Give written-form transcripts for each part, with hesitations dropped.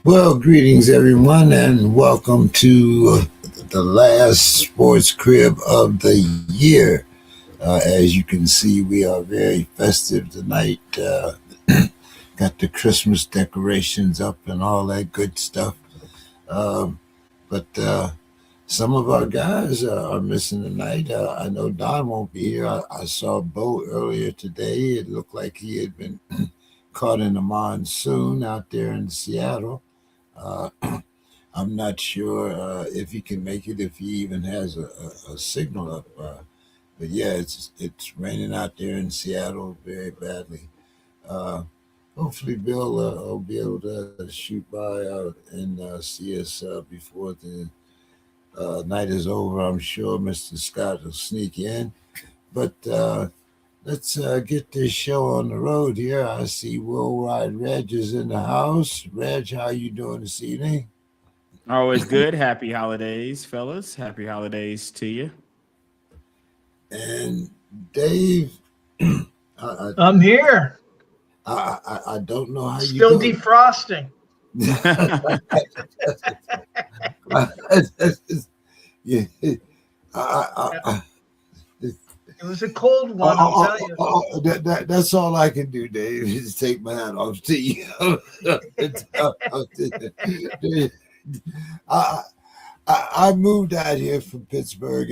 Well, greetings everyone, and welcome to the last sports crib of the year. As you can see, we are very festive tonight. Got the Christmas decorations up and all that good stuff. Um, but some of our guys are missing tonight. I know Don won't be here. I saw Bo earlier today. It looked like he had been caught in a monsoon out there in Seattle. Uh, I'm not sure if he can make it, if he even has a signal up. But yeah, it's raining out there in Seattle very badly. Uh, Hopefully, Bill will be able to shoot by out and see us before the night is over. I'm sure Mr. Scott will sneak in. But let's get this show on the road here. I see Worldwide Reg is in the house. Reg, how you doing this evening? Always good. Happy holidays, fellas. Happy holidays to you. And Dave, I, I'm here, I don't know how you still do defrosting. it. Yeah, I, It was a cold one, I'll tell you. that's all I can do, Dave. Is take my hat off to you. I, I moved out here from Pittsburgh,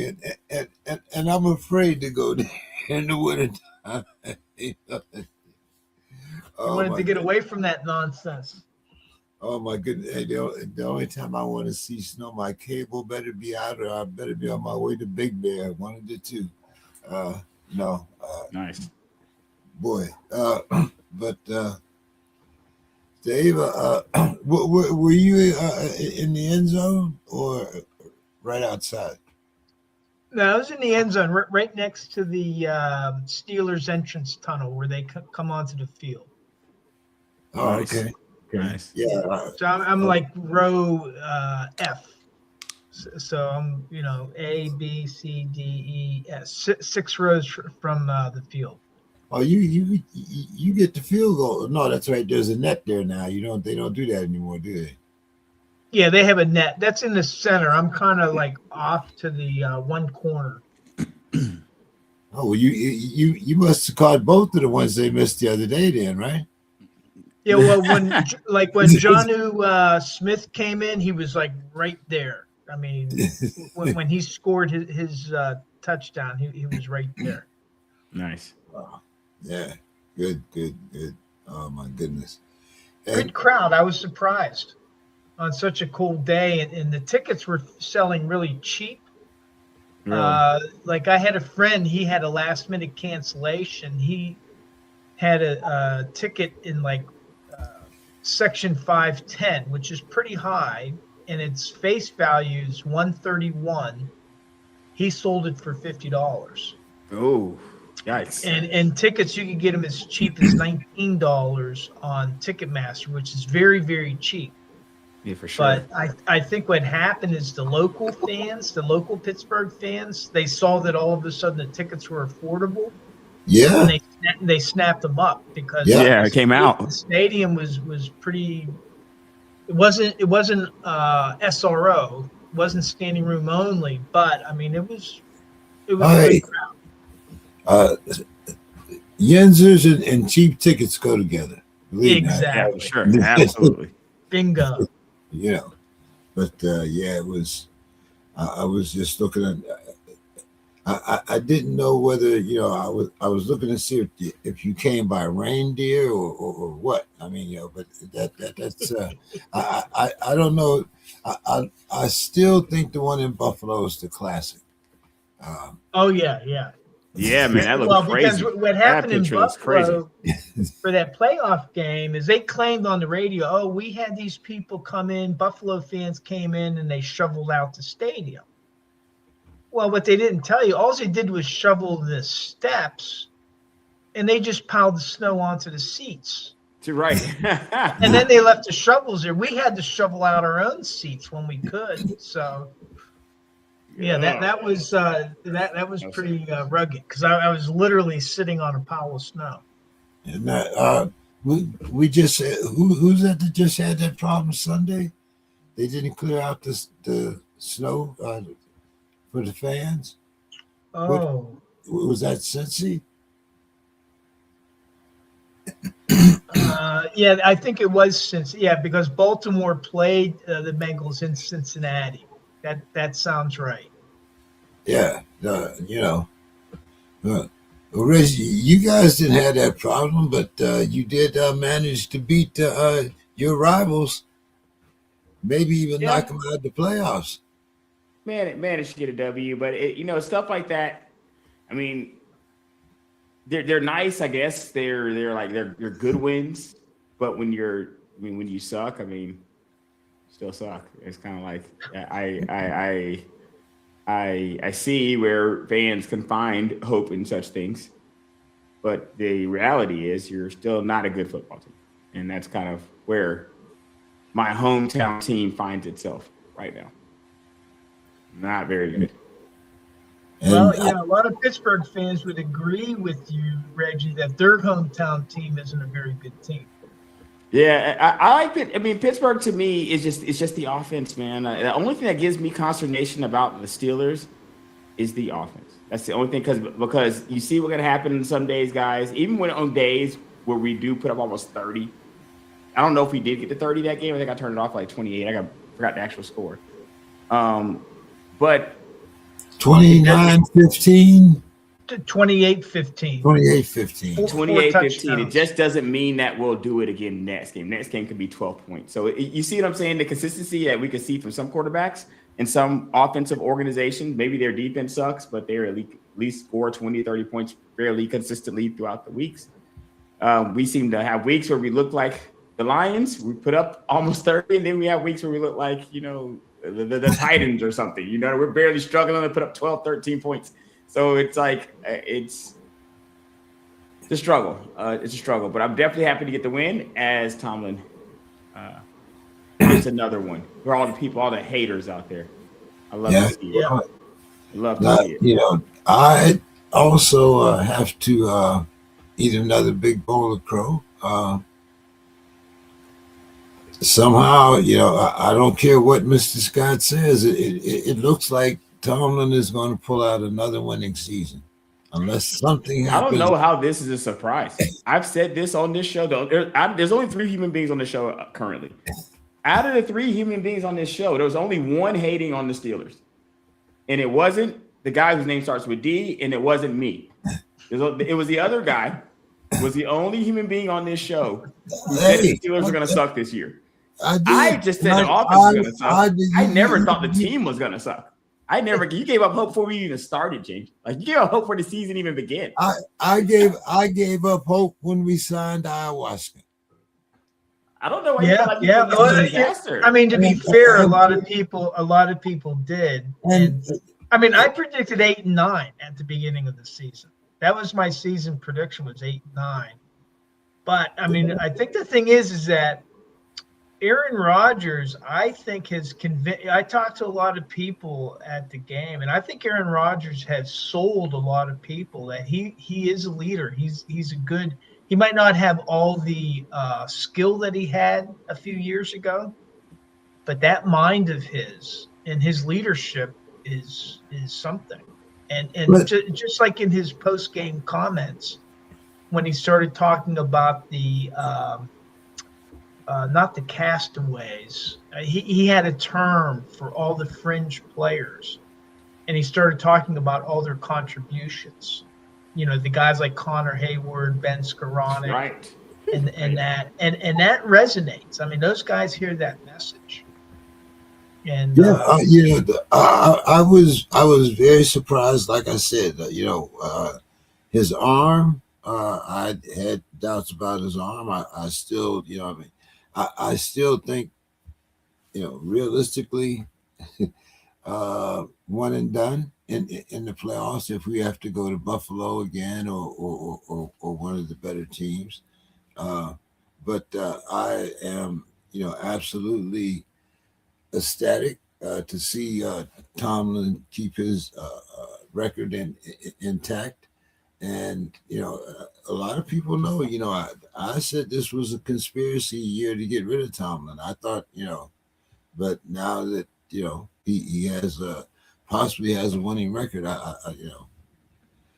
and I'm afraid to go there in the wintertime. You Oh wanted my to get goodness. away from that nonsense. Oh my goodness. Hey, the only time I want to see snow, my cable better be out or I better be on my way to Big Bear. One of the two. Uh, no, Nice. boy. But Dave, were you in the end zone or right outside? No, I was in the end zone, right next to the Steelers entrance tunnel where they come onto the field. Oh, Nice. okay. Okay. Nice. Yeah. So I'm like row F. So I'm, A, B, C, D, E, S, six rows from the field. Oh, you get the field goal. No, that's right. There's a net there now. They don't do that anymore, do they? Yeah, they have a net. That's in the center. I'm kind of like off to the one corner. Oh, well, you must have caught both of the ones they missed the other day, then, right? Yeah, well, when Jonnu Smith came in, he was like right there. I mean, when he scored his touchdown, he was right there. Nice. Oh, yeah, good, good, good. Oh my goodness. Good And crowd. I was surprised on such a cool day, and the tickets were selling really cheap. Really. Like I had a friend, he had a last minute cancellation. He had a ticket in like section 510, which is pretty high, and its face value is 131. He sold it for $50. Oh, yikes. And tickets, you can get them as cheap as $19 on Ticketmaster, which is very, very cheap. Yeah, for sure. But I think what happened is the local fans, the local Pittsburgh fans, they saw that all of a sudden the tickets were affordable, and yeah, they snapped them up because yeah. Yeah, it came out. the stadium was pretty. It wasn't SRO, it wasn't standing room only, but I mean it was a Hey, good crowd. uh, Yenzers and cheap tickets go together. Believe me, Yeah, for Exactly. sure. Absolutely. Bingo. you know. But yeah, it was. I was just looking at. I didn't know whether I was looking to see if you came by reindeer or what. I mean, but that's I don't know. I still think the one in Buffalo is the classic. Um, Oh yeah, yeah. Yeah, man, that looked Well, because crazy. what That happened in picture looks crazy. Buffalo for that playoff game is they claimed on the radio, oh, we had these people come in, Buffalo fans came in and they shoveled out the stadium. Well, what they didn't tell you, all they did was shovel the steps and they just piled the snow onto the seats. You're right. And then they left the shovels there. We had to shovel out our own seats when we could. So yeah, that was pretty rugged because I was literally sitting on a pile of snow. and We just who's that just had that problem Sunday? They didn't clear out the snow for the fans. What Oh, was that? Cincy? yeah, I think it was because Baltimore played the Bengals in Cincinnati. That sounds right. Yeah, well, Reggie, you guys didn't have that problem, but you did manage to beat your rivals, maybe even Yeah, knock them out of the playoffs. man, it managed to get a W, but stuff like that. I mean, they're nice, I guess. They're good wins, but when you suck, I mean, still suck. It's kind of like I see where fans can find hope in such things, but the reality is you're still not a good football team, and that's kind of where my hometown team finds itself right now. Not very good. And Well, a lot of Pittsburgh fans would agree with you, Reggie, that their hometown team isn't a very good team. Yeah, I like it. I mean, Pittsburgh to me is just the offense, man. The only thing that gives me consternation about the Steelers is the offense. That's the only thing because you see what's gonna happen some days, guys. Even when on days where we do put up almost 30. I don't know if we did get to 30 that game. I think I turned it off like 28. Forgot the actual score. But 29-15, 28-15. 28-15. 28-15. It just doesn't mean that we'll do it again next game. Next game could be 12 points. So you see what I'm saying? The consistency that we can see from some quarterbacks and some offensive organizations. Maybe their defense sucks, but they're at least score 20, 30 points fairly consistently throughout the weeks. We seem to have weeks where we look like the Lions. We put up almost 30, and then we have weeks where we look like, the Titans or something. We're barely struggling to put up 12, 13 points. So it's like it's a struggle. It's a struggle, but I'm definitely happy to get the win as Tomlin gets another one. For all the people, all the haters out there, I love to see it. I love to see it. I also have to eat another big bowl of crow. Somehow, I don't care what Mr. Scott says. It looks like Tomlin is going to pull out another winning season, unless something happens. I don't know how this is a surprise. I've said this on this show. There's only 3 human beings on the show currently. Out of the 3 human beings on this show, there was only one hating on the Steelers, and it wasn't the guy whose name starts with D, and it wasn't me. It was the other guy. Was the only human being on this show who said the Steelers are going to suck this year. I just said the offense was going to suck. I never thought the team was going to suck. You gave up hope before we even started, James. Like, you gave up hope before the season even began. I gave up hope when we signed ayahuasca. I don't know why you felt like it was a disaster. I mean, to be fair, a lot of people did. And I mean, I predicted 8-9 at the beginning of the season. That was my season prediction, was 8-9. But I mean, I think the thing is that Aaron Rodgers, I think, has convinced. I talked to a lot of people at the game, and I think Aaron Rodgers has sold a lot of people that he is a leader. He's a good. He might not have all the skill that he had a few years ago, but that mind of his and his leadership is something. And just like in his post game comments, when he started talking about the not the castaways. He had a term for all the fringe players, and he started talking about all their contributions. The guys like Connor Hayward, Ben Skoranek, right, and that resonates. I mean, those guys hear that message. And I was very surprised. Like I said, his arm. I had doubts about his arm. I still, I still think, realistically, one and done in the playoffs if we have to go to Buffalo again or one of the better teams. But I am, absolutely ecstatic to see Tomlin keep his record intact. And, a lot of people know, I said this was a conspiracy year to get rid of Tomlin. I thought, but now that, he has possibly has a winning record,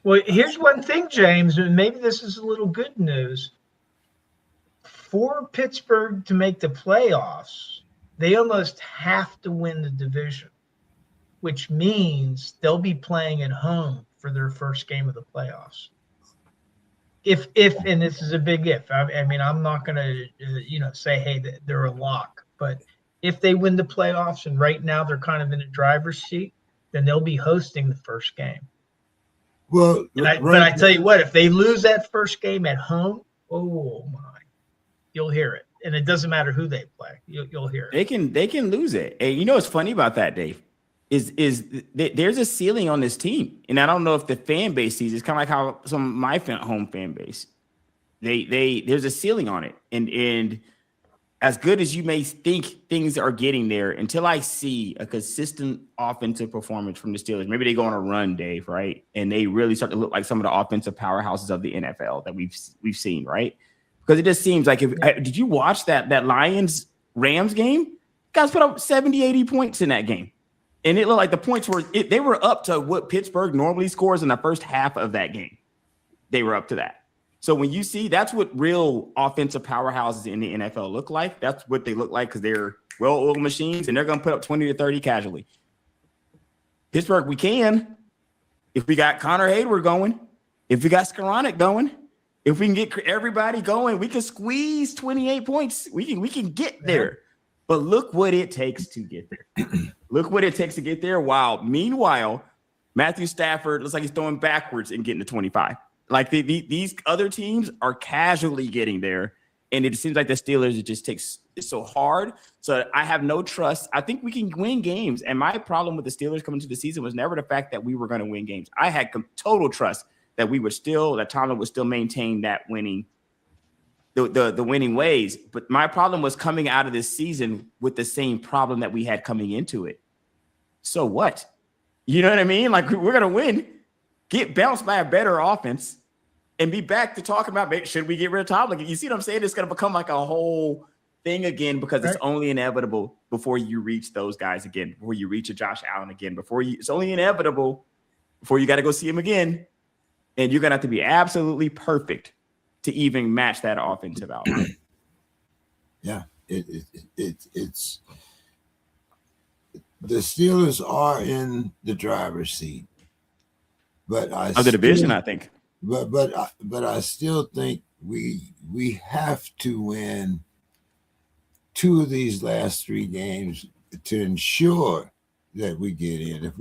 Well, here's one thing, James, and maybe this is a little good news. For Pittsburgh to make the playoffs, they almost have to win the division, which means they'll be playing at home for their first game of the playoffs. If and this is a big if. I mean, I'm not going to say, hey, they're a lock. But if they win the playoffs, and right now they're kind of in the driver's seat, then they'll be hosting the first game. Well, but I tell you what, if they lose that first game at home, oh my, you'll hear it, and it doesn't matter who they play. You'll hear it. They can lose it. And you know what's funny about that, Dave, is there's a ceiling on this team, and I don't know if the fan base sees it. It's kind of like how some of my home fan base, there's a ceiling on it, and as good as you may think things are getting there, until I see a consistent offensive performance from the Steelers, maybe they go on a run, Dave, right? And they really start to look like some of the offensive powerhouses of the NFL that we've seen, right? Because it just seems like did you watch that Lions-Rams game? Guys put up 70, 80 points in that game. And it looked like the points they were up to what Pittsburgh normally scores in the first half of that game. They were up to that. So when you see, that's what real offensive powerhouses in the NFL look like. That's what they look like because they're well-oiled machines, and they're going to put up 20 to 30 casually. Pittsburgh, we can. If we got Connor Hayward going, if we got Skoranek going, if we can get everybody going, we can squeeze 28 points. We can get there. But look what it takes to get there. Look what it takes to get there. Wow. Meanwhile, Matthew Stafford looks like he's throwing backwards and getting to 25. Like these other teams are casually getting there, and it seems like the Steelers, it just takes it so hard. So I have no trust. I think we can win games, and my problem with the Steelers coming to the season was never the fact that we were going to win games. I had total trust that that Tomlin would still maintain that winning, the winning ways. But my problem was coming out of this season with the same problem that we had coming into it. So what? You know what I mean? Like, we're going to win, get bounced by a better offense, and be back to talking about, should we get rid of Tomlin? You see what I'm saying? It's going to become like a whole thing again, because it's only inevitable before you reach those guys again, before you reach a Josh Allen again, it's only inevitable before you got to go see him again. And you're going to have to be absolutely perfect to even match that offensive output. Yeah, it's the Steelers are in the driver's seat, but of the division, I think. But I still think we have to win 2 of these last 3 games to ensure that we get in. If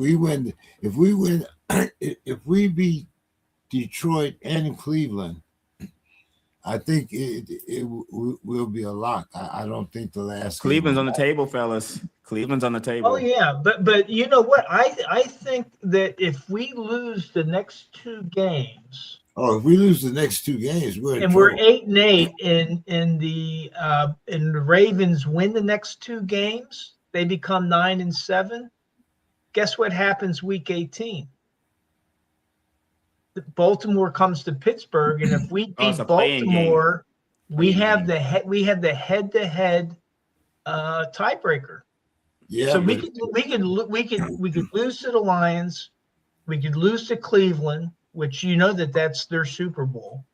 we beat Detroit and Cleveland, I think it will be a lock. I don't think the last Cleveland's on the table, fellas. Cleveland's on the table. Oh yeah, but you know what? I think that if we lose the next 2 games, if we lose the next 2 games, we're 8-8, and the Ravens win the next 2 games, they become 9-7. Guess what happens week 18? Baltimore comes to Pittsburgh, and if we beat Baltimore, we have the head-to-head tiebreaker. Yeah. So we could lose to the Lions, we could lose to Cleveland, which that's their Super Bowl.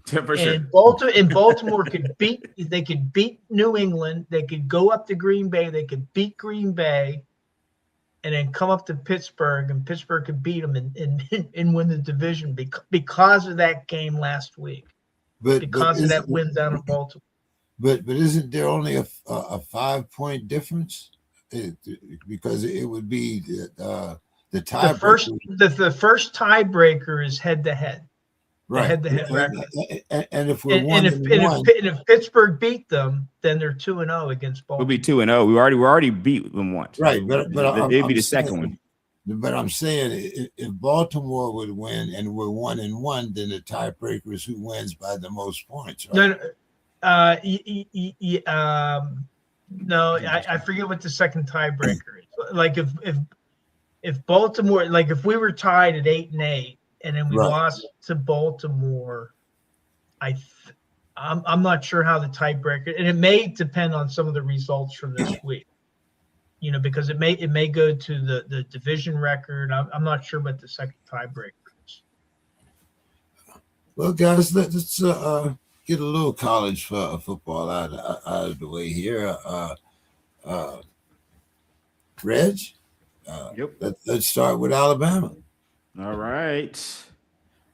For sure. And Baltimore could beat New England, they could go up to Green Bay, they could beat Green Bay, and then come up to Pittsburgh, and Pittsburgh could beat them and win the division because of that game last week. Because of that win down in Baltimore. But isn't there only a 5-point difference? Because it would be the tiebreaker. The first tiebreaker is head-to-head. Right. Head-to-head record. And if we're if Pittsburgh beat them, then they're 2-0 against Baltimore. We'll be 2-0. We already beat them once. Right, but it'd be the second one. But I'm saying, if Baltimore would win and we're 1-1, then the tiebreaker is who wins by the most points. Right? No, I forget what the second tiebreaker is. Like if Baltimore, like if we were tied at 8-8, and then we Right. lost to Baltimore. I'm not sure how the tiebreaker, and it may depend on some of the results from this week. Because it may go to the division record. I'm not sure what the second tiebreaker is. Well, guys, let's get a little college football out of the way here. Reg, Yep. let's start with Alabama. All right.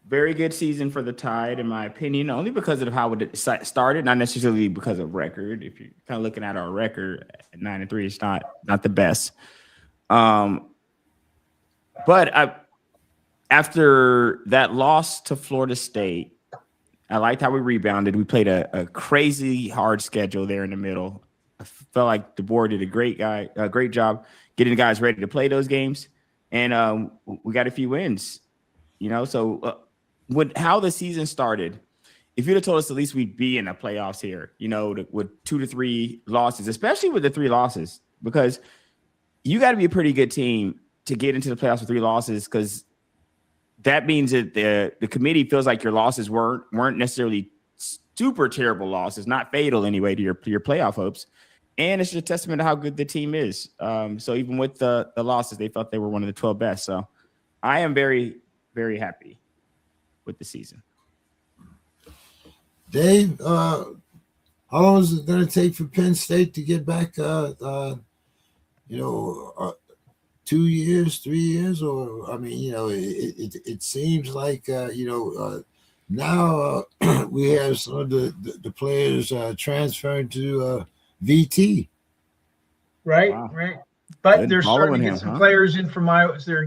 Very good season for the Tide, in my opinion, only because of how it started, not necessarily because of record. If you're kind of looking at our record at 9-3, it's not the best. But after that loss to Florida State, I liked how we rebounded. We played a crazy hard schedule there in the middle. I felt like the board did a great job getting the guys ready to play those games, and we got a few wins. So how the season started, if you'd have told us at least we'd be in the playoffs here, with 2 to 3 losses, especially with the 3 losses, because you got to be a pretty good team to get into the playoffs with 3 losses, because that means that the committee feels like your losses weren't necessarily super terrible losses, not fatal anyway to your playoff hopes. And it's just a testament to how good the team is. So even with the losses, they felt they were one of the 12 best. So I am very, very happy with the season. Dave, how long is it going to take for Penn State to get back? 2 years, 3 years, or it seems like now we have some of the players transferring to VT. Right, Wow. right. But Good they're starting to following get him, some huh? players in from Iowa. They're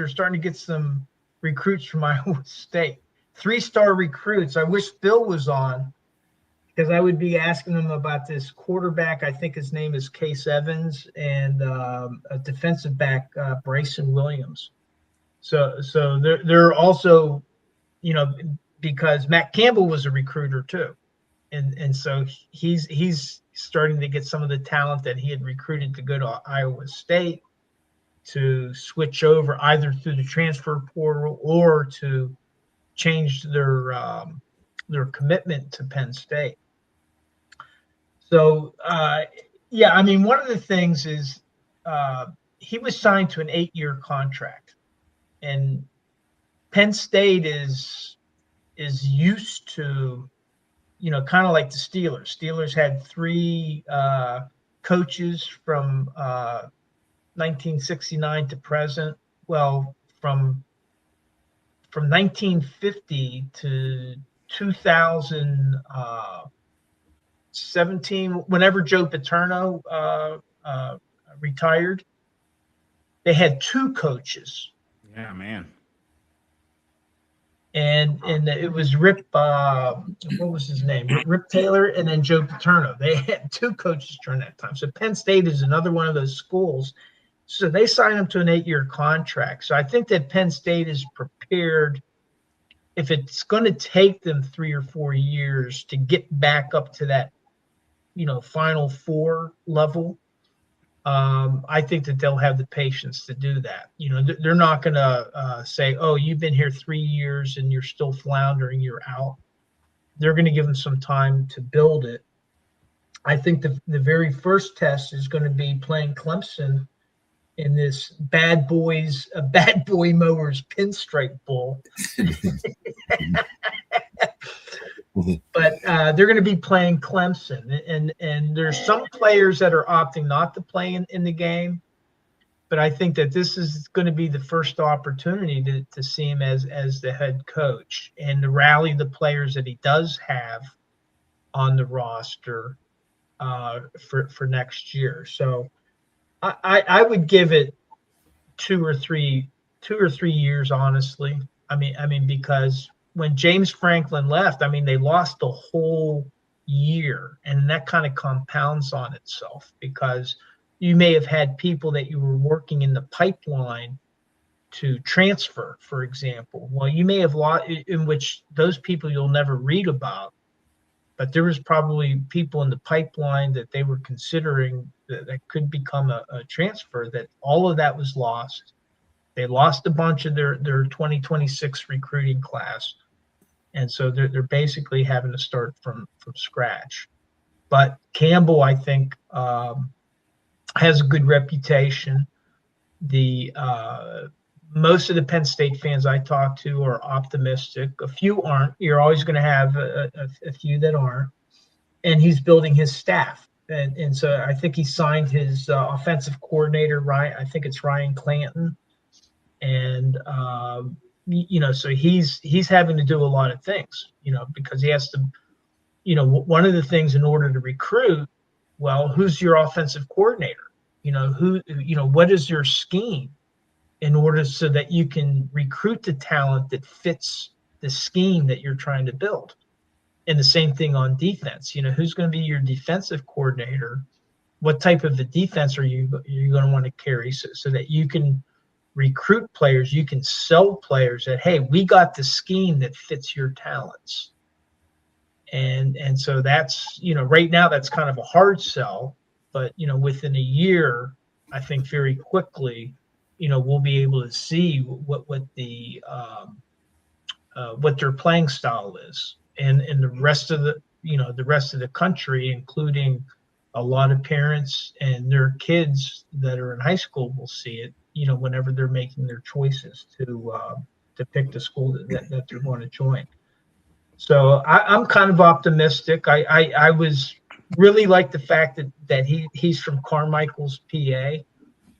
starting to get some recruits from Iowa State. 3-star recruits. I wish Bill was on, because I would be asking him about this quarterback. I think his name is Case Evans, and a defensive back, Bryson Williams. So they're also, because Matt Campbell was a recruiter too, and so he's starting to get some of the talent that he had recruited to go to Iowa State to switch over either through the transfer portal or to change their commitment to Penn State. So, one of the things is he was signed to an 8-year contract, and Penn State is used to, kind of like the Steelers. Steelers had 3 coaches from 1969 to present. Well, from 1950 to 2017, whenever Joe Paterno retired, they had 2 coaches. Yeah, man. And it was Rip, what was his name? Rip Taylor, and then Joe Paterno. They had 2 coaches during that time. So Penn State is another one of those schools. So they signed him to an 8-year contract. So I think that Penn State is prepared, if it's going to take them 3 or 4 years to get back up to that, Final Four level. I think that they'll have the patience to do that. They're not going to say, "Oh, you've been here 3 years and you're still floundering, you're out." They're going to give them some time to build it. I think the very first test is going to be playing Clemson in this Bad Boy Mowers Pinstripe Bowl. But they're going to be playing Clemson, and there's some players that are opting not to play in the game. But I think that this is going to be the first opportunity to see him as the head coach and to rally the players that he does have on the roster for next year. So I would give it 2 or 3 years, honestly. I mean, because when James Franklin left, they lost the whole year, and that kind of compounds on itself, because you may have had people that you were working in the pipeline to transfer, for example. Well, you may have lost, in which those people you'll never read about, but there was probably people in the pipeline that they were considering that could become a transfer, that all of that was lost. They lost a bunch of their 2026 recruiting class, and so they're basically having to start from scratch. But Campbell, I think, has a good reputation. The most of the Penn State fans I talk to are optimistic. A few aren't. You're always going to have a few that aren't. And he's building his staff. And so I think he signed his offensive coordinator, Ryan. I think it's Ryan Clanton. And so he's having to do a lot of things, because he has to. One of the things in order to recruit, well, who's your offensive coordinator? What is your scheme in order so that you can recruit the talent that fits the scheme that you're trying to build. And the same thing on defense. Who's going to be your defensive coordinator? What type of a defense are you going to want to carry so that you can recruit players, you can sell players that, hey, we got the scheme that fits your talents. And so that's, right now that's kind of a hard sell, but, within a year, I think very quickly, we'll be able to see what their playing style is. And the rest of the country, including a lot of parents and their kids that are in high school, will see it, whenever they're making their choices to pick the school that they're going to join. So I'm kind of optimistic. I was really like the fact that he's from Carmichael's, PA,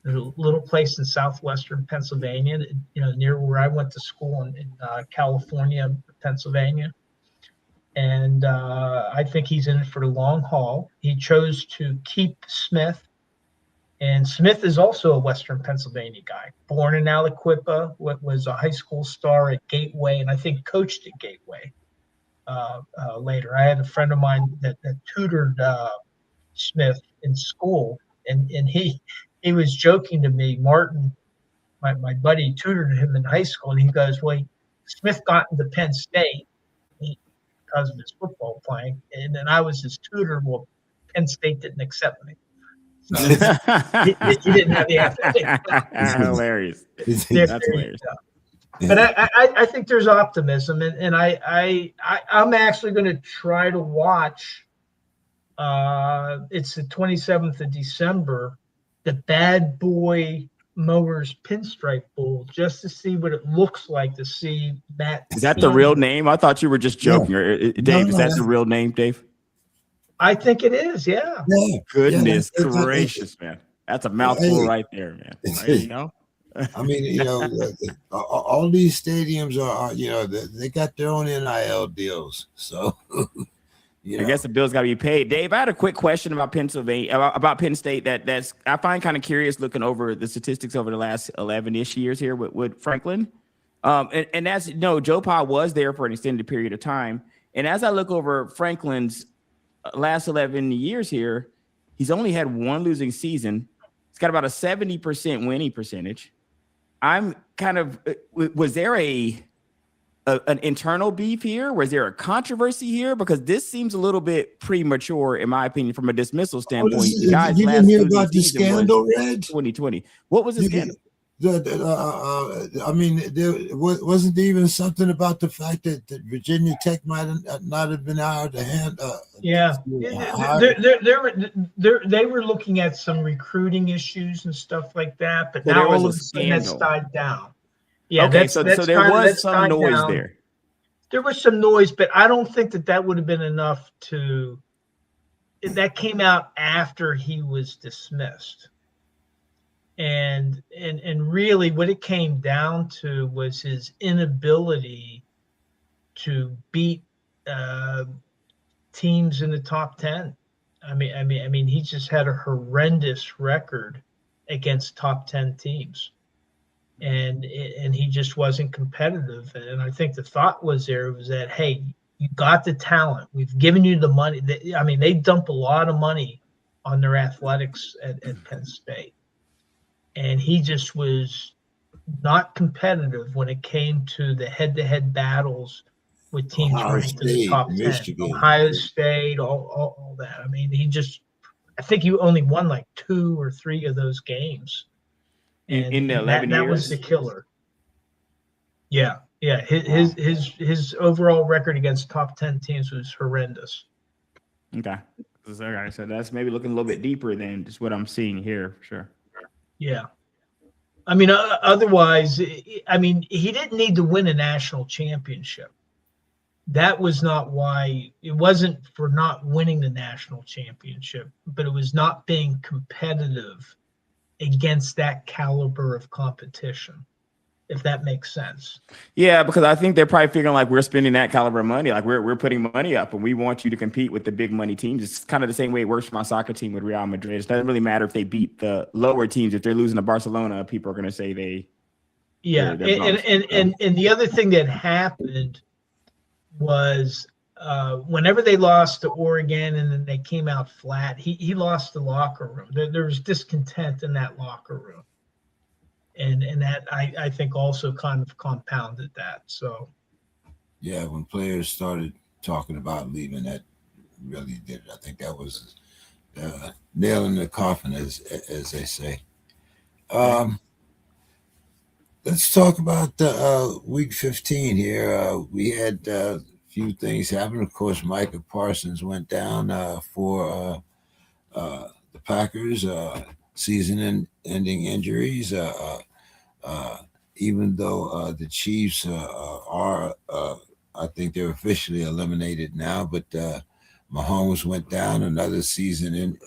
a little place in southwestern Pennsylvania, near where I went to school in California, Pennsylvania. And I think he's in it for the long haul. He chose to keep Smith. And Smith is also a Western Pennsylvania guy, born in Aliquippa, was a high school star at Gateway, and I think coached at Gateway later. I had a friend of mine that tutored Smith in school, and he was joking to me, Martin, my buddy, tutored him in high school, and he goes, well, Smith got into Penn State because of his football playing, and then I was his tutor. Well, Penn State didn't accept me. So he didn't have the athletic. Hilarious. That's hilarious. But I think there's optimism, and I'm actually going to try to watch. It's the 27th of December, the Bad Boy Mowers Pinstripe Bowl, just to see what it looks like to see that. Is that the real name? I thought you were just joking. No. Dave, is that the real name, Dave? I think it is, yeah. Goodness gracious, man. That's a mouthful right there, man. I mean, all these stadiums are, they got their own NIL deals. So, I guess the bills got to be paid. Dave, I had a quick question about Pennsylvania, about Penn State that's I find kind of curious looking over the statistics over the last 11-ish years here with Franklin. And that's, Joe Pa was there for an extended period of time. And as I look over Franklin's last 11 years here, he's only had one losing season. He's got about a 70% winning percentage. I'm kind of, was there an internal beef here? Was there a controversy here? Because this seems a little bit premature, in my opinion, from a dismissal standpoint. You didn't hear about the scandal, Reg? 2020. What was the scandal? I mean, wasn't there even something about the fact that Virginia Tech might not have been out to hand? They were looking at some recruiting issues and stuff like that, but now all of a sudden that's died down. Yeah, okay, so there was some noise there. There was some noise, but I don't think that would have been enough to. That came out after he was dismissed. And really what it came down to was his inability to beat teams in the top 10. I mean, he just had a horrendous record against top 10 teams, and he just wasn't competitive. And I think the thought was that, hey, you got the talent, we've given you the money. They dump a lot of money on their athletics at Penn State. And he just was not competitive when it came to the head-to-head battles with teams ranked in the top 10. Michigan. Ohio State, all that. I mean, I think he only won like 2 or 3 of those games. And in the 11 that was the years. killer. Yeah. Yeah. His overall record against top 10 teams was horrendous. Okay. Okay, so that's maybe looking a little bit deeper than just what I'm seeing here, for sure. Yeah. I mean, otherwise, I mean, he didn't need to win a national championship. That was not why. It wasn't for not winning the national championship, but it was not being competitive against that caliber of competition, if that makes sense. Yeah, because I think they're probably figuring like we're spending that caliber of money, like we're putting money up, and we want you to compete with the big money teams. It's kind of the same way it works for my soccer team with Real Madrid. It doesn't really matter if they beat the lower teams. If they're losing to Barcelona, people are going to say Yeah, they're bums. and the other thing that happened was whenever they lost to Oregon and then they came out flat, he lost the locker room. There was discontent in that locker room, and that I think also kind of compounded that. So Yeah, when players started talking about leaving, that really did. I think that was nail in the coffin, as they say. Let's talk about week 15 here. We had a few things happen. Of course, Micah Parsons went down for the Packers, season-ending injuries. Even though the Chiefs are, I think they're officially eliminated now, but Mahomes went down, another season-ending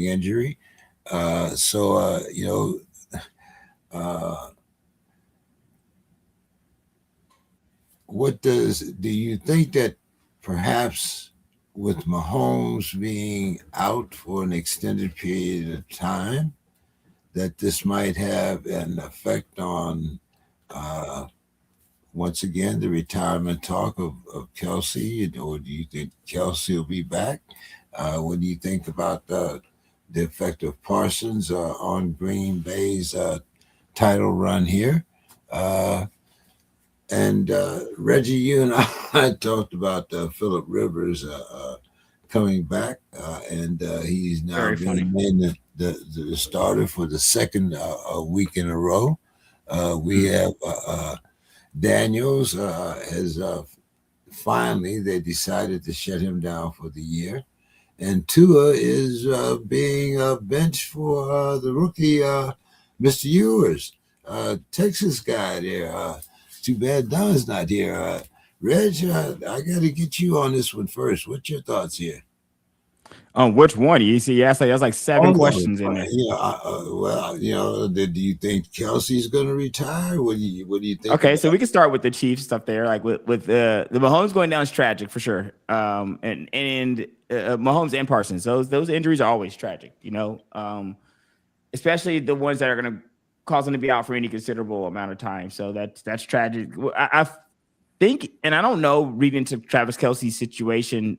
injury. What do you think that perhaps with Mahomes being out for an extended period of time, that this might have an effect on, once again, the retirement talk of Kelsey? Or do you think Kelsey will be back? What do you think about the effect of Parsons on Green Bay's title run here? And Reggie, you and I talked about Phillip Rivers coming back, and he's now being made the starter for the second week in a row. We have Daniels has finally, they decided to shut him down for the year. And Tua is being benched for the rookie, Mr. Ewers, Texas guy there. Too bad Don's not here. Reg, I got to get you on this one first. What's your thoughts here? Which one? You see, yes, there's like 7 questions in there. Do you think Kelsey's going to retire? What do you think? Okay, so we can start with the Chiefs stuff there. Like with the Mahomes going down is tragic for sure. And Mahomes and Parsons, those injuries are always tragic. Especially the ones that are going to cause them to be out for any considerable amount of time. So that's tragic. I think, and I don't know, reading into Travis Kelce's situation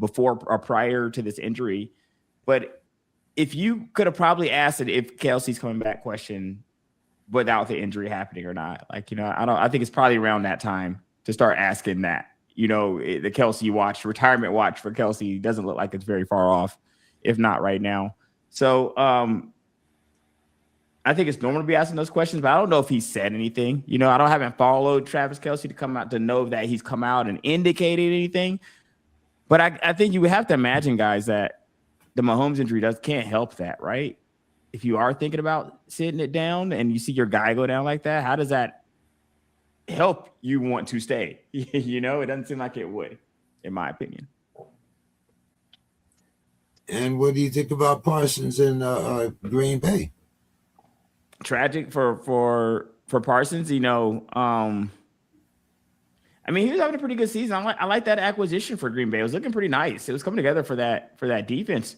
before or prior to this injury, but if you could have probably asked it if Kelce's coming back question without the injury happening or not. I think it's probably around that time to start asking that. The Kelce retirement watch for Kelce doesn't look like it's very far off, if not right now. So I think it's normal to be asking those questions, but I don't know if he said anything. I haven't followed Travis Kelce to come out to know that he's come out and indicated anything. But I think you would have to imagine, guys, that the Mahomes injury can't help that, right? If you are thinking about sitting it down and you see your guy go down like that, how does that help you want to stay? It doesn't seem like it would, in my opinion. And what do you think about Parsons in Green Bay? Tragic for Parsons. He was having a pretty good season. I like that acquisition for Green Bay. It was looking pretty nice. It was coming together for that defense.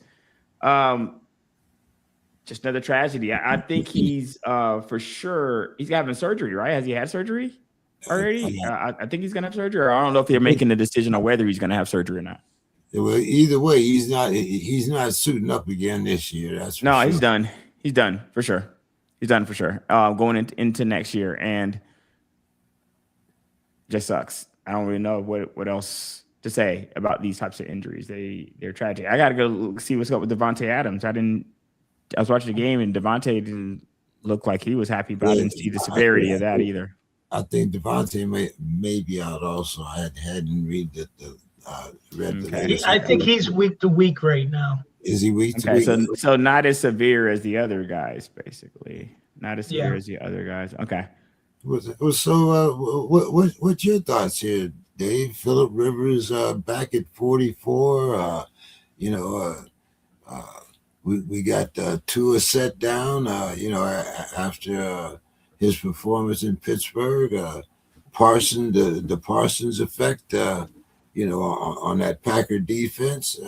Just another tragedy. I think he's for sure he's having surgery, right? Has he had surgery already? I think he's gonna have surgery. Or I don't know if they're making the decision on whether he's gonna have surgery or not. Well, either way, he's not suiting up again this year. That's for sure. He's done. He's done for sure. He's done for sure. Going into next year, and just sucks. I don't really know what else to say about these types of injuries. They're tragic. I got to go see what's up with Devontae Adams. I didn't I was watching the game, and Devontae didn't look like he was happy, but I didn't see the severity of that either. I think Devontae may be out also. I hadn't read the latest. I think he's week to week right now. Is he week to Okay, week? so not as severe as the other guys, basically. Not as severe as the other guys. Okay. So what's your thoughts here, Dave? Phillip Rivers back at 44. We got Tua set down. After his performance in Pittsburgh, Parsons, the Parsons effect. On that Packer defense.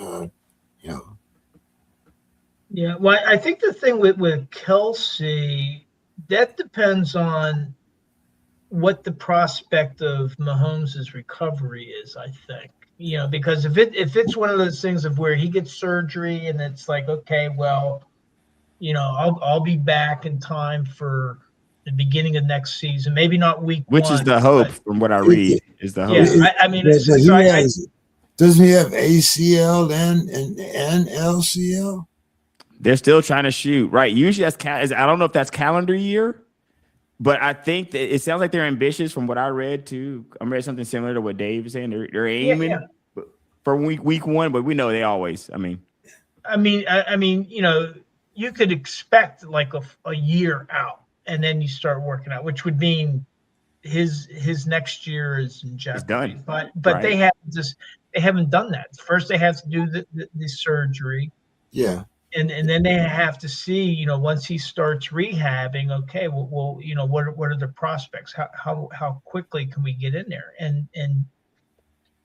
Yeah, well, I think the thing with Kelsey, that depends on what the prospect of Mahomes' recovery is, I think. Because if it's one of those things of where he gets surgery and it's like, okay, well, I'll be back in time for the beginning of next season, maybe not week Which 1. Is the hope, from what I read, is the hope. Yeah, doesn't he have ACL and LCL? They're still trying to shoot, right? Usually I don't know if that's calendar year, but I think that it sounds like they're ambitious from what I read too. I read something similar to what Dave was saying. They're aiming for week 1, but we know they always. You could expect like a year out, and then you start working out, which would mean his next year is in jeopardy. It's done. But right. they haven't done that. First, they have to do the surgery. Yeah. And then they have to see, once he starts rehabbing, okay, well, what are the prospects? How quickly can we get in there? And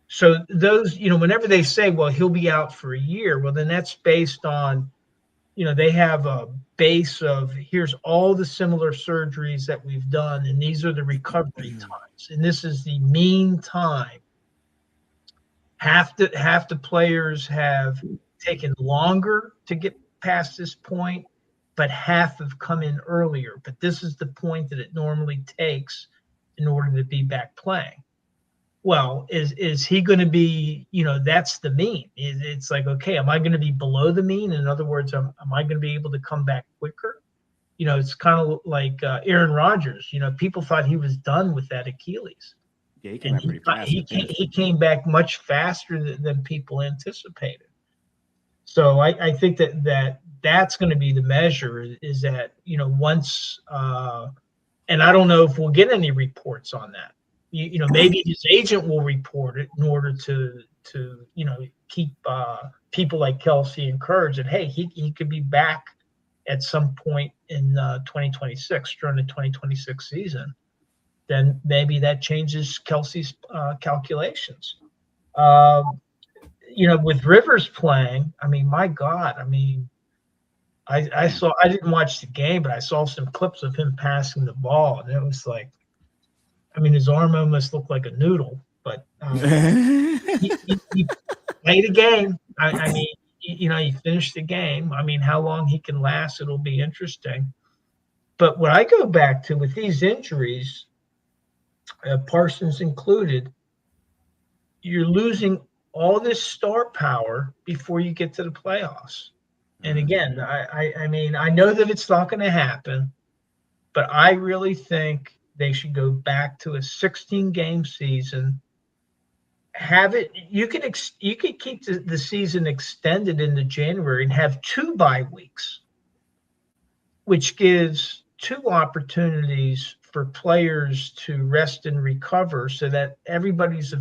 so those, whenever they say, well, he'll be out for a year, well, then that's based on, they have a base of here's all the similar surgeries that we've done, and these are the recovery times, and this is the mean time. Half the players have taken longer to get past this point, but half have come in earlier. But this is the point that it normally takes in order to be back playing. Well, is he going to be, that's the mean. It's like, okay, am I going to be below the mean? In other words, am I going to be able to come back quicker? It's kind of like Aaron Rodgers. People thought he was done with that Achilles. Yeah, he came back pretty fast. He came back much faster than people anticipated. So I think that's going to be the measure is that, once, and I don't know if we'll get any reports on that. Maybe his agent will report it in order to keep people like Kelsey encouraged that, hey, he could be back at some point in 2026 during the 2026 season. Then maybe that changes Kelsey's calculations. With Rivers playing, my God, I didn't watch the game, but I saw some clips of him passing the ball, and it was like, his arm almost looked like a noodle, but he played a game. He finished the game. How long he can last, it'll be interesting. But what I go back to with these injuries, Parsons included, you're losing all this star power before you get to the playoffs. And again, I know that it's not going to happen, but I really think they should go back to a 16-game season. Have it. You could keep the season extended into January and have 2 bye weeks, which gives 2 opportunities for players to rest and recover, so that everybody's,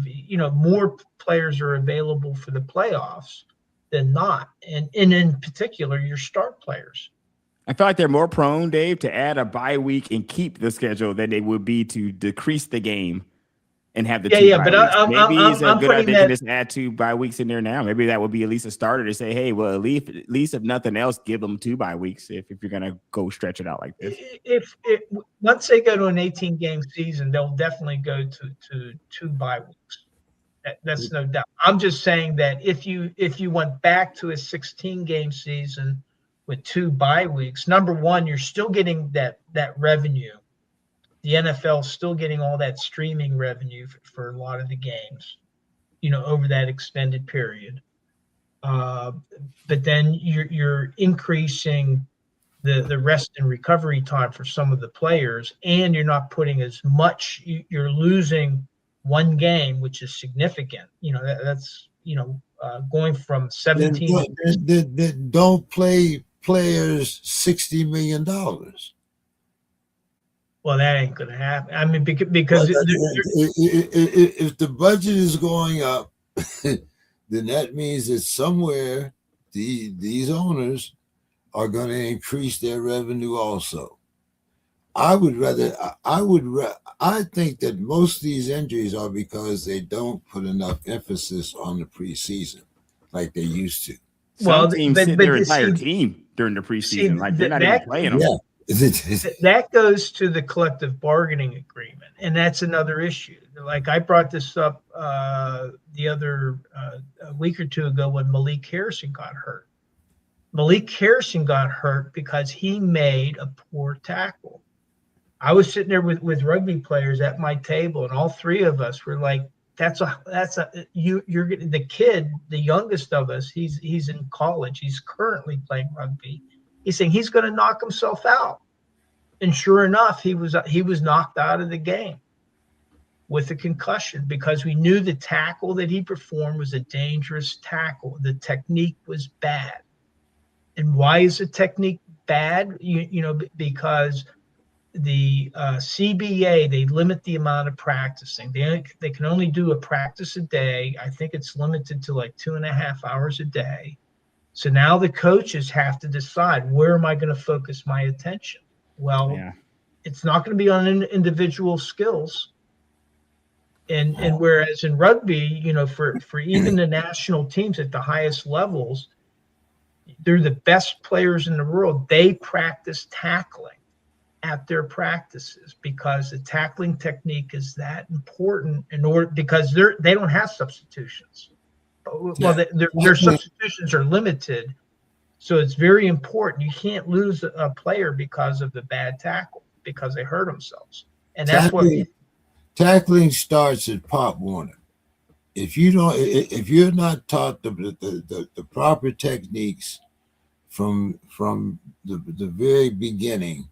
more players are available for the playoffs than not, and in particular your star players. I feel like they're more prone, Dave, to add a bye week and keep the schedule than they would be to decrease the game and have the 2 bye weeks. Maybe it's a good idea to just add 2 bye weeks in there now. Maybe that would be at least a starter to say, hey, well, at least if nothing else, give them 2 bye weeks if you're going to go stretch it out like this. Once they go to an 18-game season, they'll definitely go to 2 bye weeks. That's no doubt. I'm just saying that if you went back to a 16-game season with 2 bye weeks, number one, you're still getting that revenue. The NFL is still getting all that streaming revenue for a lot of the games, over that extended period. But then you're increasing the rest and recovery time for some of the players, and you're not putting as much. You're losing one game, which is significant. That's going from 17. Then don't play players $60 million. Well, that ain't going to happen. I mean, because if the budget is going up, then that means that somewhere these owners are going to increase their revenue also. I think that most of these injuries are because they don't put enough emphasis on the preseason like they used to. Some teams sit their entire team during the preseason, like they're not even playing them. Yeah. That goes to the collective bargaining agreement, and that's another issue. Like I brought this up the other a week or two ago when Malik Harrison got hurt. Malik Harrison got hurt because he made a poor tackle. I was sitting there with rugby players at my table, and all three of us were like, you're the kid, the youngest of us, he's in college, he's currently playing rugby. He's saying he's going to knock himself out. And sure enough, he was knocked out of the game with a concussion because we knew the tackle that he performed was a dangerous tackle. The technique was bad. And why is the technique bad? Because the CBA, they limit the amount of practicing. They can only do a practice a day. I think it's limited to like 2.5 hours a day. So now the coaches have to decide, where am I going to focus my attention? Well, It's not going to be on individual skills. And whereas in rugby, for even the national teams at the highest levels, they're the best players in the world. They practice tackling at their practices because the tackling technique is that important because they don't have substitutions. Well, their substitutions are limited, so it's very important. You can't lose a player because of the bad tackle because they hurt themselves, and that's tackling starts at Pop Warner. If you're not taught the proper techniques from the very beginning,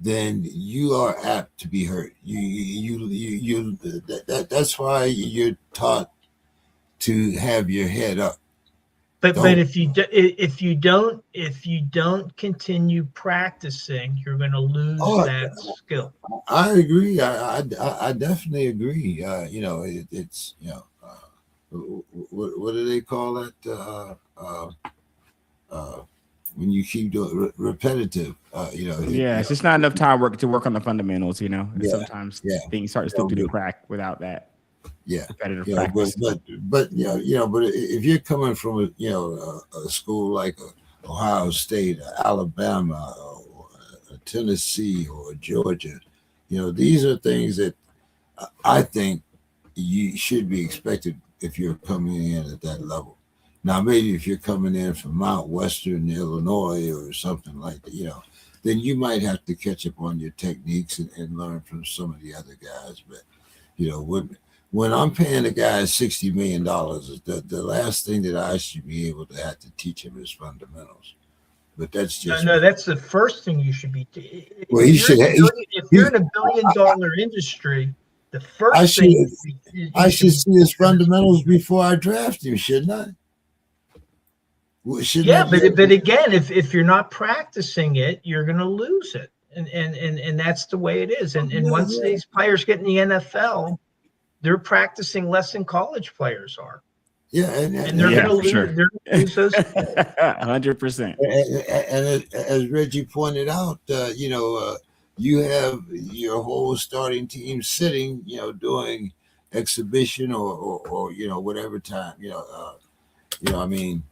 then you are apt to be hurt. That's why you're taught to have your head up. But if you don't continue practicing, you're going to lose that skill. I agree. I definitely agree. It's what do they call that? When you keep doing repetitive, it's just not enough time to work on the fundamentals. Sometimes things start to slip through the crack without that. Repetitive practice. But if you're coming from a school like Ohio State, or Alabama, or Tennessee, or Georgia, these are things that I think you should be expected if you're coming in at that level. Now, maybe if you're coming in from Mount Western, Illinois, or something like that, then you might have to catch up on your techniques and learn from some of the other guys. But when I'm paying a guy $60 million, the last thing that I should be able to have to teach him is fundamentals. But that's just that's the first thing you should be. Well, if you're in a $1 billion industry, the first I should see his fundamentals before I draft him, shouldn't I? But again, if you're not practicing it, you're going to lose it, and that's the way it is. And once these players get in the NFL, they're practicing less than college players are. Yeah, and they're going to lose. Sure. They're going to lose those. 100%. And as Reggie pointed out, you have your whole starting team sitting, doing exhibition or whatever time, I mean.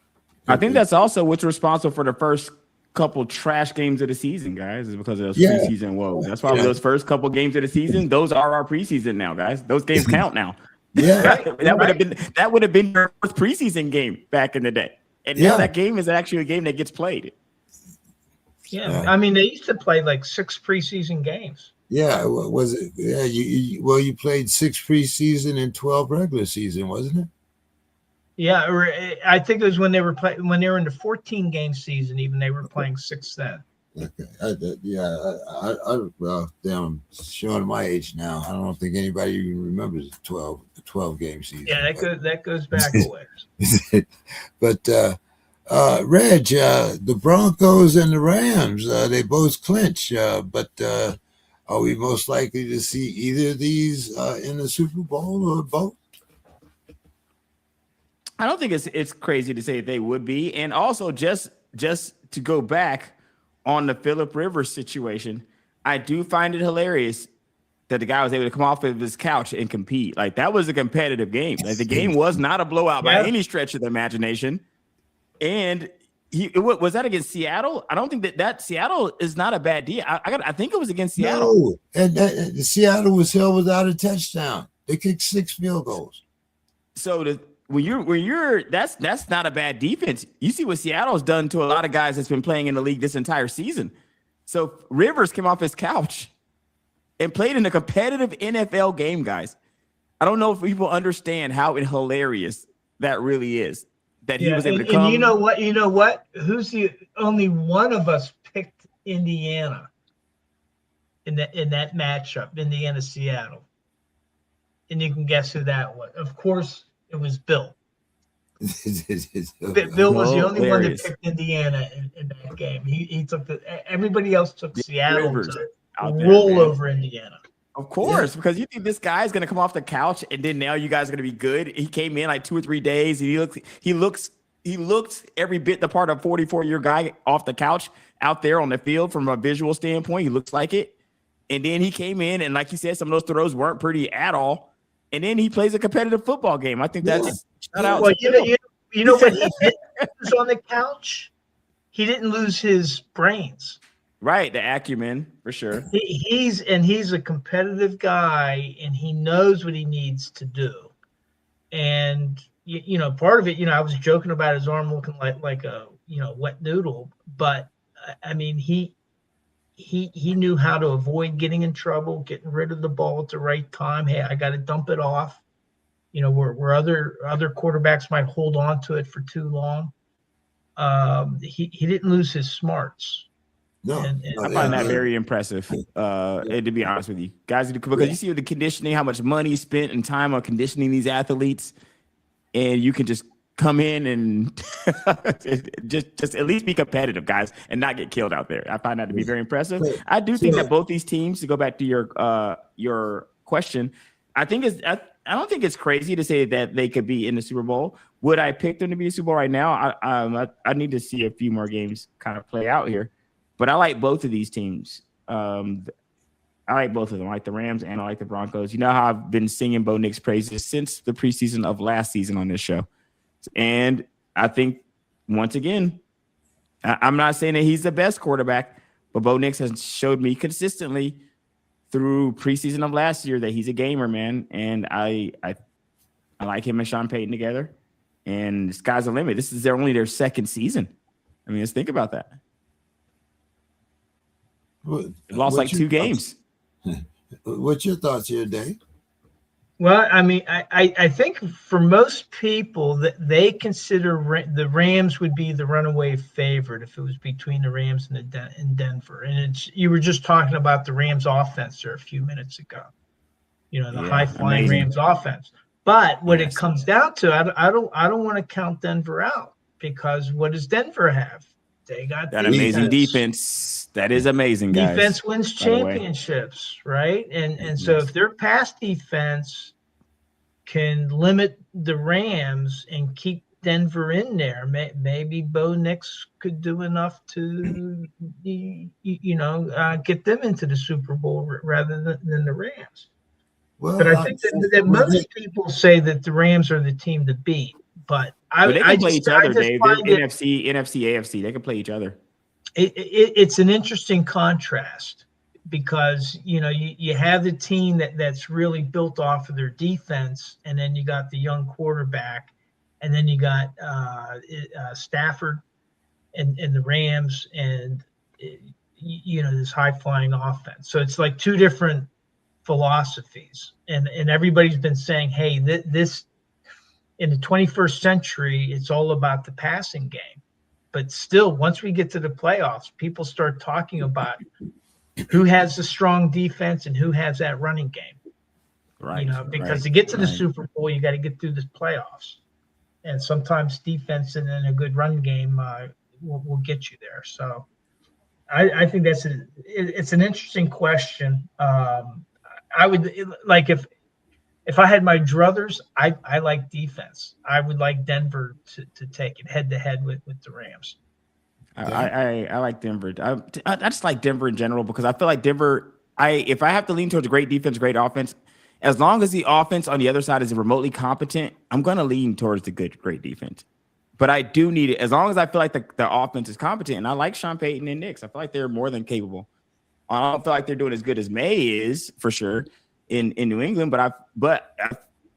I think that's also what's responsible for the first couple trash games of the season, guys, is because of those preseason woes. That's why those first couple games of the season, those are our preseason now, guys. Those games count now. That would have been your first preseason game back in the day, and now that game is actually a game that gets played. I mean, they used to play like 6 preseason games. Yeah, was it? Yeah, you played 6 preseason and 12 regular season, wasn't it? Yeah, or I think it was when they were in the 14 game season. Even they were playing 6 then. Okay. Well, damn, I'm showing my age now. I don't think anybody even remembers the 12 game season. Yeah, that goes back a ways. But Reg, the Broncos and the Rams, they both clinch. But are we most likely to see either of these in the Super Bowl or both? I don't think it's crazy to say they would be. And also just to go back on the Phillip Rivers situation, I do find it hilarious that the guy was able to come off of his couch and compete. Like, that was a competitive game. Like, the game was not a blowout by any stretch of the imagination. And was that against Seattle? I don't think that Seattle is not a bad deal. I think it was against Seattle. No, and Seattle was held without a touchdown. They kicked 6 field goals. So when you're that's not a bad defense. You see what Seattle's done to a lot of guys that's been playing in the league this entire season. So Rivers came off his couch and played in a competitive NFL game, guys. I don't know if people understand how hilarious that really is. That he was able to come. And you know what? Who's the only one of us picked Indiana in that matchup, Indiana-Seattle? And you can guess who that was. Of course, it was Bill. Bill was the only one that picked Indiana in that game. He took everybody else took Seattle to roll over Indiana. Of course, because you think this guy is going to come off the couch and then now you guys are going to be good. He came in like 2 or 3 days. And he looks every bit the part of a 44-year guy off the couch out there on the field from a visual standpoint. He looks like it. And then he came in and, like you said, some of those throws weren't pretty at all. And then he plays a competitive football game. I think that's shout out. Well, you know what he didn't lose on the couch? He didn't lose his brains. Right, the acumen for sure. He's a competitive guy, and he knows what he needs to do. And part of it, I was joking about his arm looking like a wet noodle, but I mean he knew how to avoid getting in trouble, getting rid of the ball at the right time. Hey, I got to dump it off. Where other quarterbacks might hold on to it for too long. He didn't lose his smarts. No, I find that very impressive. And to be honest with you, guys, because you see the conditioning, how much money spent and time on conditioning these athletes, and you can just come in and just at least be competitive, guys, and not get killed out there. I find that to be very impressive. I do think that both these teams, to go back to your question, I don't think it's crazy to say that they could be in the Super Bowl. Would I pick them to be a Super Bowl right now? I need to see a few more games kind of play out here. But I like both of these teams. I like both of them. I like the Rams and I like the Broncos. You know how I've been singing Bo Nix's praises since the preseason of last season on this show. And I think, once again, I'm not saying that he's the best quarterback, but Bo Nix has showed me consistently through preseason of last year that he's a gamer, man. And I like him and Sean Payton together. And the sky's the limit. This is only their second season. I mean, let's think about that. Lost like 2 games. What's your thoughts here, Dave? Well, I mean, I think for most people that they consider the Rams would be the runaway favorite if it was between the Rams and Denver. And you were just talking about the Rams offense there a few minutes ago. The high-flying Rams offense. But when it comes down to it, I don't want to count Denver out, because what does Denver have? They got that amazing defense. That is amazing, guys. Defense wins championships, right? And so if their pass defense can limit the Rams and keep Denver in there, maybe Bo Nix could do enough to, get them into the Super Bowl rather than the Rams. Well, but I think that most people say that the Rams are the team to beat. But they can play each other, Dave. NFC, AFC, they can play each other. It's an interesting contrast, because you have the team that's really built off of their defense, and then you got the young quarterback, and then you got Stafford and the Rams, and this high flying offense. So it's like 2 different philosophies, and everybody's been saying, hey, this in the 21st century, it's all about the passing game. But still, once we get to the playoffs, people start talking about who has the strong defense and who has that running game. Right. Because to get to the Super Bowl, you got to get through the playoffs. And sometimes defense and then a good run game will get you there. So I think it's an interesting question. I would like if I had my druthers, I like defense. I would like Denver to take it head to head with the Rams. I like Denver. I just like Denver in general because I feel like Denver. If I have to lean towards a great defense, great offense, as long as the offense on the other side is remotely competent, I'm going to lean towards the great defense. But I do need it as long as I feel like the offense is competent. And I like Sean Payton and Knicks. I feel like they're more than capable. I don't feel like they're doing as good as May is for sure in New England. But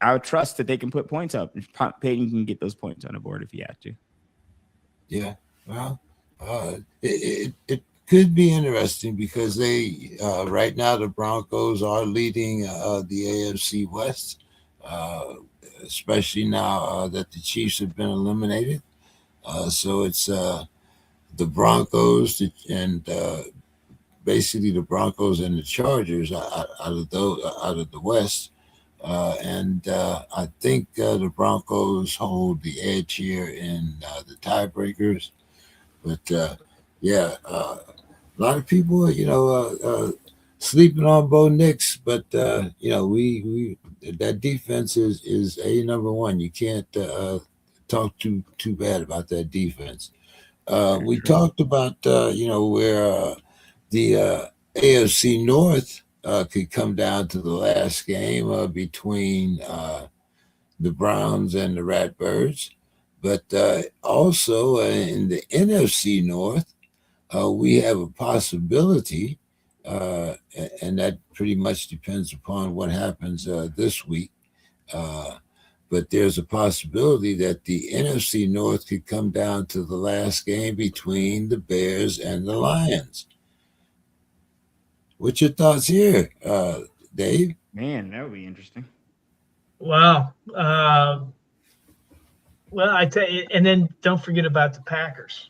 I would trust that they can put points up. Payton can get those points on the board if he has to. Yeah, well, it could be interesting because they right now the Broncos are leading the AFC West, especially now that the Chiefs have been eliminated. So it's the Broncos and basically the Broncos and the Chargers out of the West. And I think the Broncos hold the edge here in the tiebreakers. But a lot of people, sleeping on Bo Nix, but we that defense is number one. You can't talk too bad about that defense. We talked about where the AFC North could come down to the last game between the Browns and the Ratbirds, but also in the NFC North. We have a possibility, and that pretty much depends upon what happens this week. But there's a possibility that the NFC North could come down to the last game between the Bears and the Lions. What's your thoughts here, Dave? Man, that would be interesting. Wow. Well, I tell you, and then don't forget about the Packers.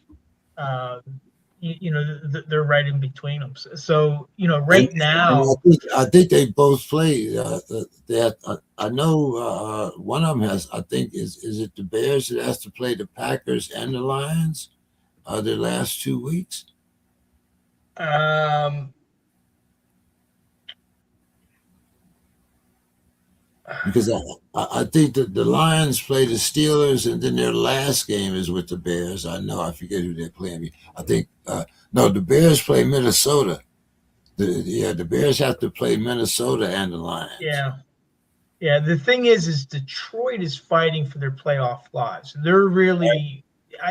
They're right in between them. So right now, I think they both play. I know one of them has. I think is it the Bears that has to play the Packers and the Lions? Their last 2 weeks. Because I think that the Lions play the Steelers, and then their last game is with the Bears. I forget who they're playing. I think the Bears play Minnesota. The Bears have to play Minnesota and the Lions. Yeah. The thing is Detroit is fighting for their playoff lives. They're really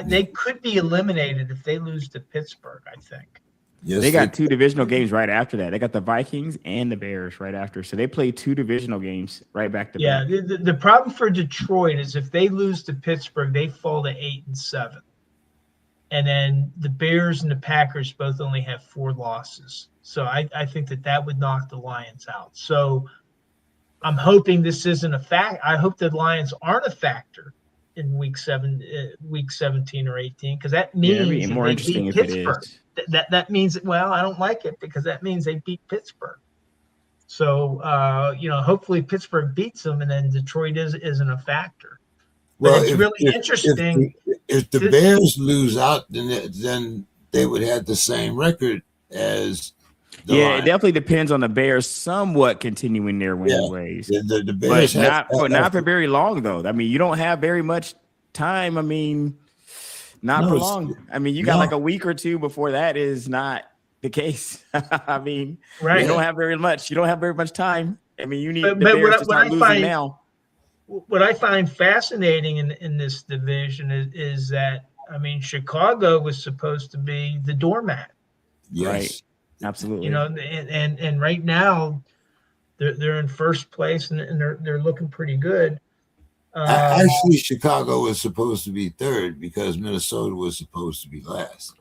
they could be eliminated if they lose to Pittsburgh. I think. Yes, they got 2 divisional games right after that. They got the Vikings and the Bears right after. So they play 2 divisional games right back to back. Yeah, the problem for Detroit is if they lose to Pittsburgh, they fall to 8-7. And then the Bears and the Packers both only have 4 losses. So I think that would knock the Lions out. So I'm hoping this isn't a fact. I hope the Lions aren't a factor in week 17 or 18, because that means more interesting if Pittsburgh. It is. That means, well, I don't like it because that means they beat Pittsburgh. So, hopefully Pittsburgh beats them and then Detroit isn't a factor. But well, it's really interesting. If the Bears lose out, then they would have the same record as the Lions. It definitely depends on the Bears somewhat continuing their winning ways. The Bears but not for very long, though. I mean, you don't have very much time. I mean, not for long. I mean, you got like a week or 2 before that is not the case. I mean, you don't have very much. You don't have very much time. I mean, you need the Bears to start losing now. What I find fascinating in this division is that, I mean, Chicago was supposed to be the doormat. Yes. Right. Absolutely. And right now they're in first place and they're looking pretty good. Actually, Chicago was supposed to be third because Minnesota was supposed to be last.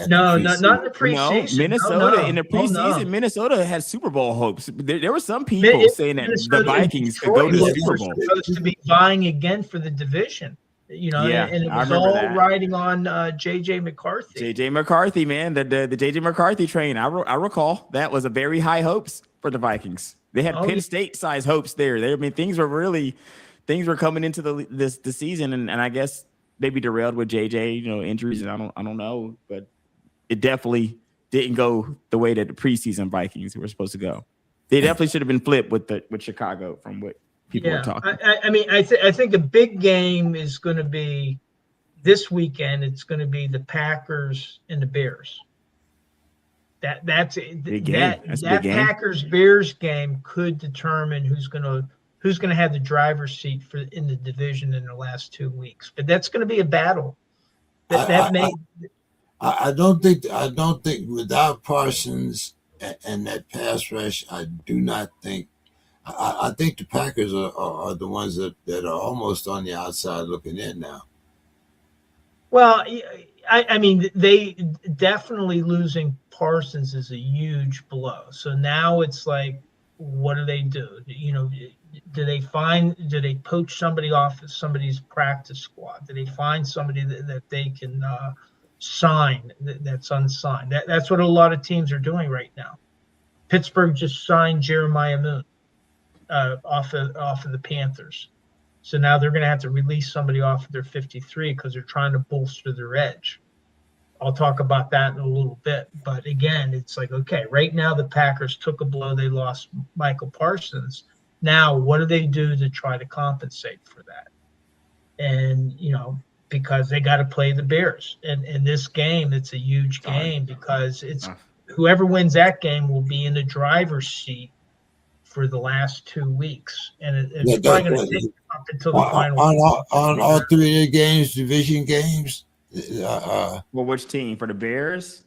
Not in the preseason. No, Minnesota in the preseason, Minnesota had Super Bowl hopes. There were some people saying that the Vikings could go to the Super Bowl. Supposed to be vying again for the division. Yeah, and it I was remember all that. riding on JJ McCarthy. JJ McCarthy, man, the JJ McCarthy train. I recall that was a very high hopes for the Vikings. They had Oh, Penn yeah. State size hopes there. I mean, things were coming into the season, and I guess maybe derailed with JJ, injuries, and I don't know, but it definitely didn't go the way that the preseason Vikings were supposed to go. They definitely should have been flipped with Chicago from what people were Yeah. talking. I mean, I think a big game is going to be this weekend. It's going to be the Packers and the Bears. That's Big game. That's a big that game. Packers Bears game could determine who's going to have the driver's seat in the division in the last 2 weeks. But that's going to be a battle. I, I don't think without Parsons and that pass rush, I do not think. I think the Packers are the ones that are almost on the outside looking in now. Well, I mean, they definitely losing Parsons is a huge blow. So now it's like, what do they do? Do they poach somebody off of somebody's practice squad? Do they find somebody that they can sign that's unsigned? That's what a lot of teams are doing right now. Pittsburgh just signed Jeremiah Moon off of the Panthers. So now they're going to have to release somebody off of their 53 because they're trying to bolster their edge. I'll talk about that in a little bit. But again, it's like, okay, right now the Packers took a blow. They lost Michael Parsons. Now, what do they do to try to compensate for that? And, because they got to play the Bears. And in this game, it's a huge game because it's whoever wins that game will be in the driver's seat for the last 2 weeks. And it's probably going to take up until the final. On all three of the games, division games. Well, which team? For the Bears?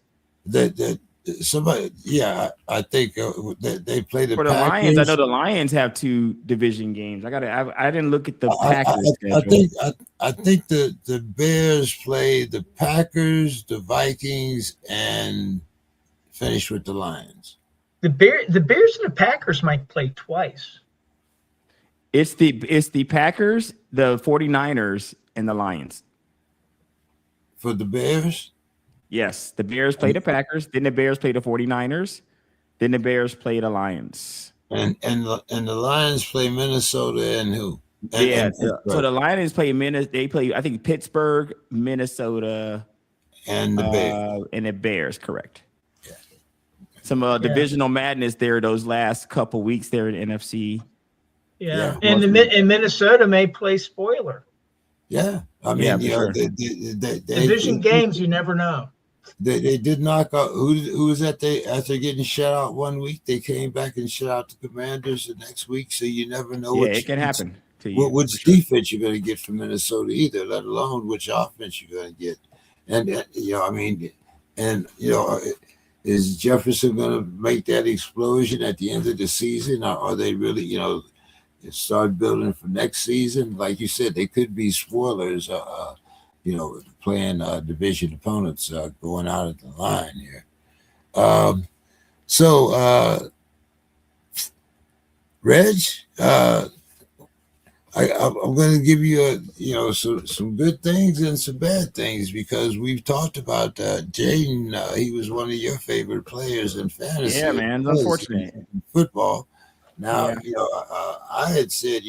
Somebody, yeah, I think they play the For the Packers. Lions. I know the Lions have 2 division games. I didn't look at the Packers schedule. I think the Bears play the Packers, the Vikings, and finish with the Lions. The Bears and the Packers might play twice. It's the Packers, the 49ers, and the Lions. For the Bears? Yes, the Bears play the Packers, then the Bears play the 49ers, then the Bears play the Lions. And the Lions play Minnesota and who? So the Lions play they play, I think, Pittsburgh, Minnesota, and the Bears, correct. Yeah. Some divisional madness there those last couple weeks there in NFC. Yeah. And Minnesota may play spoiler. Yeah. I mean, sure. Division games, you never know. They did knock out who was that after getting shut out 1 week, they came back and shut out the Commanders the next week. So you never know it can happen to you. Which defense you're going to get from Minnesota either, let alone which offense you're going to get. And is Jefferson going to make that explosion at the end of the season, or are they really, start building for next season? Like you said, they could be spoilers. Playing division opponents going out at the line here. Reg, I'm going to give you some good things and some bad things because we've talked about Jaden. He was one of your favorite players in fantasy. Yeah, man, it's unfortunate. In football. Now, I had said,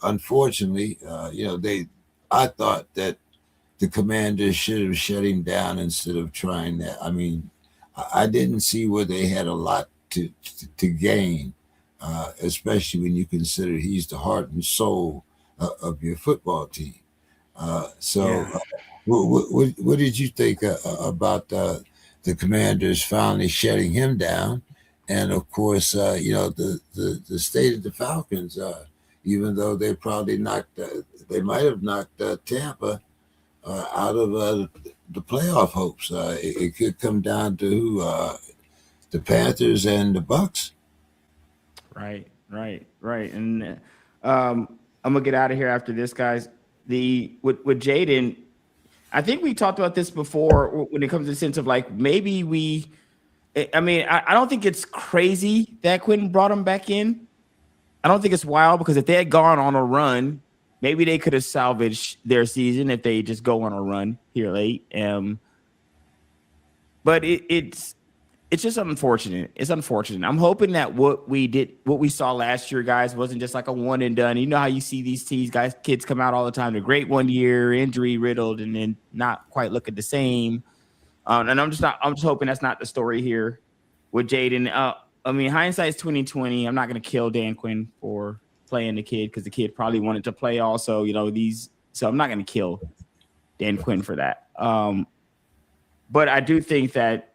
unfortunately, I thought that the Commanders should have shut him down instead of trying that. I mean, I didn't see where they had a lot to gain, especially when you consider he's the heart and soul of your football team. What did you think about the Commanders finally shutting him down? And of course, the state of the Falcons, even though they probably they might have knocked Tampa out of the playoff hopes. It could come down to who, the Panthers and the Bucks. Right. And I'm gonna get out of here after this, guys. With Jaden, I think we talked about this before when it comes to the sense of like maybe I don't think it's crazy that Quentin brought him back in. I don't think it's wild because if they had gone on a run maybe they could have salvaged their season if they just go on a run here late. But it's just unfortunate. It's unfortunate. I'm hoping that what we saw last year, guys, wasn't just like a one and done. You know how you see these kids come out all the time. They're great one year, injury riddled, and then not quite looking the same. And I'm just hoping that's not the story here with Jaden. I mean, hindsight's 2020. I'm not going to kill Dan Quinn for playing the kid because the kid probably wanted to play also. So I'm not going to kill Dan Quinn for that. But I do think that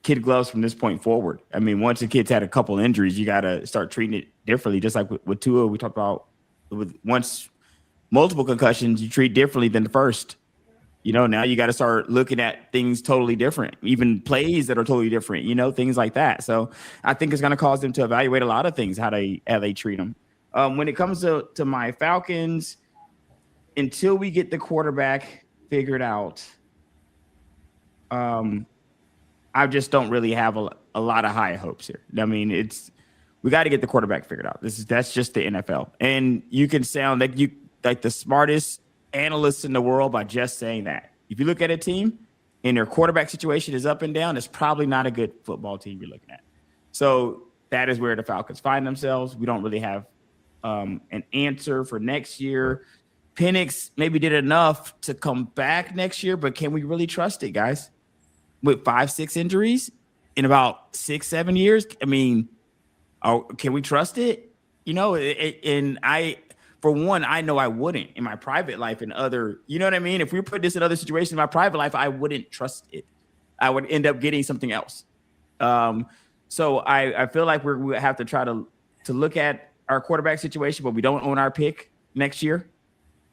kid gloves from this point forward. I mean, once the kid's had a couple injuries, you got to start treating it differently. Just like with Tua, we talked about once multiple concussions, you treat differently than the first. Now you got to start looking at things totally different, even plays that are totally different, things like that. So I think it's going to cause them to evaluate a lot of things, how they treat them. When it comes to my Falcons, until we get the quarterback figured out, I just don't really have a lot of high hopes here. I mean, we got to get the quarterback figured out. That's just the NFL, and you can sound like the smartest analysts in the world by just saying that. If you look at a team and their quarterback situation is up and down, it's probably not a good football team you're looking at. So that is where the Falcons find themselves. We don't really have an answer for next year. Penix maybe did enough to come back next year, but can we really trust it, guys? With 5-6 injuries in about 6-7 years, I mean, can we trust it? For one, I know I wouldn't in my private life and other, you know what I mean? If we put this in other situations in my private life, I wouldn't trust it. I would end up getting something else. So I feel like we have to try to look at our quarterback situation, but we don't own our pick next year.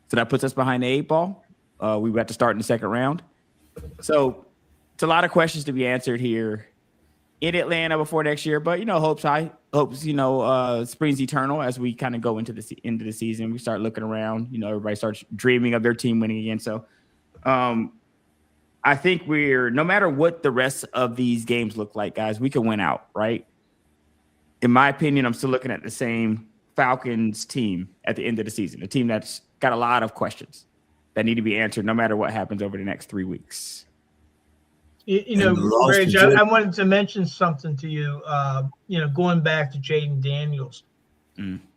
So that puts us behind the 8 ball. We would have to start in the second round. So it's a lot of questions to be answered here in Atlanta before next year, but hopes high. Hopes springs eternal as we kind of go into the season. We start looking around. Everybody starts dreaming of their team winning again. So, I think no matter what the rest of these games look like, guys, we can win out, right? In my opinion, I'm still looking at the same Falcons team at the end of the season, a team that's got a lot of questions that need to be answered no matter what happens over the next 3 weeks. Reg, I wanted to mention something to you. Going back to Jaden Daniels,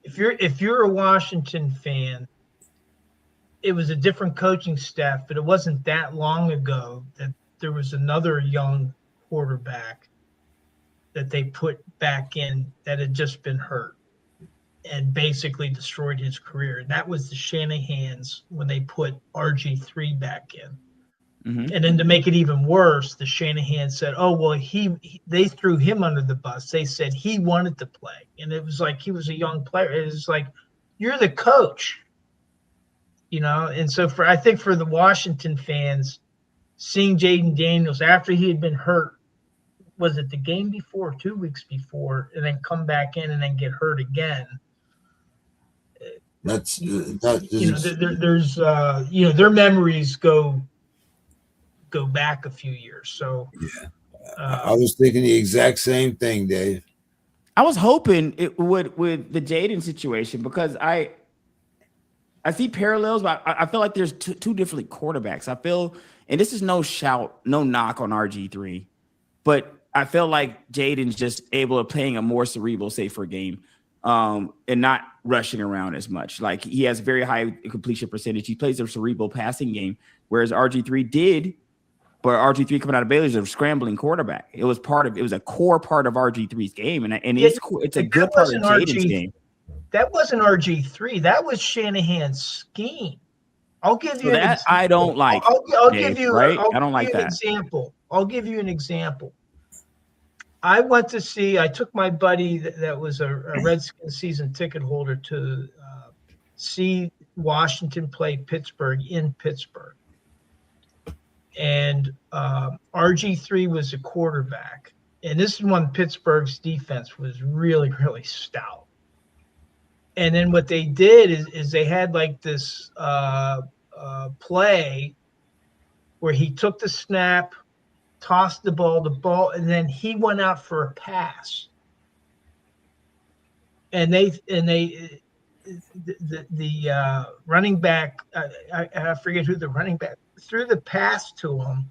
if you're a Washington fan, it was a different coaching staff, but it wasn't that long ago that there was another young quarterback that they put back in that had just been hurt and basically destroyed his career. And that was the Shanahans when they put RG3 back in. Mm-hmm. And then to make it even worse, the Shanahan said, "Oh, well, they threw him under the bus. They said he wanted to play." And it was like he was a young player. It was like, you're the coach, And so I think for the Washington fans, seeing Jaden Daniels after he had been hurt, was it the game before, 2 weeks before, and then come back in and then get hurt again? There's their memories go back a few years. So yeah, I was thinking the exact same thing, Dave. I was hoping it would with the Jaden situation because I see parallels, but I feel like there's two different quarterbacks. I feel, and this is no knock on RG3, but I feel like Jaden's just able to playing a more cerebral, safer game, and not rushing around as much. Like he has very high completion percentage. He plays a cerebral passing game, whereas RG3 did. But RG3 coming out of Baylor's a scrambling quarterback. It was a core part of RG3's game, and it's a good part of Jaden's game. That wasn't RG3. That was Shanahan's scheme. I'll give you that I don't like. I'll give you right. I don't like that example. I'll give you an example. I took my buddy that was a Redskins season ticket holder to see Washington play Pittsburgh in Pittsburgh. And RG3 was a quarterback. And this is when Pittsburgh's defense was really, really stout. And then what they did is they had like this play where he took the snap, tossed the ball, and then he went out for a pass. And the running back, I forget who the running back threw the pass to him,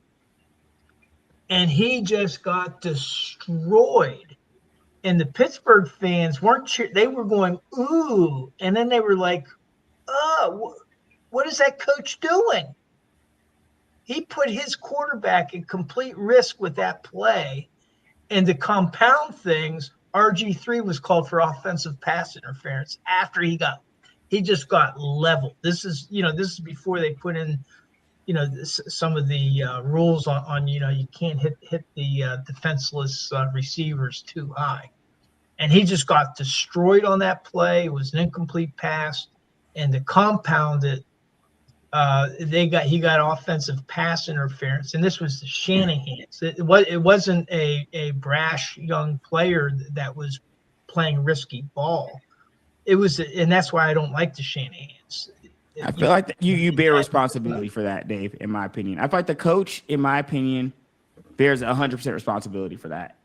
and he just got destroyed. And the Pittsburgh fans weren't they were going, ooh, and then they were like, oh, what is that coach doing? He put his quarterback in complete risk with that play. And to compound things, RG3 was called for offensive pass interference after he just got leveled. This is before they put in, some of the rules on you can't hit the defenseless receivers too high. And he just got destroyed on that play. It was an incomplete pass. And to compound it, he got offensive pass interference, and this was the Shanahan's. It wasn't a brash young player that was playing risky ball. It was, and that's why I don't like the Shanahan's. I feel like you bear responsibility for that, Dave. In my opinion, I feel like the coach, in my opinion, bears 100% responsibility for that.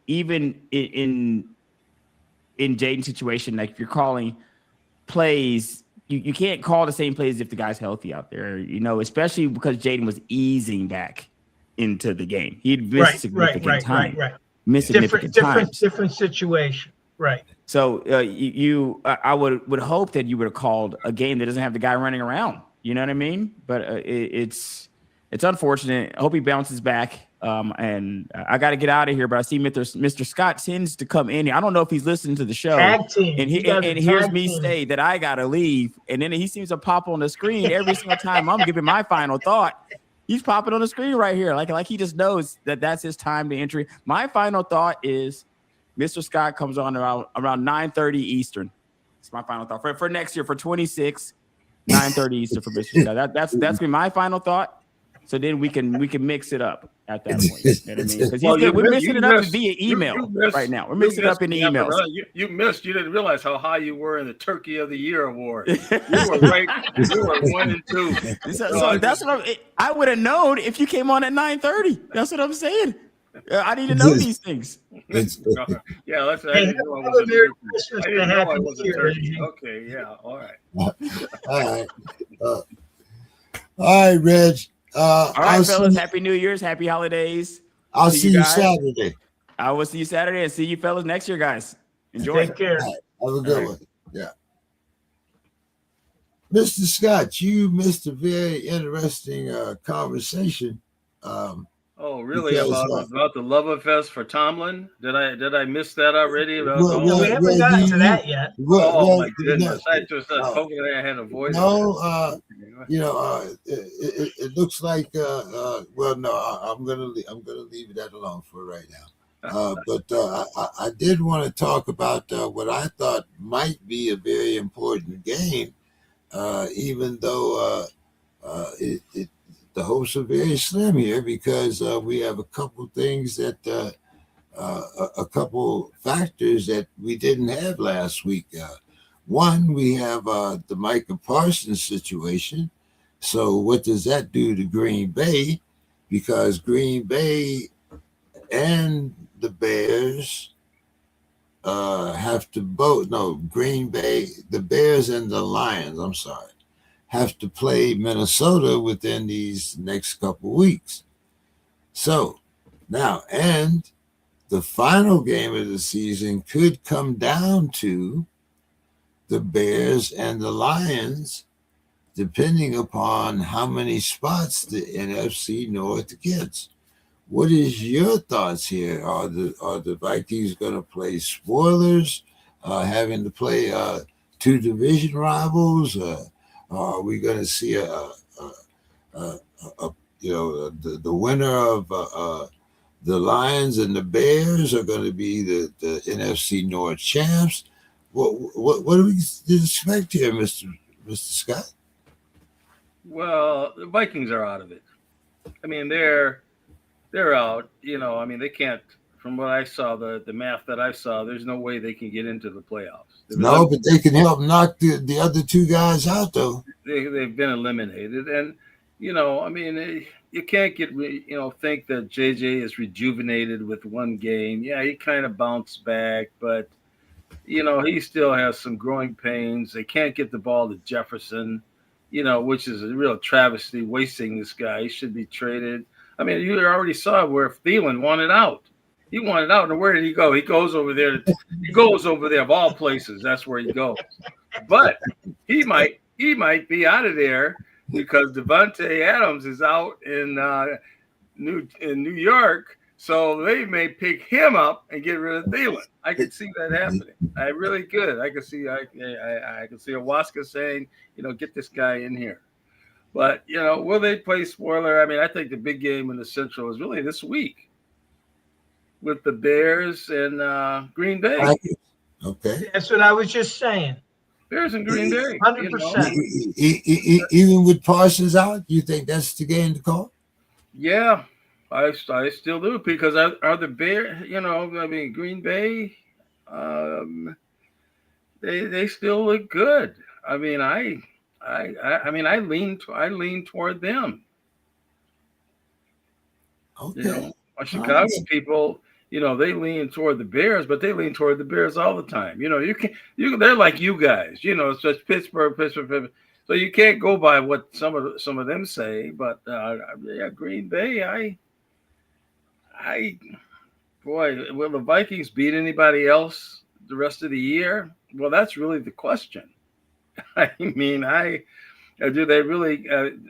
Even in Jaden's situation, like if you're calling plays. You can't call the same plays if the guy's healthy out there, especially because Jaden was easing back into the game. He'd missed significant time. Missed significant times. Different situation. Right. So I would hope that you would have called a game that doesn't have the guy running around. You know what I mean? But it's unfortunate. I hope he bounces back. And I got to get out of here, but I see Mr. Scott tends to come in here. I don't know if he's listening to the show and hears me say that I got to leave. And then he seems to pop on the screen every single time I'm giving my final thought. He's popping on the screen right here. Like he just knows that that's his time to entry. My final thought is Mr. Scott comes on around 9:30 Eastern. It's my final thought for next year for 26, 9:30 Eastern for Mr. Scott. That's gonna be my final thought. So then we can mix it up at that point. You know what I mean? Because we're mixing it up via email right now. We're mixing it up in the emails. You didn't realize how high you were in the Turkey of the Year award. You were right. You were 1 and 2. So that's what I would have known if you came on at 9:30. That's what I'm saying. I need to know these things. Yeah, let's. I didn't know I was a turkey. Okay, yeah, all right. All right, Reg. All right, fellas. Happy New Year's. Happy holidays. I'll see you Saturday. I will see you Saturday and see you fellas next year, guys. Enjoy. Take care. Right, have a good one. Yeah. Mr. Scott, you missed a very interesting conversation. Oh, really? About the love affair for Tomlin? Did I miss that already? We haven't gotten to that yet. My goodness! I just hoping I had a voice. No, it looks like. Well, no, I'm gonna leave that alone for right now. But I did want to talk about what I thought might be a very important game, even though the hopes are very slim here because we have a couple things that a couple factors that we didn't have last week. One, we have the Micah Parsons situation. So what does that do to Green Bay? Because Green Bay and the Bears have to both, no, Green Bay, the Bears and the Lions, I'm sorry, have to play Minnesota within these next couple weeks. So now, and the final game of the season could come down to the Bears and the Lions, depending upon how many spots the NFC North gets. What is your thoughts here? Are the Vikings going to play spoilers, having to play two division rivals? Are we going to see the winner of the Lions and the Bears are going to be the NFC North champs? What do we expect here, Mr. Scott? Well, the Vikings are out of it. I mean, they're out. I mean, they can't. From what I saw, the math that I saw, there's no way they can get into the playoffs. No, but they can help knock the other two guys out, though. They've been eliminated, and I mean, you can't get think that JJ is rejuvenated with one game. Yeah, he kind of bounced back, but he still has some growing pains. They can't get the ball to Jefferson, which is a real travesty, wasting this guy. He should be traded. I mean, you already saw where Thielen wanted out. He wanted out, and where did he go? He goes over there. He goes over there of all places. That's where he goes. But he might be out of there because Devontae Adams is out in New York. So they may pick him up and get rid of Thielen. I could see that happening. I really could. I could see Awaska saying, get this guy in here. But, will they play spoiler? I mean, I think the big game in the Central is really this week with the Bears and Green Bay. Okay. That's what I was just saying. Bears and Green Bay. 100%. Even with Parsons out, you think that's the game to call? Yeah. I still do, because are the Bears, Green Bay, they still look good. I mean, I lean toward them. Okay. Chicago people, they lean toward the Bears, but they lean toward the Bears all the time. They're like you guys, it's just Pittsburgh. So you can't go by what some of them say, but Green Bay, will the Vikings beat anybody else the rest of the year? Well, that's really the question. I mean, do they really,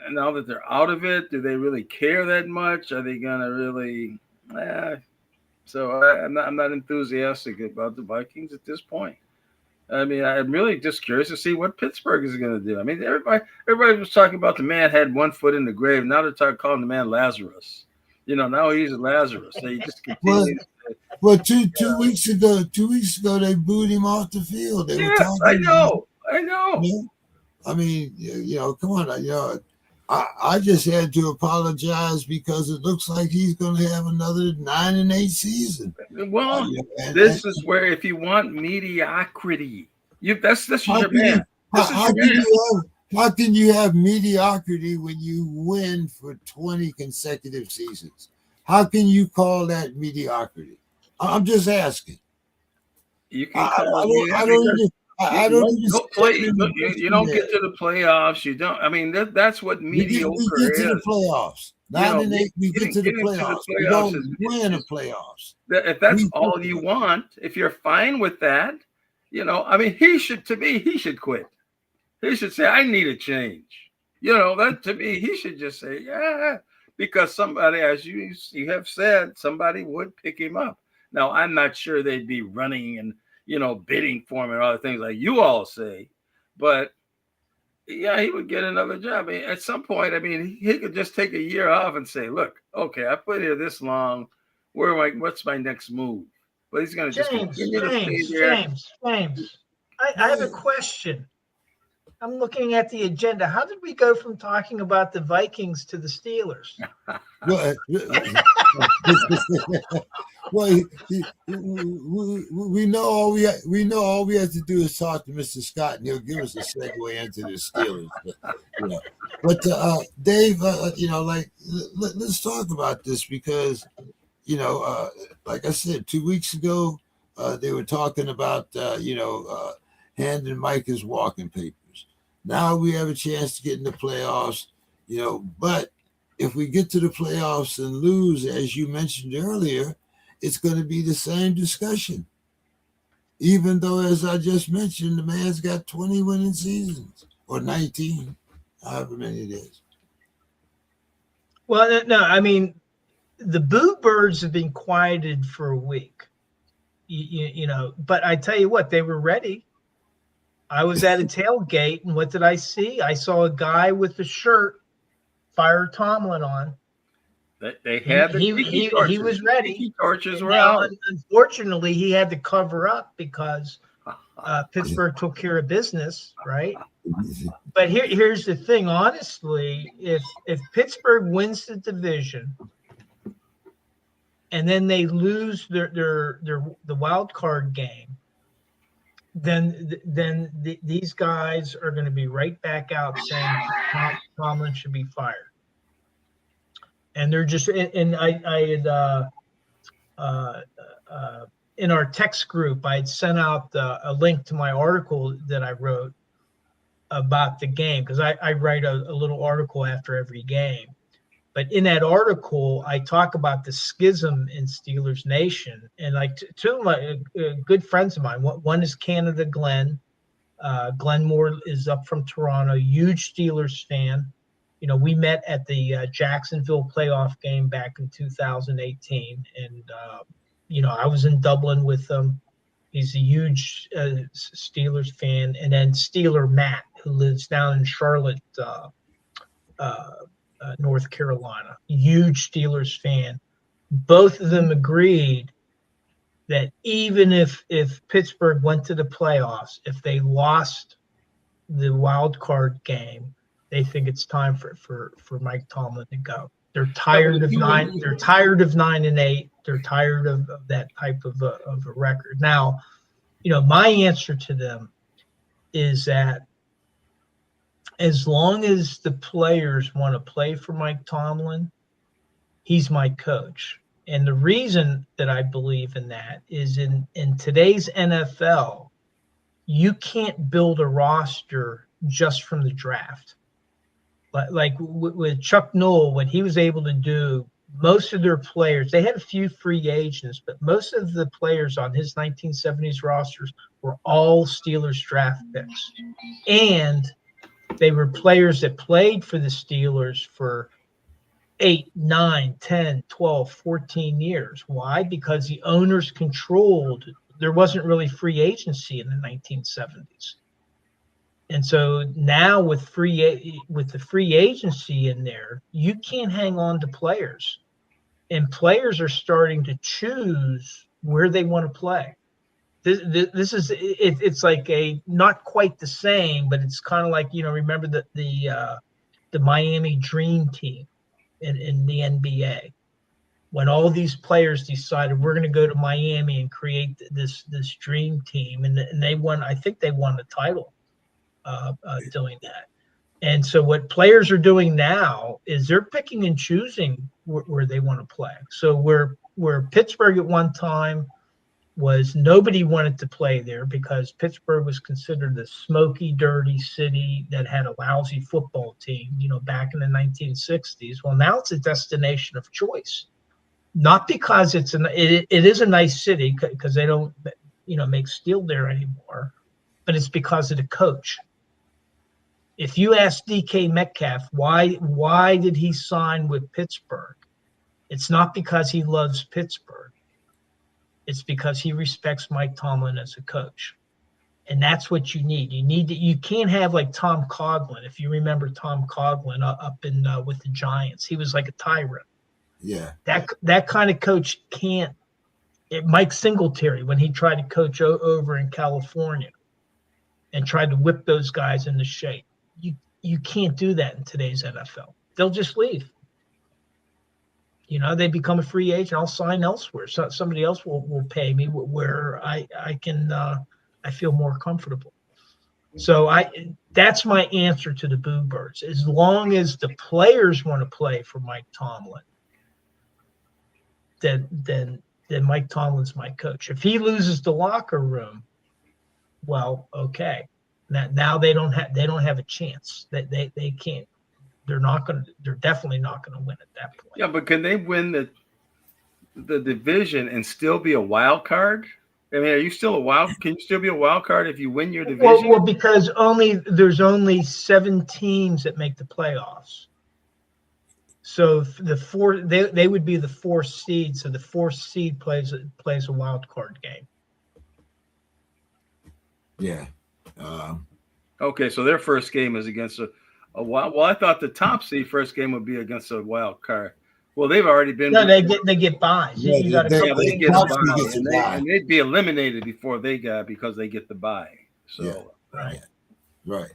now that they're out of it, do they really care that much? Are they going to really? So I'm not enthusiastic about the Vikings at this point. I mean, I'm really just curious to see what Pittsburgh is going to do. I mean, everybody was talking about the man had one foot in the grave. Now they're calling the man Lazarus. Now he's Lazarus. They just continue. Well, two weeks ago, they booed him off the field. They were talking. I know. I mean, come on. I just had to apologize because it looks like he's going to have another 9-8 season. Well, this is where, if you want mediocrity, this is your man. How can you have mediocrity when you win for 20 consecutive seasons? How can you call that mediocrity? I'm just asking. You can I don't you don't get to the playoffs. You don't. I mean, that's what mediocre is. We get to the playoffs. 9-8, we get to the playoffs. We don't win the playoffs. If that's all you want, if you're fine with that, I mean, he should quit. He should say, I need a change. That to me, he should just say, yeah, because somebody, as you have said, somebody would pick him up. Now, I'm not sure they'd be running and, bidding for him and other things like you all say, but yeah, he would get another job. I mean, at some point, I mean, he could just take a year off and say, look, okay, I put here this long. What's my next move? But he's going to just continue to stay there. James, I have a question. I'm looking at the agenda. How did we go from talking about the Vikings to the Steelers? Well, we know all we have to do is talk to Mr. Scott, and he'll give us a segue into the Steelers. But Dave, let's talk about this because, like I said, 2 weeks ago, they were talking about handing Mike his walking papers. Now we have a chance to get in the playoffs, but if we get to the playoffs and lose, as you mentioned earlier, it's going to be the same discussion. Even though, as I just mentioned, the man's got 20 winning seasons or 19, however many it is. Well, no, I mean, the Boo Birds have been quieted for a week, but I tell you what, they were ready. I was at a tailgate, and what did I see? I saw a guy with a shirt, Fire Tomlin on. They had he was ready. Tiki torches were out. Unfortunately, he had to cover up because Pittsburgh took care of business, right? But here's the thing. Honestly, if Pittsburgh wins the division and then they lose the wild card game, then these guys are going to be right back out saying Tomlin should be fired. And they're just, and I had in our text group, I had sent out a link to my article that I wrote about the game, because I write a little article after every game. But in that article, I talk about the schism in Steelers Nation, and like two of my good friends of mine. One is Canada Glenn. Glenn Moore is up from Toronto, huge Steelers fan. You know, we met at the Jacksonville playoff game back in 2018, and you know, I was in Dublin with him. He's a huge Steelers fan, and then Steeler Matt, who lives down in Charlotte, North Carolina, huge Steelers fan. Both of them agreed that even if Pittsburgh went to the playoffs, if they lost the wild card game, they think it's time for Mike Tomlin to go. They're tired of nine. They're tired of 9-8. They're tired of that type of a record. Now, you know, my answer to them is that as long as the players want to play for Mike Tomlin, he's my coach. And the reason that I believe in that is in today's NFL, you can't build a roster just from the draft. Like with Chuck Noll, what he was able to do, most of their players, they had a few free agents, but most of the players on his 1970s rosters were all Steelers draft picks. And they were players that played for the Steelers for 8, 9, 10, 12, 14 years. Why? Because the owners controlled, there wasn't really free agency in the 1970s. And so now with the free agency in there, you can't hang on to players. And players are starting to choose where they want to play. This is it's like a not quite the same, but it's kind of like, you know, remember the Miami Dream Team in the NBA, when all these players decided we're going to go to Miami and create this dream team, and they won. I think they won the title doing that. And so what players are doing now is they're picking and choosing where they want to play. So where Pittsburgh at one time was nobody wanted to play there because Pittsburgh was considered a smoky, dirty city that had a lousy football team, you know, back in the 1960s. Well, now it's a destination of choice, not because it is a nice city because they don't, you know, make steel there anymore, but it's because of the coach. If you ask DK Metcalf why did he sign with Pittsburgh, it's not because he loves Pittsburgh. It's because he respects Mike Tomlin as a coach. And that's what you need. You can't have like Tom Coughlin. If you remember Tom Coughlin up in with the Giants, he was like a tyrant. Yeah. That kind of coach can't. Mike Singletary, when he tried to coach over in California and tried to whip those guys into shape, you can't do that in today's NFL. They'll just leave. You know, they become a free agent. I'll sign elsewhere. So somebody else will pay me where I can I feel more comfortable. So that's my answer to the Boo Birds. As long as the players want to play for Mike Tomlin, then Mike Tomlin's my coach. If he loses the locker room, well, okay. Now they don't have a chance. They can't. They're definitely not gonna win at that point. Yeah, but can they win the division and still be a wild card? I mean, are you still a wild? Can you still be a wild card if you win your division? Well, because there's only 7 teams that make the playoffs. So they would be the 4th seed. So the 4th seed plays a wild card game. Yeah. Okay, so their first game is against a wild. Well, I thought the top seed first game would be against a wild card. Well, they've already been. No, they get buys. Yeah, You got they get a bye, bye. and they'd be eliminated before they got because they get the bye. So Yeah. Right.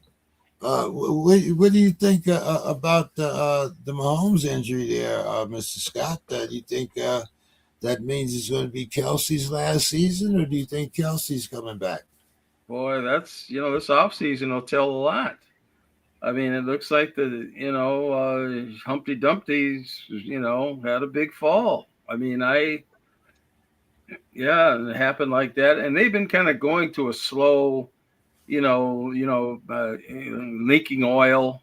What do you think about the Mahomes injury there, Mr. Scott? Do you think that means it's going to be Kelsey's last season, or do you think Kelsey's coming back? boy, that's this offseason will tell a lot. I mean, it looks like Humpty Dumpty's had a big fall. I mean, Yeah, and it happened like that, and they've been kind of going to a slow, leaking oil,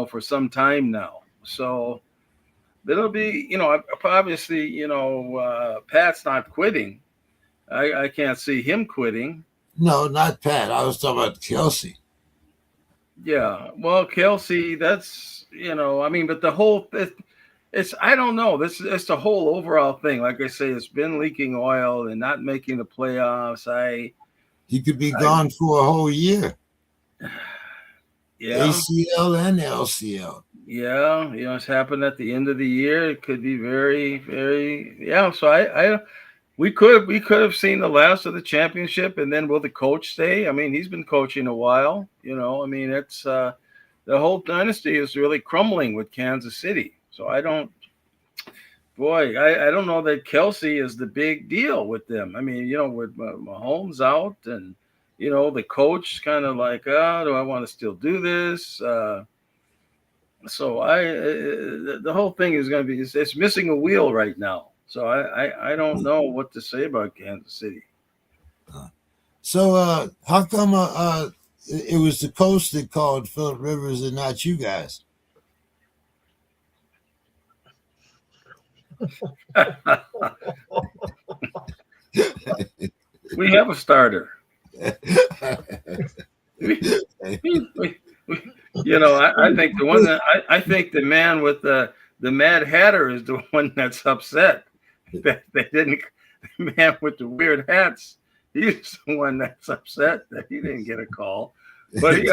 for some time now. So it'll be, obviously, Pat's not quitting. I can't see him quitting. No, not Pat. I was talking about Kelsey. Yeah, well, Kelsey, that's I mean, but the whole it's I don't know. This it's the whole overall thing. Like I say, it's been leaking oil and not making the playoffs. He could be I gone for a whole year. yeah, ACL and LCL. yeah, it's happened at the end of the year. It could be very, very yeah. So I we could have seen the last of the championship, and then will the coach stay? I mean, he's been coaching a while. I mean, it's the whole dynasty is really crumbling with Kansas City. So I don't. Boy, I don't know that Kelsey is the big deal with them. I mean, with Mahomes out and, the coach kind of like, do I want to still do this? So the whole thing is going to be, it's missing a wheel right now. So I don't know what to say about Kansas City. So how come it was the coach that called Philip Rivers and not you guys? We have a starter. I think the one that I think the man with the Mad Hatter is the one that's upset that they didn't. The man with the weird hats, he's the one that's upset that he didn't get a call. But he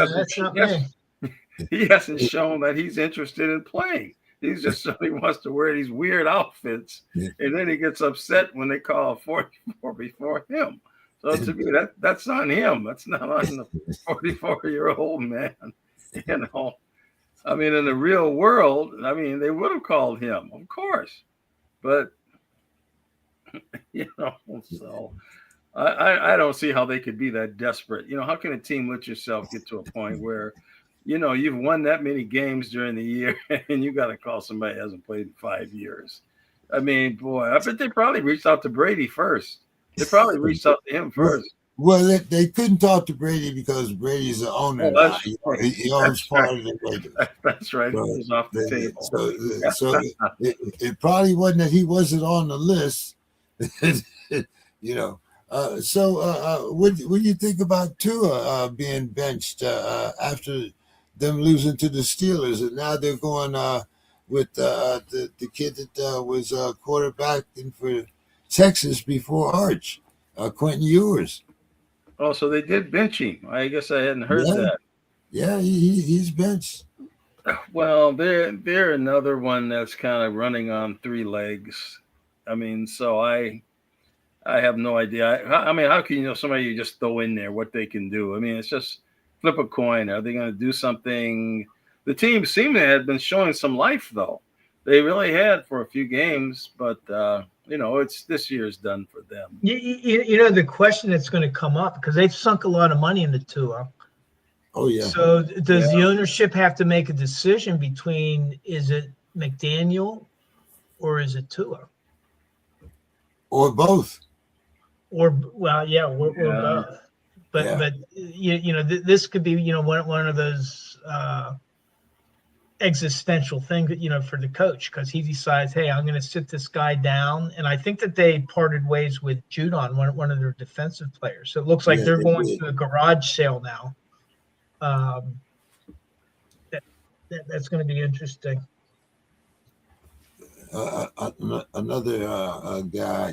hasn't shown that he's interested in playing. He's just he wants to wear these weird outfits, and then he gets upset when they call a 44 before him. So to me, that's on him. That's not on the 44-year-old man. I mean, in the real world, I mean, they would have called him, of course. But so I don't see how they could be that desperate. How can a team let yourself get to a point where you've won that many games during the year and you got to call somebody that hasn't played in 5 years? I mean, boy, I bet they probably reached out to Brady first. They probably reached out to him first. Well, they couldn't talk to Brady because Brady's the owner now. He owns part of the Raiders. That's right. So, it was off the table. So it probably wasn't that he wasn't on the list. What do you think about Tua being benched after them losing to the Steelers, and now they're going with the kid that was quarterbacking for Texas before Arch, Quentin Ewers. Oh, so they did bench him. I guess I hadn't heard that. Yeah, he's benched. Well, they're another one that's kind of running on 3 legs. I mean, so I have no idea. I mean, how can somebody you just throw in there what they can do? I mean, it's just flip a coin. Are they going to do something? The team seemed to have been showing some life, though. They really had for a few games, but it's this year's done for them. The question that's going to come up, because they've sunk a lot of money into Tua. Oh yeah. So does the ownership have to make a decision between, is it McDaniel or is it Tua? Or both. Or both. But this could be one of those existential things that for the coach, because he decides, hey, I'm going to sit this guy down. And I think that they parted ways with Judon, one of their defensive players. So it looks like they're going to a garage sale now. That's going to be interesting. Another guy,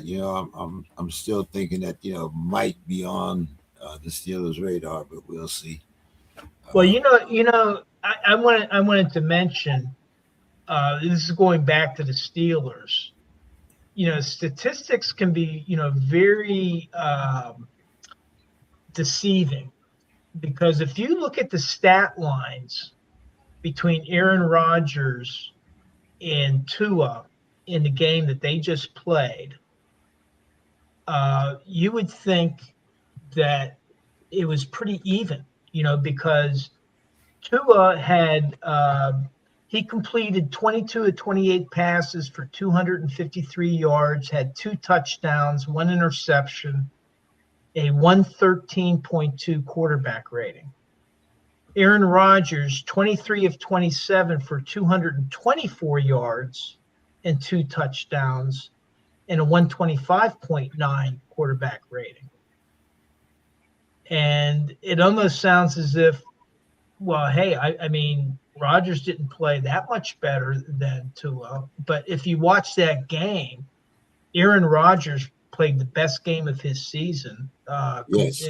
I'm still thinking that might be on the Steelers' radar, but we'll see. Well, I wanted to mention, this is going back to the Steelers. Statistics can be very deceiving, because if you look at the stat lines between Aaron Rodgers and Tua in the game that they just played, you would think that it was pretty even, because Tua had He completed 22 of 28 passes for 253 yards, had 2 touchdowns, 1 interception, a 113.2 quarterback rating. Aaron Rodgers, 23 of 27 for 224 yards and 2 touchdowns and a 125.9 quarterback rating. And it almost sounds as if, well, hey, I mean, Rodgers didn't play that much better than Tua. But if you watch that game, Aaron Rodgers played the best game of his season. Yes.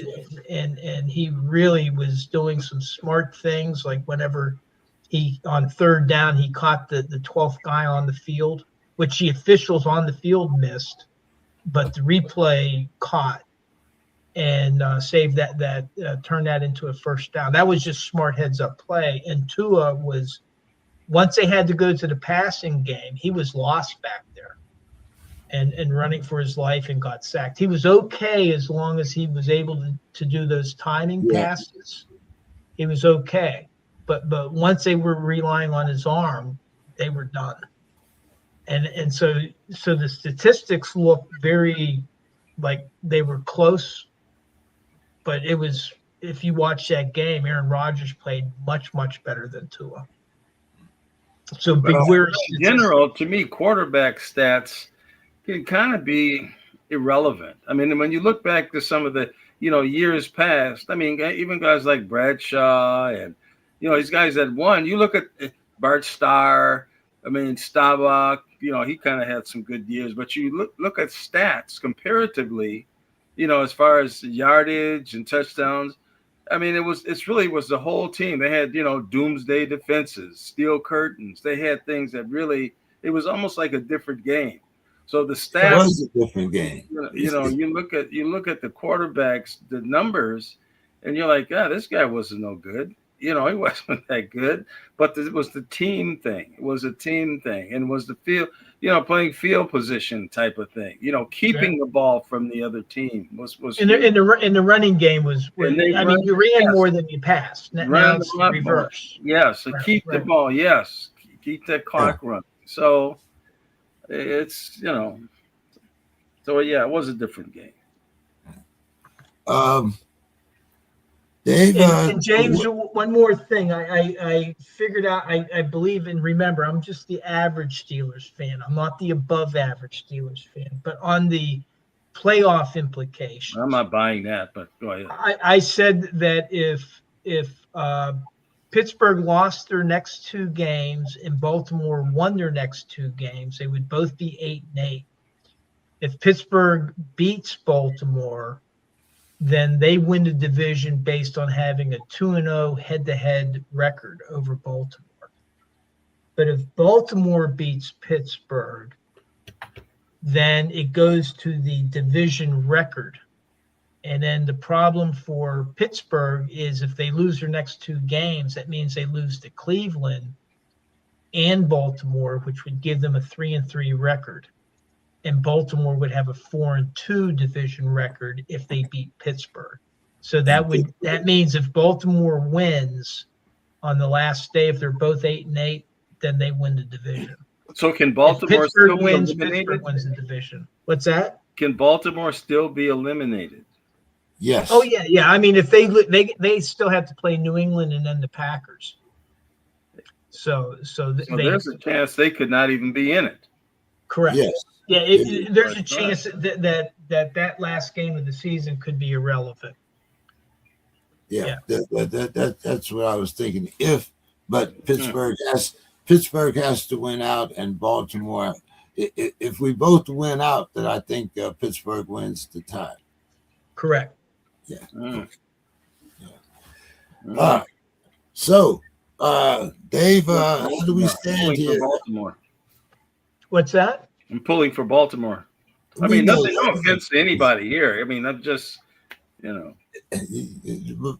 And he really was doing some smart things, like whenever he, on third down, he caught the 12th guy on the field, which the officials on the field missed, but the replay caught and saved that turned that into a first down. That was just smart heads-up play. And Tua was, once they had to go to the passing game, he was lost back there and running for his life and got sacked. He was okay as long as he was able to do those timing passes. He was okay. But once they were relying on his arm, they were done. And so the statistics look very like they were close, but it was, if you watch that game, Aaron Rodgers played much, much better than Tua. So beware. In general, to me, quarterback stats can kind of be irrelevant. I mean, when you look back to some of the, years past, I mean, even guys like Bradshaw and, these guys that won, you look at Bart Starr, I mean, Staubach, he kind of had some good years, but you look at stats comparatively, as far as yardage and touchdowns. I mean, it really was the whole team. They had, doomsday defenses, steel curtains. They had things that really, it was almost like a different game. So the stats, it was a different game. You look at the quarterbacks, the numbers, and you're like, this guy wasn't no good. He wasn't that good, but it was the team thing. It was a team thing, and was the field, playing field position type of thing. Keeping the ball from the other team was. In the running game was. You ran more than you passed. Now it's the reverse. Yes, so keep the ball. Yes, keep that clock running. So it's So yeah, it was a different game. Dave, and James, one more thing. I figured out, I believe and remember, I'm just the average Steelers fan. I'm not the above average Steelers fan. But on the playoff implications, I'm not buying that, but go ahead. I said that if Pittsburgh lost their next 2 games and Baltimore won their next 2 games, they would both be 8-8. If Pittsburgh beats Baltimore, then they win the division based on having a 2-0 head-to-head record over Baltimore. But if Baltimore beats Pittsburgh, then it goes to the division record. And then the problem for Pittsburgh is if they lose their next 2 games, that means they lose to Cleveland and Baltimore, which would give them a 3-3 record. And Baltimore would have a 4-2 division record if they beat Pittsburgh. So that means if Baltimore wins on the last day, if they're both 8-8, then they win the division. So can Baltimore still be eliminated? Pittsburgh wins the division. What's that? Can Baltimore still be eliminated? Yes. Oh yeah. I mean, if they still have to play New England and then the Packers. So there's a chance they could not even be in it. Correct. Yes. Yeah, there's a chance that last game of the season could be irrelevant. Yeah. That's what I was thinking. But Pittsburgh has to win out, and Baltimore. If we both win out, then I think Pittsburgh wins the tie. Correct. Yeah. Mm. Yeah. All right. So, Dave, how do we stand here? Baltimore. What's that? I'm pulling for Baltimore. I mean, nothing against anybody here. I mean, I'm just,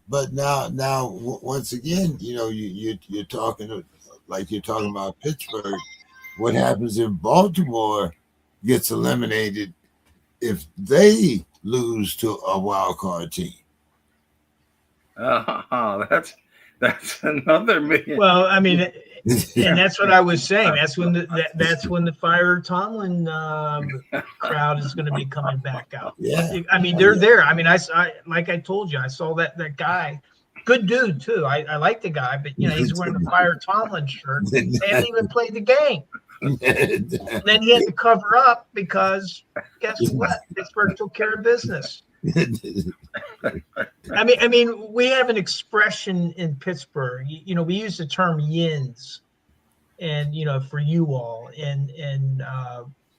But now, once again, you're talking like you're talking about Pittsburgh. What happens if Baltimore gets eliminated if they lose to a wild card team? That's another million. Well, I mean, And that's what I was saying. That's when the Fire Tomlin crowd is going to be coming back out. Yeah. I mean, they're there. I mean, I like I told you, I saw that guy, good dude too. I like the guy, but he's wearing the Fire Tomlin shirt. They haven't even played the game. And then he had to cover up because guess what? Pittsburgh took care of business. I mean, we have an expression in Pittsburgh. We use the term yins, and for you all, and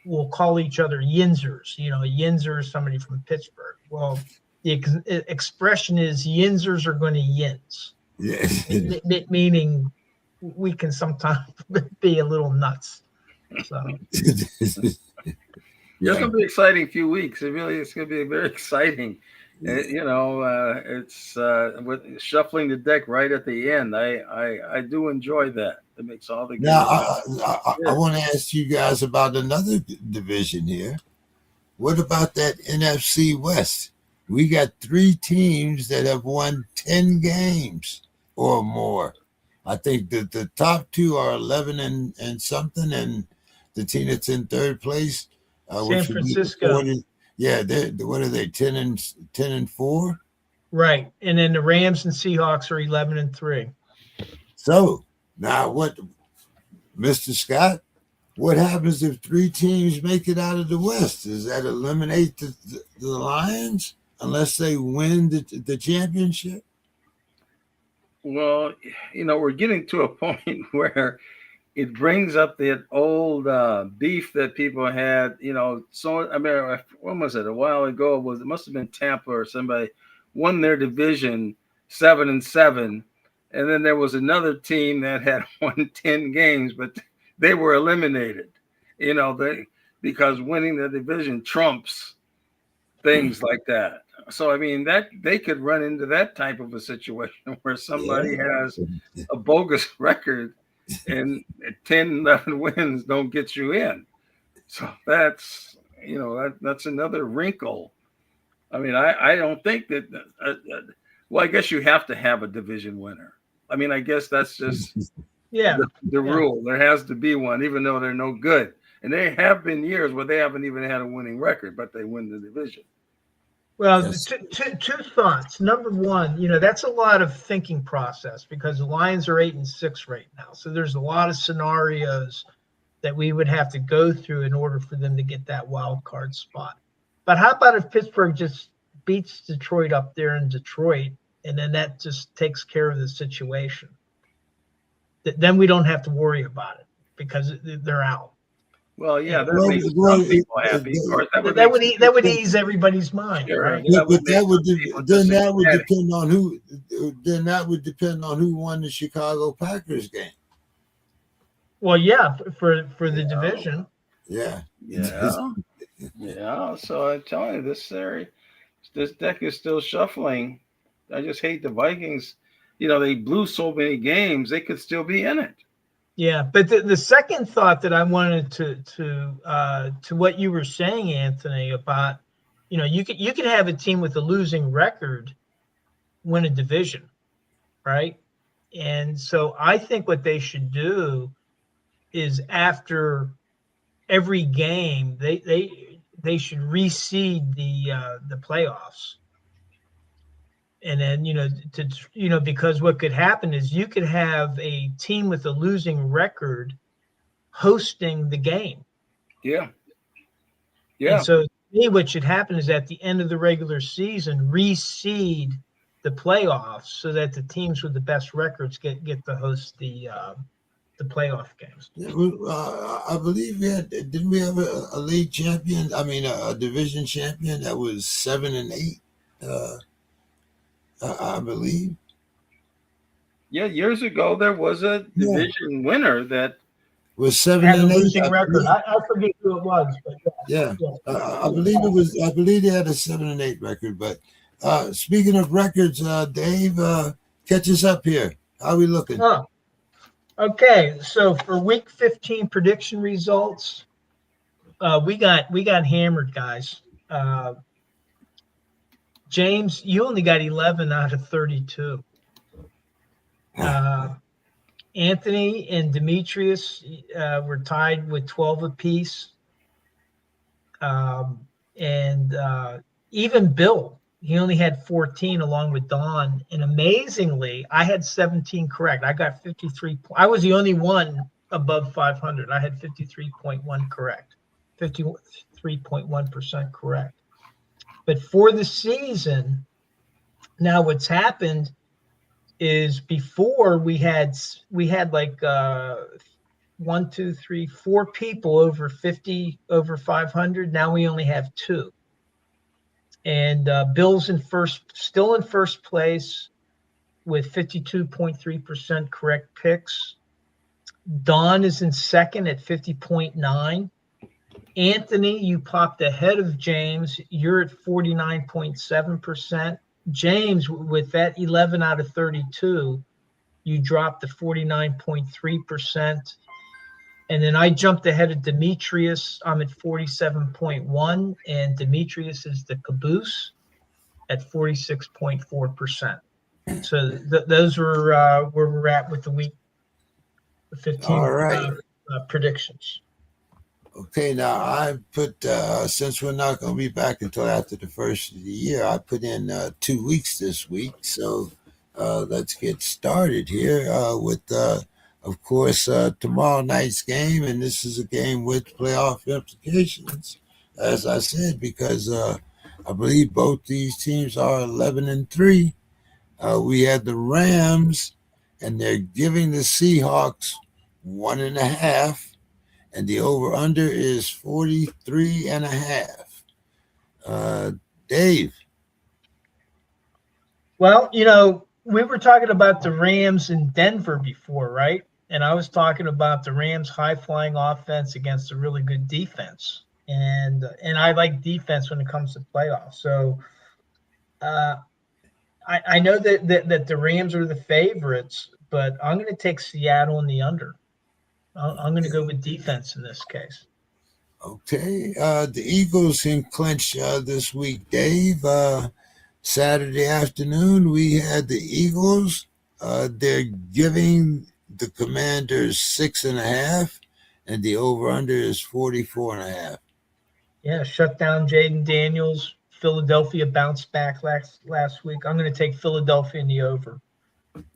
we'll call each other yinzers. A yinzer is somebody from Pittsburgh. Well, the expression is yinzers are going to yins, meaning we can sometimes be a little nuts. So. It's going to be an exciting few weeks. It's going to be very exciting. It's with shuffling the deck right at the end. I do enjoy that. It makes all the games. Now, I want to ask you guys about another division here. What about that NFC West? We got 3 teams that have won 10 games or more. I think that the top 2 are 11 and something, and the team that's in third place, San Francisco. What are they? 10 and 4, right? And then the Rams and Seahawks are 11-3. So now, what, Mr. Scott? What happens if 3 teams make it out of the West? Does that eliminate the Lions unless they win the championship? Well, we're getting to a point where it brings up that old beef that people had, So, I mean, when was it? A while ago, it must have been Tampa or somebody won their division 7-7. And then there was another team that had won 10 games, but they were eliminated, because winning the division trumps things like that. So, I mean, that they could run into that type of a situation where somebody has a bogus record and 10, 11 wins don't get you in. So that's, that's another wrinkle. I mean, I don't think that, I guess you have to have a division winner. I mean, I guess that's just the rule. There has to be one, even though they're no good. And there have been years where they haven't even had a winning record, but they win the division. Well, two thoughts. Number one, that's a lot of thinking process because the Lions are 8-6 right now. So there's a lot of scenarios that we would have to go through in order for them to get that wild card spot. But how about if Pittsburgh just beats Detroit up there in Detroit, and then that just takes care of the situation? Then we don't have to worry about it because they're out. Well, yeah, that makes some people happy. Of course, that would ease everybody's mind, sure, right? But that would depend on who won the Chicago Packers game. Well, yeah, for the division. Yeah. So I'm telling you, this deck is still shuffling. I just hate the Vikings. They blew so many games; they could still be in it. Yeah, but the second thought that I wanted to what you were saying, Anthony, about you could have a team with a losing record win a division, right? And so I think what they should do is after every game they should reseed the playoffs. And then, because what could happen is you could have a team with a losing record hosting the game. Yeah. And so, to me, what should happen is at the end of the regular season, reseed the playoffs so that the teams with the best records get to host the playoff games. I believe didn't we have a league champion? I mean, a division champion that was 7-8. I believe. Yeah, years ago there was a division winner that was 7-8 record. I forget who it was, but I believe it was. I believe they had a 7-8 record. But speaking of records, Dave, catch us up here. How are we looking? Okay, so for Week 15 prediction results, we got hammered, guys. James, you only got 11 out of 32. Anthony and Demetrius were tied with 12 apiece. And even Bill, he only had 14 along with Don. And amazingly, I had 17 correct. I got 53. I was the only one above 500. I had 53.1 correct, 53.1% correct. But for the season, now what's happened is before we had like 1, 2, 3, 4 people over 50, over 500. Now we only have 2. And Bill's still in first place with 52.3% correct picks. Don is in second at 50.9. Anthony, you popped ahead of James. You're at 49.7%. James, with that 11 out of 32, you dropped to 49.3%. And then I jumped ahead of Demetrius. I'm at 47.1, and Demetrius is the caboose at 46.4%. So those were where we're at with the week 15 All right. Predictions. Okay, now I put, since we're not going to be back until after the first of the year, I put in 2 weeks this week. So let's get started here with, of course, tomorrow night's game. And this is a game with playoff implications, as I said, because I believe both these teams are 11-3. We had the Rams, and they're giving the Seahawks 1.5. And the over-under is 43.5. Dave. Well, we were talking about the Rams in Denver before, right? And I was talking about the Rams' high-flying offense against a really good defense. And I like defense when it comes to playoffs. So I know that the Rams are the favorites, but I'm going to take Seattle in the under. I'm going to go with defense in this case. Okay. The Eagles can clinch this week, Dave. Saturday afternoon, we had the Eagles. They're giving the Commanders 6.5, and the over-under is 44.5. Yeah, shut down Jaden Daniels. Philadelphia bounced back last week. I'm going to take Philadelphia in the over.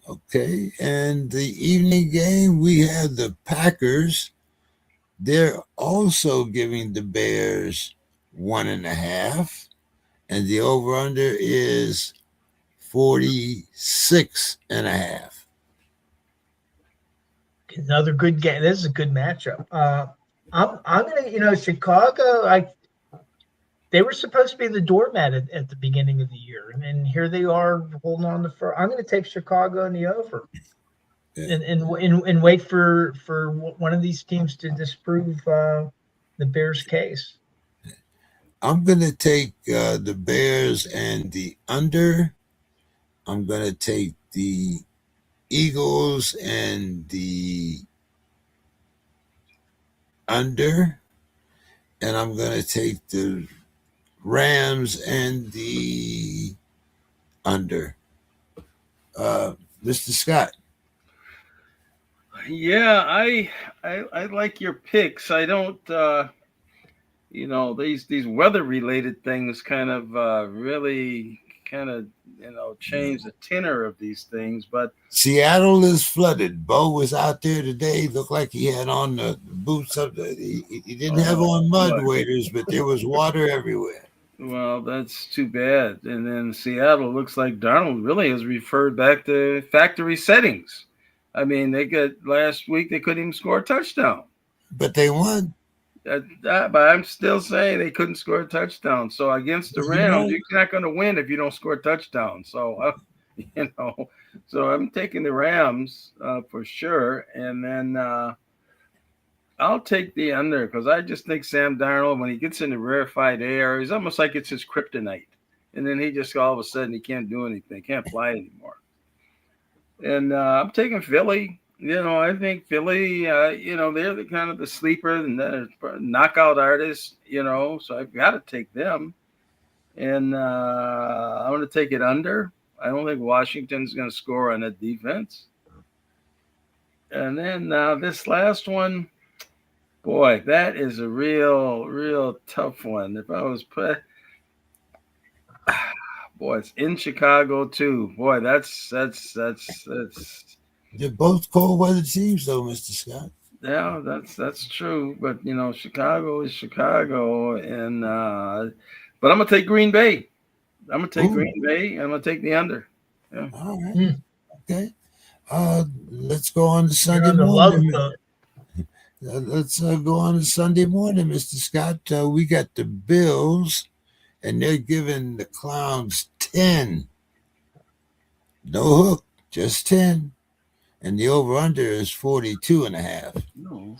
Okay, and the evening game, we had the Packers. They're also giving the Bears 1.5, and the over-under is 46.5. Another good game. This is a good matchup. I'm gonna, Chicago. They were supposed to be the doormat at the beginning of the year, and here they are holding on to first. I'm going to take Chicago in the over, and wait for one of these teams to disprove the Bears' case. I'm going to take the Bears and the under. I'm going to take the Eagles and the under. And I'm going to take the Rams and the under. Mr. Scott. Yeah, I like your picks. I don't, these weather related things kind of really kind of change the tenor of these things. But Seattle is flooded. Bo was out there today. Looked like he had on the boots up. He didn't have on mud waders, but there was water everywhere. Well, that's too bad. And then Seattle looks like Darnold really has referred back to factory settings. I mean, last week they couldn't even score a touchdown. But they won. But I'm still saying they couldn't score a touchdown. So against the Rams, you're not going to win if you don't score a touchdown. So, so I'm taking the Rams for sure. And then I'll take the under because I just think Sam Darnold, when he gets into rarefied air, he's almost like it's his kryptonite. And then he just all of a sudden he can't do anything, can't fly anymore. And I'm taking Philly. I think Philly, they're the kind of the sleeper and the knockout artist, so I've got to take them. And I'm going to take it under. I don't think Washington's going to score on that defense. And then this last one, boy, that is a real tough one. If I was put, boy, it's in Chicago too. Boy, that's They're both cold weather teams, though, Mr. Scott. yeah, that's true. But Chicago is Chicago, and but I'm gonna take Green Bay. I'm gonna take Ooh, Green Bay. I'm gonna take the under. Yeah. all right. Hmm. Okay. Let's go on to You're Sunday on the love morning. boat. Let's go on to Sunday morning, Mr. Scott. We got the Bills, and they're giving the Clowns 10. No hook, just 10. And the over-under is 42.5. No.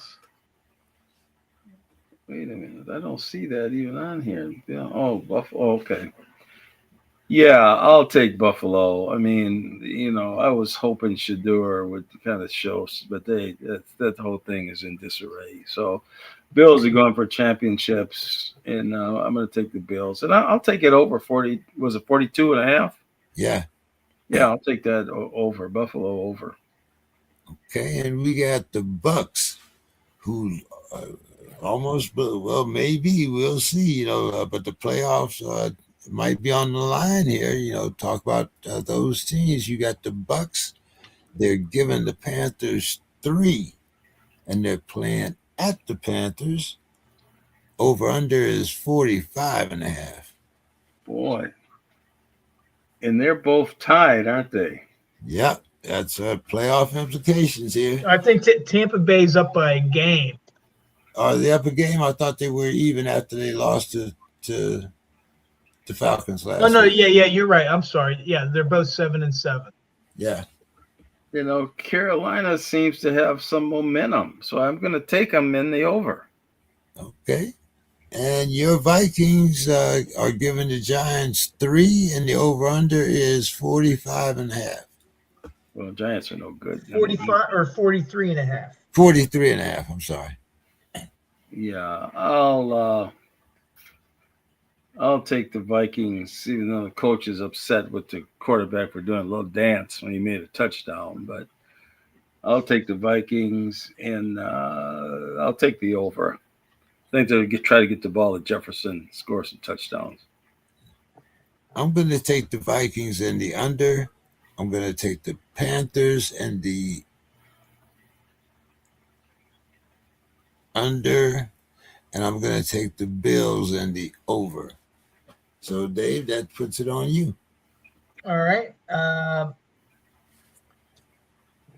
Wait a minute. I don't see that even on here. Yeah. Oh, Buffalo. Oh, okay. Yeah, I'll take Buffalo. I mean, I was hoping Shador would kind of show, but that whole thing is in disarray. So, Bills are going for championships, and I'm going to take the Bills, and I'll take it over 40. Was it 42.5? Yeah. Yeah, I'll take that over Buffalo over. Okay, and we got the Bucks, who almost, well, maybe we'll see. But the playoffs might be on the line here. Talk about those teams. You got the Bucks. They're giving the Panthers 3, and they're playing at the Panthers. Over under is 45.5. Boy, and they're both tied, aren't they? Yep, that's playoff implications here. I think Tampa Bay's up by a game. Are they up a game? I thought they were even after they lost to the Falcons last Oh no, week. yeah, you're right. I'm sorry. Yeah, they're both 7-7. Yeah. Carolina seems to have some momentum, so I'm going to take them in the over. Okay. And your Vikings are giving the Giants 3, and the over-under is 45.5. Well, Giants are no good. 45 or 43.5. 43.5. I'm sorry. Yeah, I'll take the Vikings, even though the coach is upset with the quarterback for doing a little dance when he made a touchdown. But I'll take the Vikings, and I'll take the over. I think they'll try to get the ball to Jefferson, score some touchdowns. I'm going to take the Vikings and the under. I'm going to take the Panthers and the under. And I'm going to take the Bills and the over. So, Dave, that puts it on you. All right.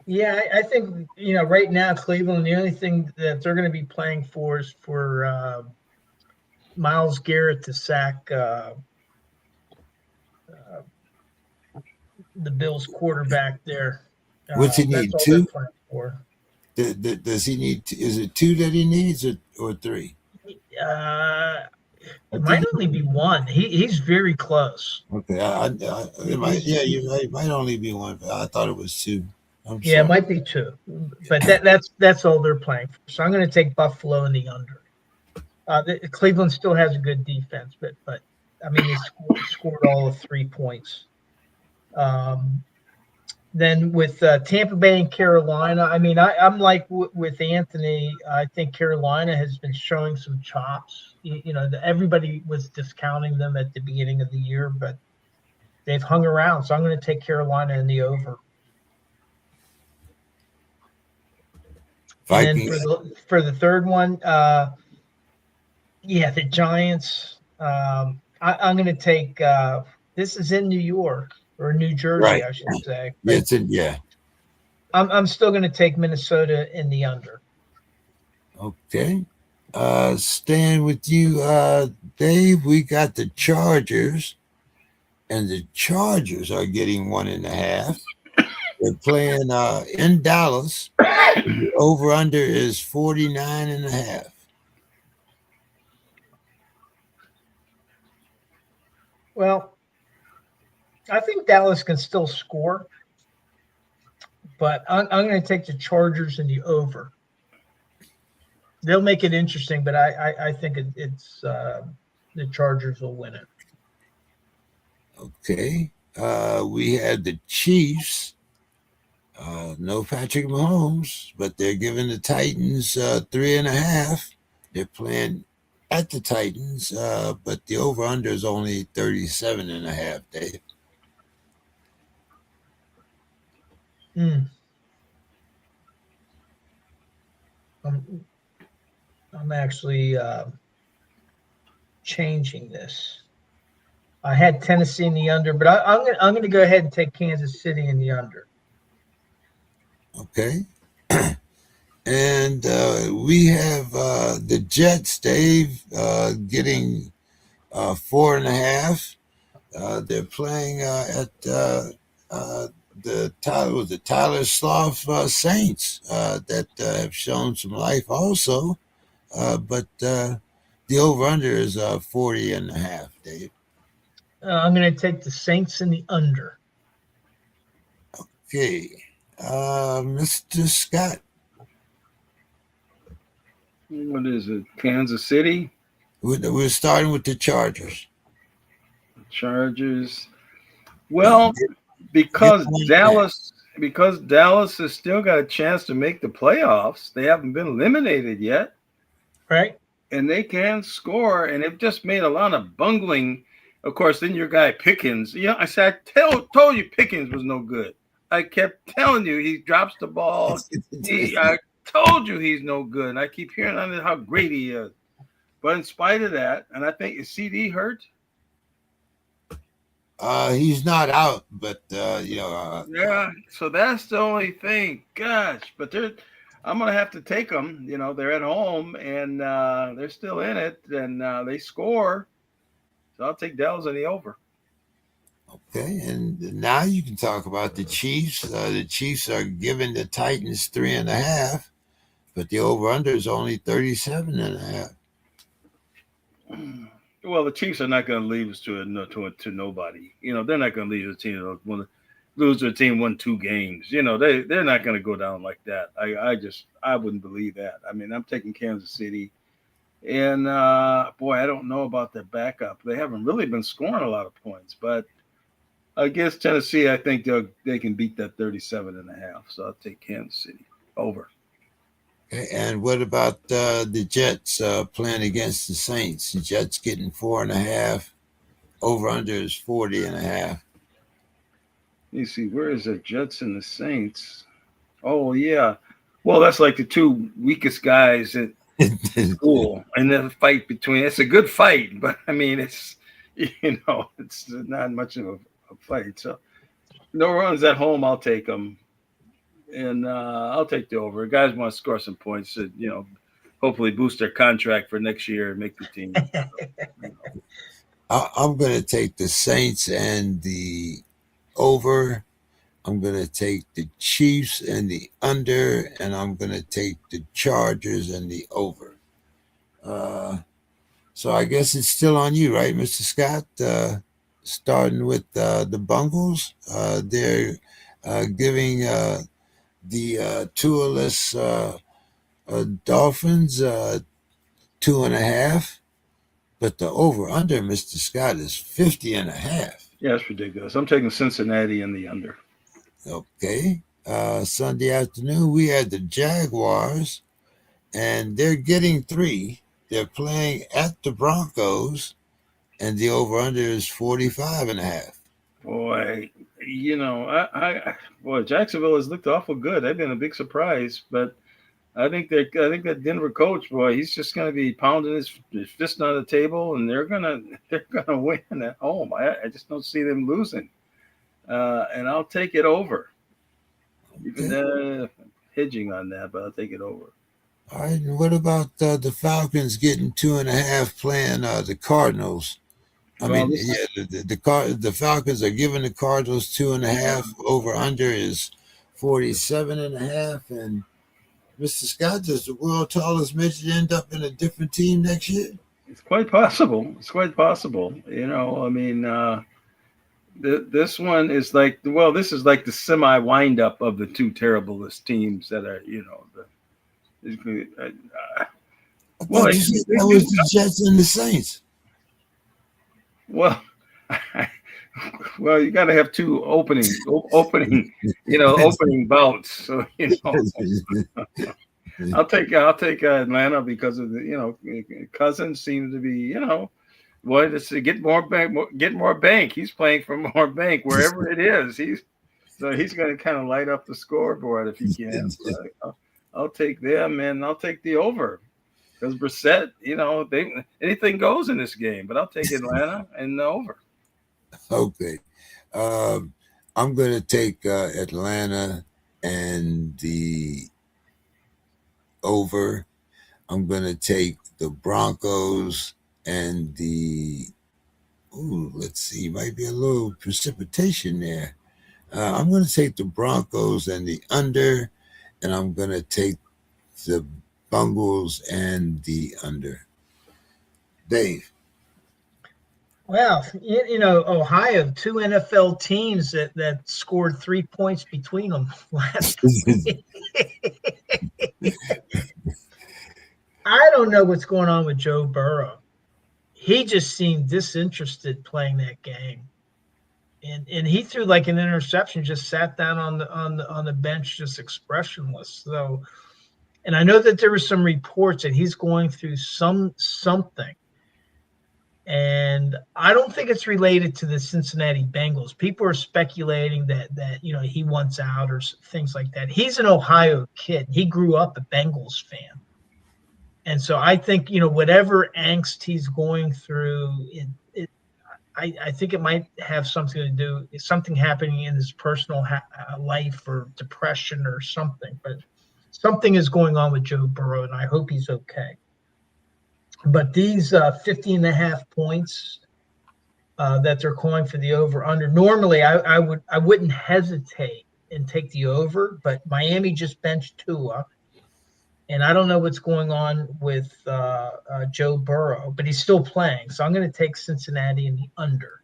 Yeah, I think right now Cleveland, the only thing that they're going to be playing for is for Myles Garrett to sack the Bills quarterback there. What's he That's need? all 2? they're playing for. Does he need? Is it 2 that he needs, or 3? It might only be 1. He's very close. Okay, it might only be 1. But I thought it was 2. I'm Yeah, sorry. it might be 2, but that's all they're playing for. So I'm going to take Buffalo in the under. Cleveland still has a good defense, but I mean they scored all of 3 points. Then with Tampa Bay and Carolina, I mean I'm like with Anthony. I think Carolina has been showing some chops. Everybody was discounting them at the beginning of the year, but they've hung around. So I'm going to take Carolina in the over. Vikings. And then for the third one, the Giants. I'm going to take. This is in New York or New Jersey, Right. I should say. Yeah. I'm still going to take Minnesota in the under. Okay. Staying with you, Dave. We got the Chargers, and the Chargers are getting 1.5. They're playing in Dallas. The over-under is 49.5. Well, I think Dallas can still score, but I'm going to take the Chargers in the over. They'll make it interesting, but I think it's the Chargers will win it. Okay. We had the Chiefs No Patrick Mahomes, but they're giving the Titans 3.5. They're playing at the Titans, but the over-under is only 37.5, Dave. I'm actually changing this. I had Tennessee in the under, but I'm gonna go ahead and take Kansas City in the under. Okay. And we have the Jets, Dave, getting 4.5. They're playing at the Tyler Sloth Saints that have shown some life also. But the over-under is 40.5, Dave. I'm gonna take the Saints in the under. Okay. Mr. Scott. What is it? Kansas City? We're starting with the Chargers. Chargers. Well, because Dallas has still got a chance to make the playoffs. They haven't been eliminated yet. Right. And they can score, and they've just made a lot of bungling. Of course, then your guy Pickens. I said I told you Pickens was no good. I kept telling you he drops the ball. I told you he's no good. And I keep hearing on it how great he is. But in spite of that, and I think is CD hurt? He's not out, but yeah. So that's the only thing. Gosh, but I'm gonna have to take them. They're at home and they're still in it, and they score. So I'll take Dallas in the over. Okay, and now you can talk about the Chiefs. The Chiefs are giving the Titans 3.5, but the over/under is only 37.5. Well, the Chiefs are not going to leave to nobody. They're not going to leave a team lose to a team 1-2 games. They're not going to go down like that. I wouldn't believe that. I mean, I'm taking Kansas City, and boy, I don't know about their backup. They haven't really been scoring a lot of points, but against Tennessee, I think they can beat that 37.5. So I'll take Kansas City over. Okay, and what about the Jets playing against the Saints? The Jets getting 4.5. Over/under is 40.5. Let me see, where is the Jets and the Saints? Oh yeah, well that's like the two weakest guys at school, and the fight between. It's a good fight, but I mean it's not much of a fight. So no runs at home. I'll take them. And I'll take the over. Guys want to score some points to, hopefully boost their contract for next year and make the team. I'm going to take the Saints and the over. I'm going to take the Chiefs and the under, and I'm going to take the Chargers and the over. So I guess it's still on you, right, Mr. Scott? Starting with the Bungles. They're giving the tourless Dolphins 2.5, but the over/under, Mr. Scott, is 50.5. Yeah, that's ridiculous. I'm taking Cincinnati in the under. Okay. Sunday afternoon, we had the Jaguars, and they're getting 3. They're playing at the Broncos, and the over/under is 45.5. Boy, Jacksonville has looked awful good. They've been a big surprise, but I think that Denver coach, boy, he's just going to be pounding his fist on the table, and they're gonna win at home. I just don't see them losing, and I'll take it over. Even hedging on that, but I'll take it over. All right, and what about the Falcons getting 2.5 playing the Cardinals? The Falcons are giving the Cardinals 2.5. Over/under is 47.5. And Mr. Scott, does the world's tallest midget end up in a different team next year? It's quite possible. This one is this is like the semi wind-up of the two terriblest teams that are, that was the Jets and the Saints. Well, Well, you got to have two opening, opening bouts. So I'll take Atlanta because of Cousins seems to be well, it's to get more bank. He's playing for more bank wherever it is. He's going to kind of light up the scoreboard if he can. So I'll take them, and I'll take the over because Brissett, anything goes in this game. But I'll take Atlanta and the over. Okay. I'm going to take Atlanta and the over. I'm going to take the Broncos and let's see, might be a little precipitation there. I'm going to take the Broncos and the under, and I'm going to take the Bungles and the under. Dave. Well, Ohio, two NFL teams that scored 3 points between them last week. I don't know what's going on with Joe Burrow. He just seemed disinterested playing that game, and he threw like an interception. Just sat down on the bench, just expressionless. So, and I know that there were some reports that he's going through something. And I don't think it's related to the Cincinnati Bengals. People are speculating that he wants out or things like that. He's an Ohio kid. He grew up a Bengals fan. And so I think, whatever angst he's going through, I think it might have something to do, something happening in his personal life or depression or something. But something is going on with Joe Burrow, and I hope he's okay. But these 50.5 points that they're calling for the over/under, normally I wouldn't hesitate and take the over, but Miami just benched Tua, and I don't know what's going on with Joe Burrow, but he's still playing, so I'm going to take Cincinnati in the under.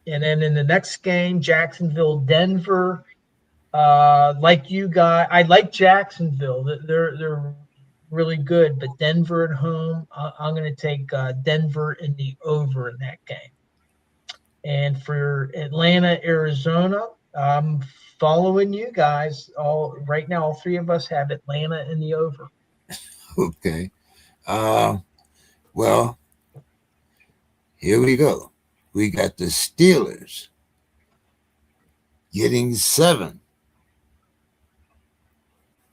And then in the next game, Jacksonville, Denver. Like you guys, I like Jacksonville. They're really good, but Denver at home, I'm going to take Denver in the over in that game. And for Atlanta, Arizona, I'm following you guys. Right now, all three of us have Atlanta in the over. Okay. Well, here we go. We got the Steelers getting 7.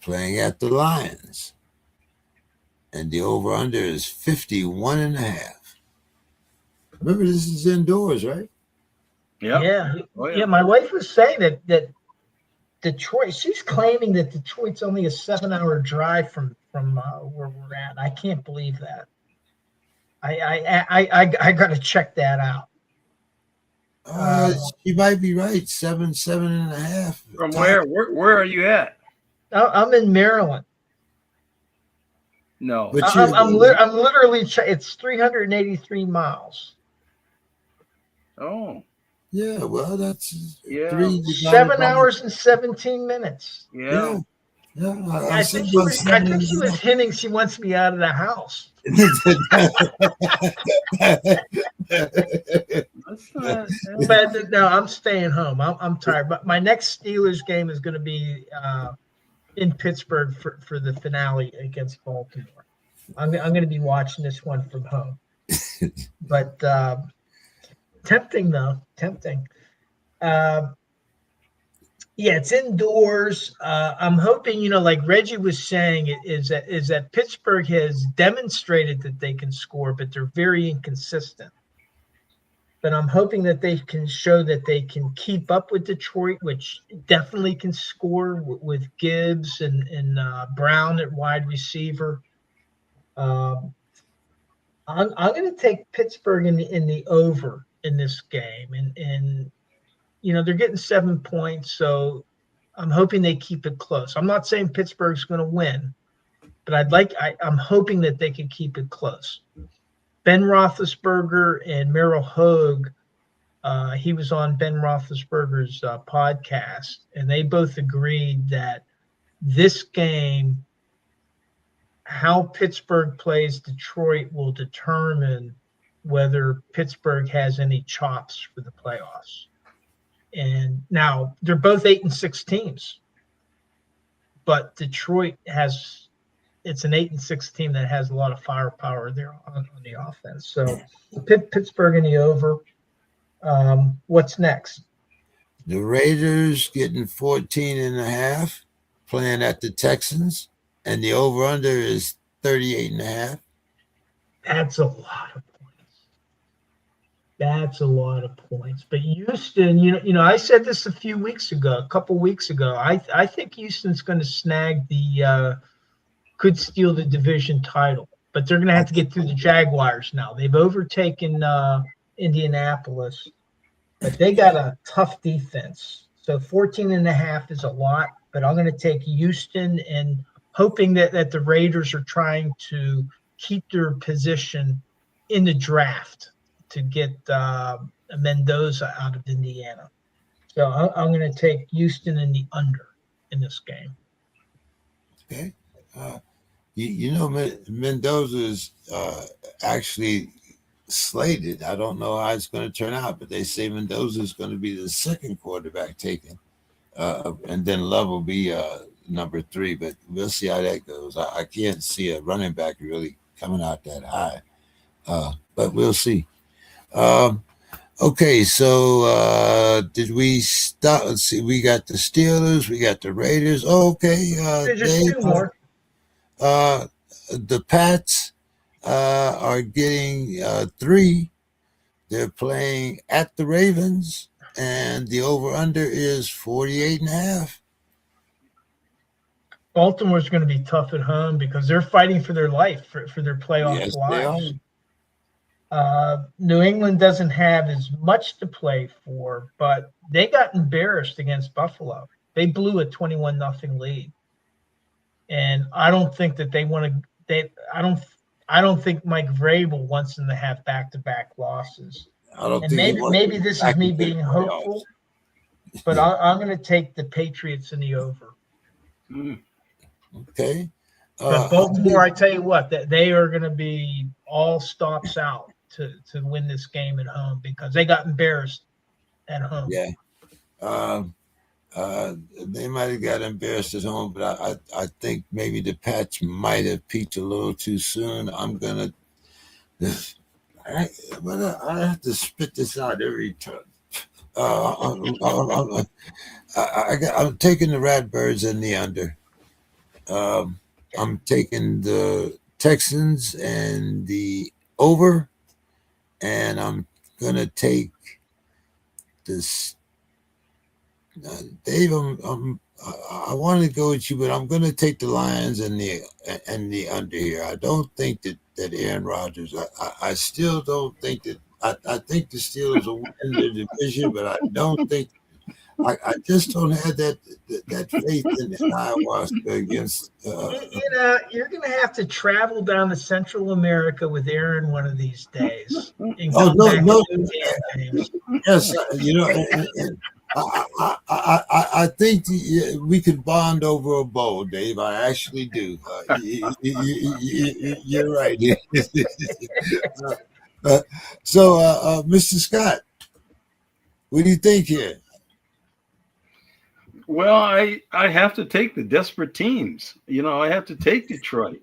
Playing at the Lions. And the over-under is 51.5. Remember, this is indoors, right? Yeah. Oh, Yeah. My wife was saying that Detroit, she's claiming that Detroit's only a 7-hour drive from where we're at. I can't believe that. I got to check that out. You might be right. 7.5. From where are you at? I'm in Maryland. No, But I'm literally. It's 383 miles. Oh, yeah. Well, that's 7 hours and 17 minutes. Yeah. I think she was hinting she wants me out of the house. But no, I'm staying home. I'm tired. But my next Steelers game is going to be in Pittsburgh for the finale against Baltimore. I'm going to be watching this one from home. But tempting though, tempting. Yeah, it's indoors. I'm hoping, like Reggie was saying, is that Pittsburgh has demonstrated that they can score, but they're very inconsistent. But I'm hoping that they can show that they can keep up with Detroit, which definitely can score with Gibbs and Brown at wide receiver. I'm going to take Pittsburgh in the over in this game, and they're getting 7 points, so I'm hoping they keep it close. I'm not saying Pittsburgh's going to win, but I'm hoping that they can keep it close. Ben Roethlisberger and Merrill Hogue, he was on Ben Roethlisberger's podcast, and they both agreed that this game, how Pittsburgh plays Detroit, will determine whether Pittsburgh has any chops for the playoffs. And now they're both 8-6 teams, but Detroit it's an 8-6 team that has a lot of firepower there on the offense. So Pittsburgh in the over. What's next? The Raiders getting 14.5, playing at the Texans, and the over-under is 38.5. That's a lot of points. That's a lot of points. But Houston, I said this a couple weeks ago. I think Houston's going to snag could steal the division title, but they're going to have to get through the Jaguars now. They've overtaken Indianapolis, but they got a tough defense. So 14.5 is a lot, but I'm going to take Houston and hoping that the Raiders are trying to keep their position in the draft to get Mendoza out of Indiana. So I'm going to take Houston in the under in this game. Okay. Mendoza is actually slated. I don't know how it's going to turn out, but they say Mendoza is going to be the second quarterback taken, and then Love will be number 3. But we'll see how that goes. I can't see a running back really coming out that high, but we'll see. Okay, so did we stop? Let's see. We got the Steelers. We got the Raiders. Okay, There's just Dave, 2 more. The Pats are getting 3. They're playing at the Ravens, and the over-under is 48.5. Baltimore's going to be tough at home because they're fighting for their life, for their playoff Yes, lives. they New England doesn't have as much to play for, but they got embarrassed against Buffalo. They blew a 21-0 lead. And I don't think that they want to. I don't think Mike Vrabel wants them to have back-to-back losses. I don't And think maybe this is me being hopeful, but I'm going to take the Patriots in the over. Okay. But Baltimore, I tell you what, that they are going to be all stops out to win this game at home because they got embarrassed at home. Yeah. They might have got embarrassed at home, but I think maybe the Pats might have peaked a little too soon. I'm gonna, I have to spit this out every time. I'm taking the Ratbirds in the under. I'm taking the Texans and the over, and I'm gonna take this. Dave, I want to go with you, but I'm going to take the Lions and the under here. I don't think that Aaron Rodgers. I still don't think that. I think the Steelers will win the division, but I don't think. I just don't have that faith in ayahuasca against. You're going to have to travel down to Central America with Aaron one of these days. No. Yes, and I think we could bond over a bowl, Dave. I actually do. You're right. So, Mr. Scott, what do you think here? Well, I have to take the desperate teams. I have to take Detroit.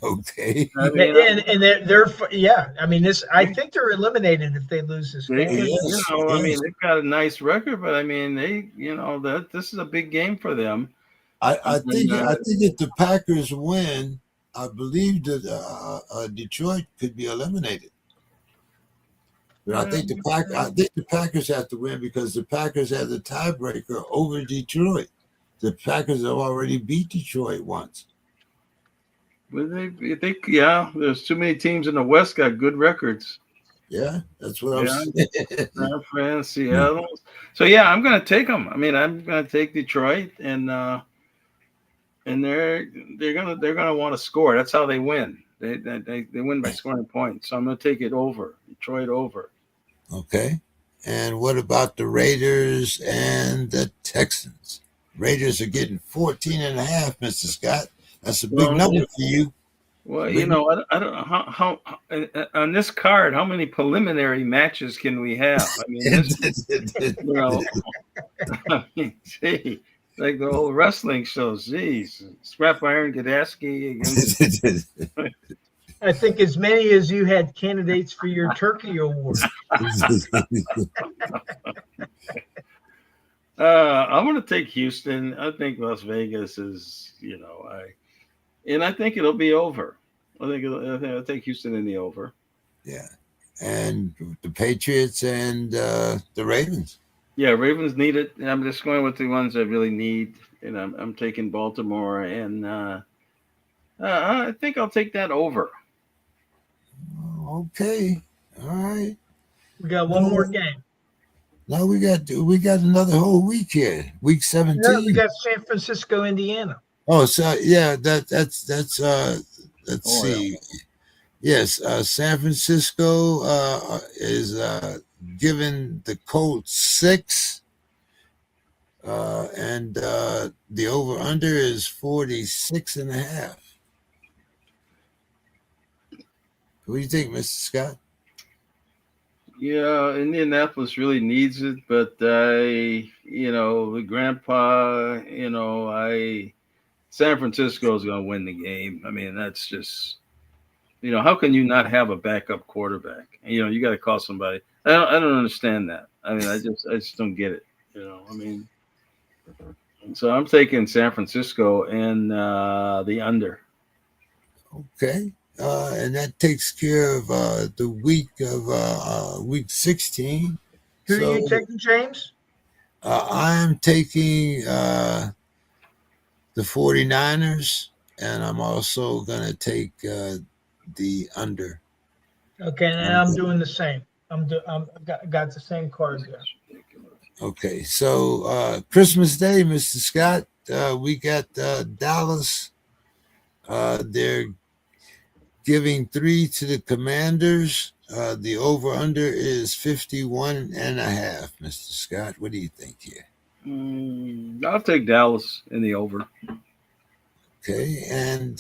Okay. I mean, and they're I mean, I think they're eliminated if they lose this game. I mean, they've got a nice record, but I mean, this is a big game for them. I think if the Packers win, I believe that Detroit could be eliminated. But I think the Packers have to win because the Packers have the tiebreaker over Detroit. The Packers have already beat Detroit once. Well, there's too many teams in the West got good records. Yeah, that's what I'm saying. San Fran, Seattle. So yeah, I'm going to take them. I mean, I'm going to take Detroit, and they're going to want to score. That's how they win. They win by scoring points. So I'm going to take it over. Detroit over. Okay. And what about the Raiders and the Texans? Raiders are getting 14.5, Mr. Scott. That's a big number for you. Well, you know, I don't know how on this card, how many preliminary matches can we have? I mean, this, you know, I mean, gee, like the old wrestling shows. Geez, Scrap Iron Gadaski against. I think as many as you had candidates for your Turkey Award. I'm going to take Houston. I think Las Vegas is, you know, I think it'll be over. I think I'll take Houston in the over. Yeah, and the Patriots and the Ravens. Yeah, Ravens need it. I'm just going with the ones that really need, and I'm taking Baltimore, and I think I'll take that over. Okay, all right. We got one more game. Now we got another whole week here, week 17. No, we got San Francisco, Indiana. Oh, so yeah, let's see. Yeah. Yes, San Francisco is giving the Colts 6, and the over under is 46.5. What do you think, Mr. Scott? Yeah, Indianapolis really needs it, but the grandpa, San Francisco is going to win the game. I mean, that's just, how can you not have a backup quarterback? You got to call somebody. I don't understand that. I mean, I just don't get it. So I'm taking San Francisco and the under. Okay. And that takes care of the week of week 16. Who are you taking, James? I'm taking the 49ers, and I'm also going to take the under. Okay, and I'm doing the same. I've got the same card there. Okay, so Christmas Day, Mr. Scott, we got Dallas. They're giving 3 to the Commanders. The over-under is 51.5, Mr. Scott. What do you think here? I'll take Dallas in the over. Okay, and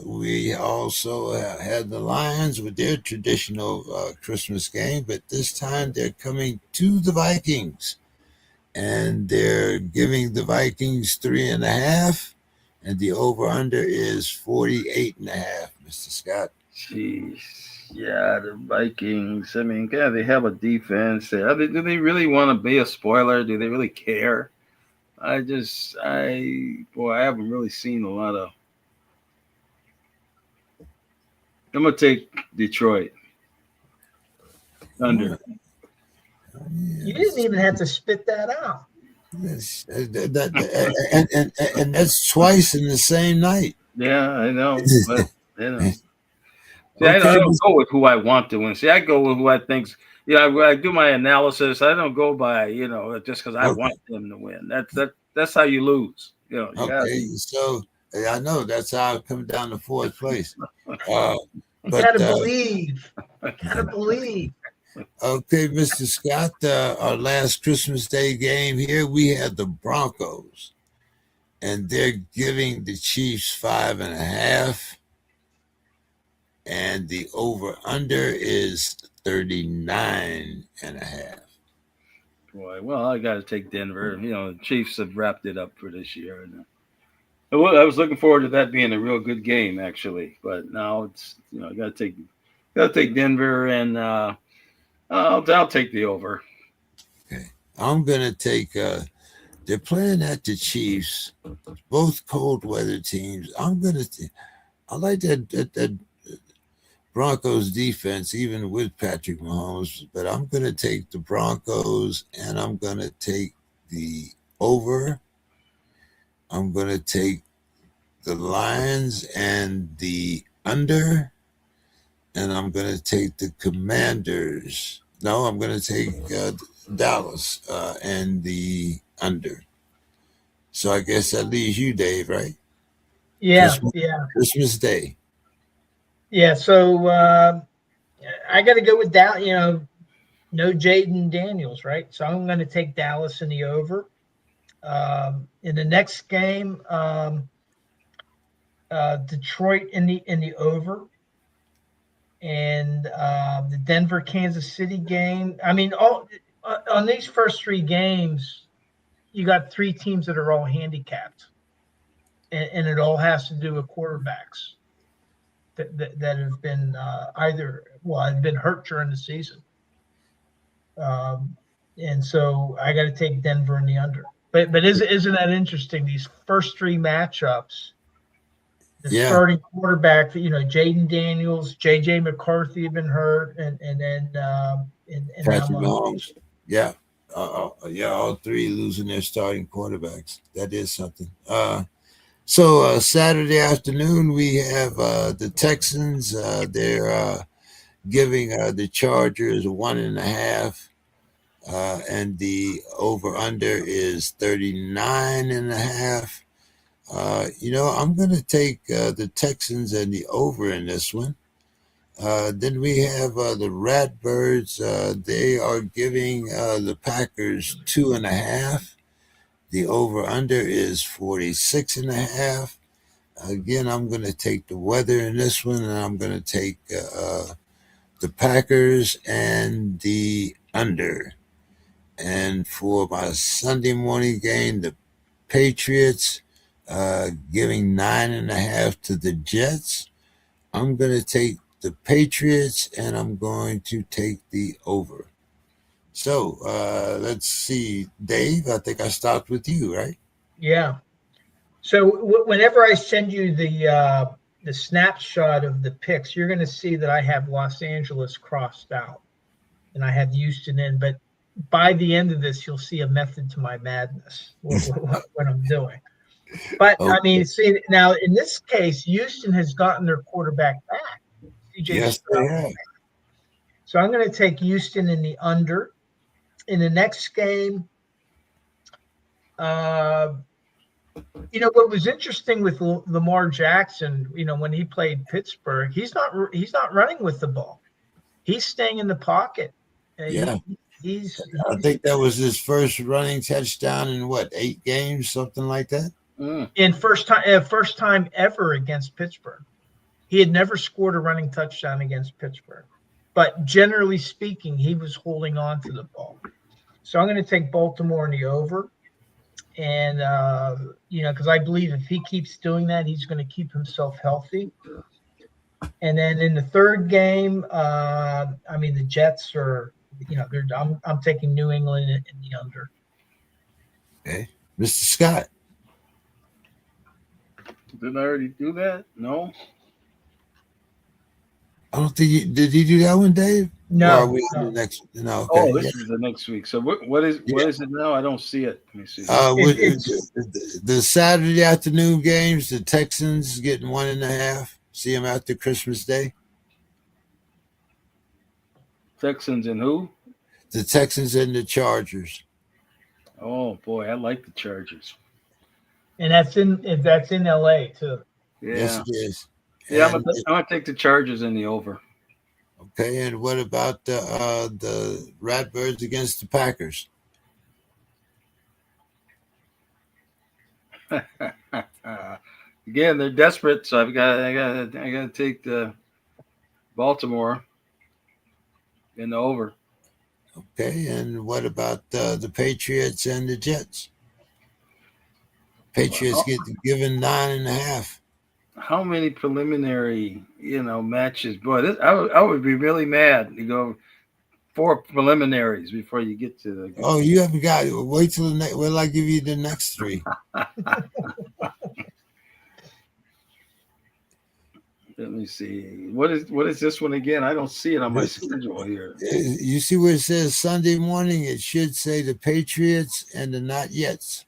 we also had the Lions with their traditional Christmas game, but this time they're coming to the Vikings, and they're giving the Vikings 3.5, and the over-under is 48.5, Mr. Scott. Jeez. Yeah, the Vikings. I mean, yeah, they have a defense. Do they really want to be a spoiler? Do they really care? I haven't really seen a lot of. I'm gonna take Detroit under. You didn't even have to spit that out. Yes, and that's twice in the same night. Yeah, I know. But, See, I don't go with who I want to win. See, I go with who I think's. I do my analysis. I don't go by just because I want them to win. That's how you lose. So I know that's how I come down to 4th place. You gotta believe. Gotta believe. Okay, Mr. Scott, our last Christmas Day game here, we had the Broncos, and they're giving the Chiefs 5.5, and the over-under is 39.5. Boy, well, I got to take Denver. The Chiefs have wrapped it up for this year. I was looking forward to that being a real good game, actually, but now it's I got to take Denver, and I'll take the over. Okay, I'm gonna take. They're playing at the Chiefs, both cold weather teams. I like that Broncos defense, even with Patrick Mahomes, but I'm gonna take the Broncos, and I'm gonna take the over. I'm going to take the Lions and the under, and I'm going to take the Commanders. No, I'm going to take Dallas and the under. So I guess that leaves you, Dave, right? Yeah, Christmas Day. Yeah, so I got to go with Dallas. No Jaden Daniels, right? So I'm going to take Dallas in the over. In the next game, Detroit in the over, and the Denver Kansas City game. I mean, all on these first three games, you got three teams that are all handicapped, and it all has to do with quarterbacks that have been have been hurt during the season. And so I got to take Denver in the under. But isn't that interesting? These first three matchups, the starting quarterback, Jaden Daniels, J.J. McCarthy have been hurt, and then Patrick Mahomes. Yeah. All three losing their starting quarterbacks. That is something. So Saturday afternoon, we have the Texans. They're giving the Chargers 1.5. And the over-under is 39.5. I'm going to take the Texans and the over in this one. Then we have the Ratbirds. They are giving the Packers 2.5. The over-under is 46.5. Again, I'm going to take the weather in this one, and I'm going to take the Packers and the under. And for my Sunday morning game, the Patriots giving 9.5 to the Jets. I'm going to take the Patriots, and I'm going to take the over. So let's see, Dave. I think I stopped with you, right? Yeah. So whenever I send you the snapshot of the picks, you're going to see that I have Los Angeles crossed out, and I have Houston in. But by the end of this, you'll see a method to my madness, what I'm doing. But I mean, see, now in this case, Houston has gotten their quarterback back. Yes, they have. So I'm going to take Houston in the under. In the next game, what was interesting with Lamar Jackson, when he played Pittsburgh, he's not running with the ball. He's staying in the pocket. Yeah. I think that was his first running touchdown in 8 games, something like that. In first time ever against Pittsburgh. He had never scored a running touchdown against Pittsburgh, but generally speaking, he was holding on to the ball. So I'm going to take Baltimore in the over, and because I believe if he keeps doing that, he's going to keep himself healthy. And then in the third game, the Jets are. I'm taking New England in the under. Okay, Mr. Scott. Didn't I already do that? No. I don't think did he do that one, Dave? No. Or are we on the next? No. Okay. This is the next week. So what is it now? I don't see it. Let me see. The Saturday afternoon games, the Texans getting 1.5. See them after Christmas Day. Texans and who? The Texans and the Chargers. Oh boy, I like the Chargers. And that's in LA too. Yeah. Yes, it is. Yeah, I'm gonna take the Chargers in the over. Okay, and what about the Ratbirds against the Packers? Again, they're desperate, so I got to take the Baltimore in the over. Okay, and what about the Patriots and the Jets? Patriots get given 9.5. How many preliminary, matches? Boy, I would be really mad to go 4 preliminaries before you get to the. Oh, you haven't got it. Wait till the next. Will I give you the next 3? Let me see. What is this one again? I don't see it on my schedule here. You see where it says Sunday morning? It should say the Patriots and the Not Yets.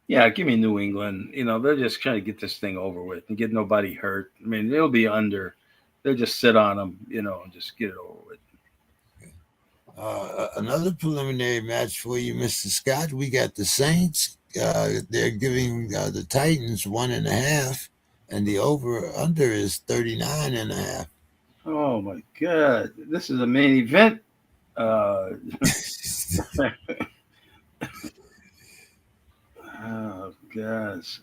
Yeah, give me New England. They're just trying to get this thing over with and get nobody hurt. I mean, they'll be under. They'll just sit on them, and just get it over with. Another preliminary match for you, Mr. Scott. We got the Saints. They're giving the Titans 1.5, and the over/under is 39.5. Oh my God! This is a main event. Oh gosh.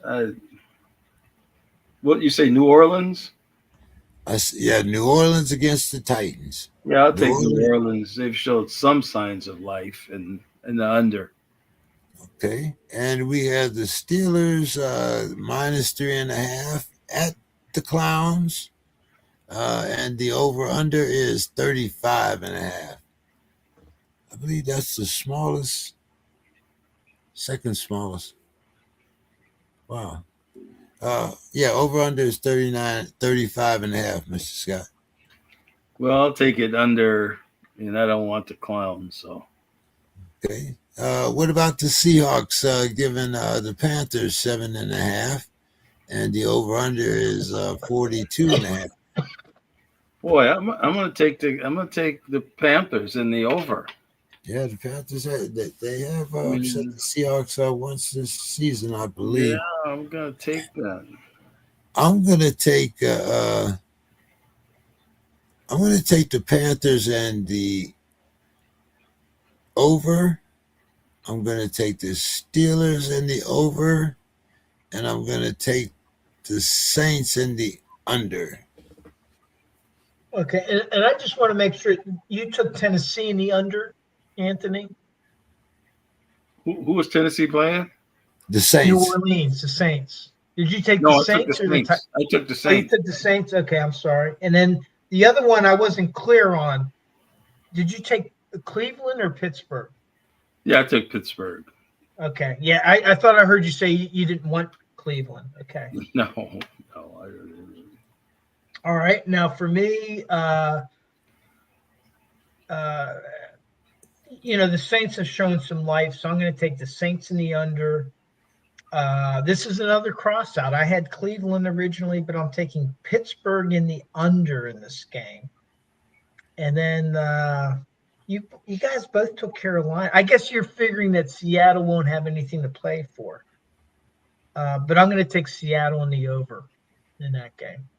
What you say, New Orleans? Yeah, New Orleans against the Titans. Yeah, I'll New take New Orleans. Orleans. They've showed some signs of life in the under. Okay. And we have the Steelers minus 3.5 at the Clowns. And the over-under is 35.5. I believe that's the smallest, second smallest. Wow. Yeah, over-under is 35.5, Mr. Scott. Well, I'll take it under, and I don't want the clown. So Okay. What about the Seahawks giving the Panthers 7.5, and the over/under is 42.5. boy, I'm gonna take the Panthers in the over. Yeah, the Panthers they have I upset mean, the Seahawks once this season, I yeah, believe. I'm gonna take that. I'm gonna take the Panthers and the over. I'm gonna take the Steelers and the over, and I'm gonna take the Saints and the under. Okay, and I just want to make sure you took Tennessee in the under, Anthony. Who was Tennessee playing? The New Saints. Orleans, the Saints. Did you take No, the I took the Saints or the Saints. I took the Oh, you Saints. took the Saints. Okay, I'm sorry. And then the other one I wasn't clear on. Did you take Cleveland or Pittsburgh? Yeah, I took Pittsburgh. Okay, yeah, I thought I heard you say you didn't want Cleveland. Okay, No. all right. Now for me, the Saints have shown some life, so I'm going to take the Saints in the under. This is another cross out. I had Cleveland originally, but I'm taking Pittsburgh in the under in this game. And then you guys both took Carolina. I guess you're figuring that Seattle won't have anything to play for. But I'm going to take Seattle in the over in that game.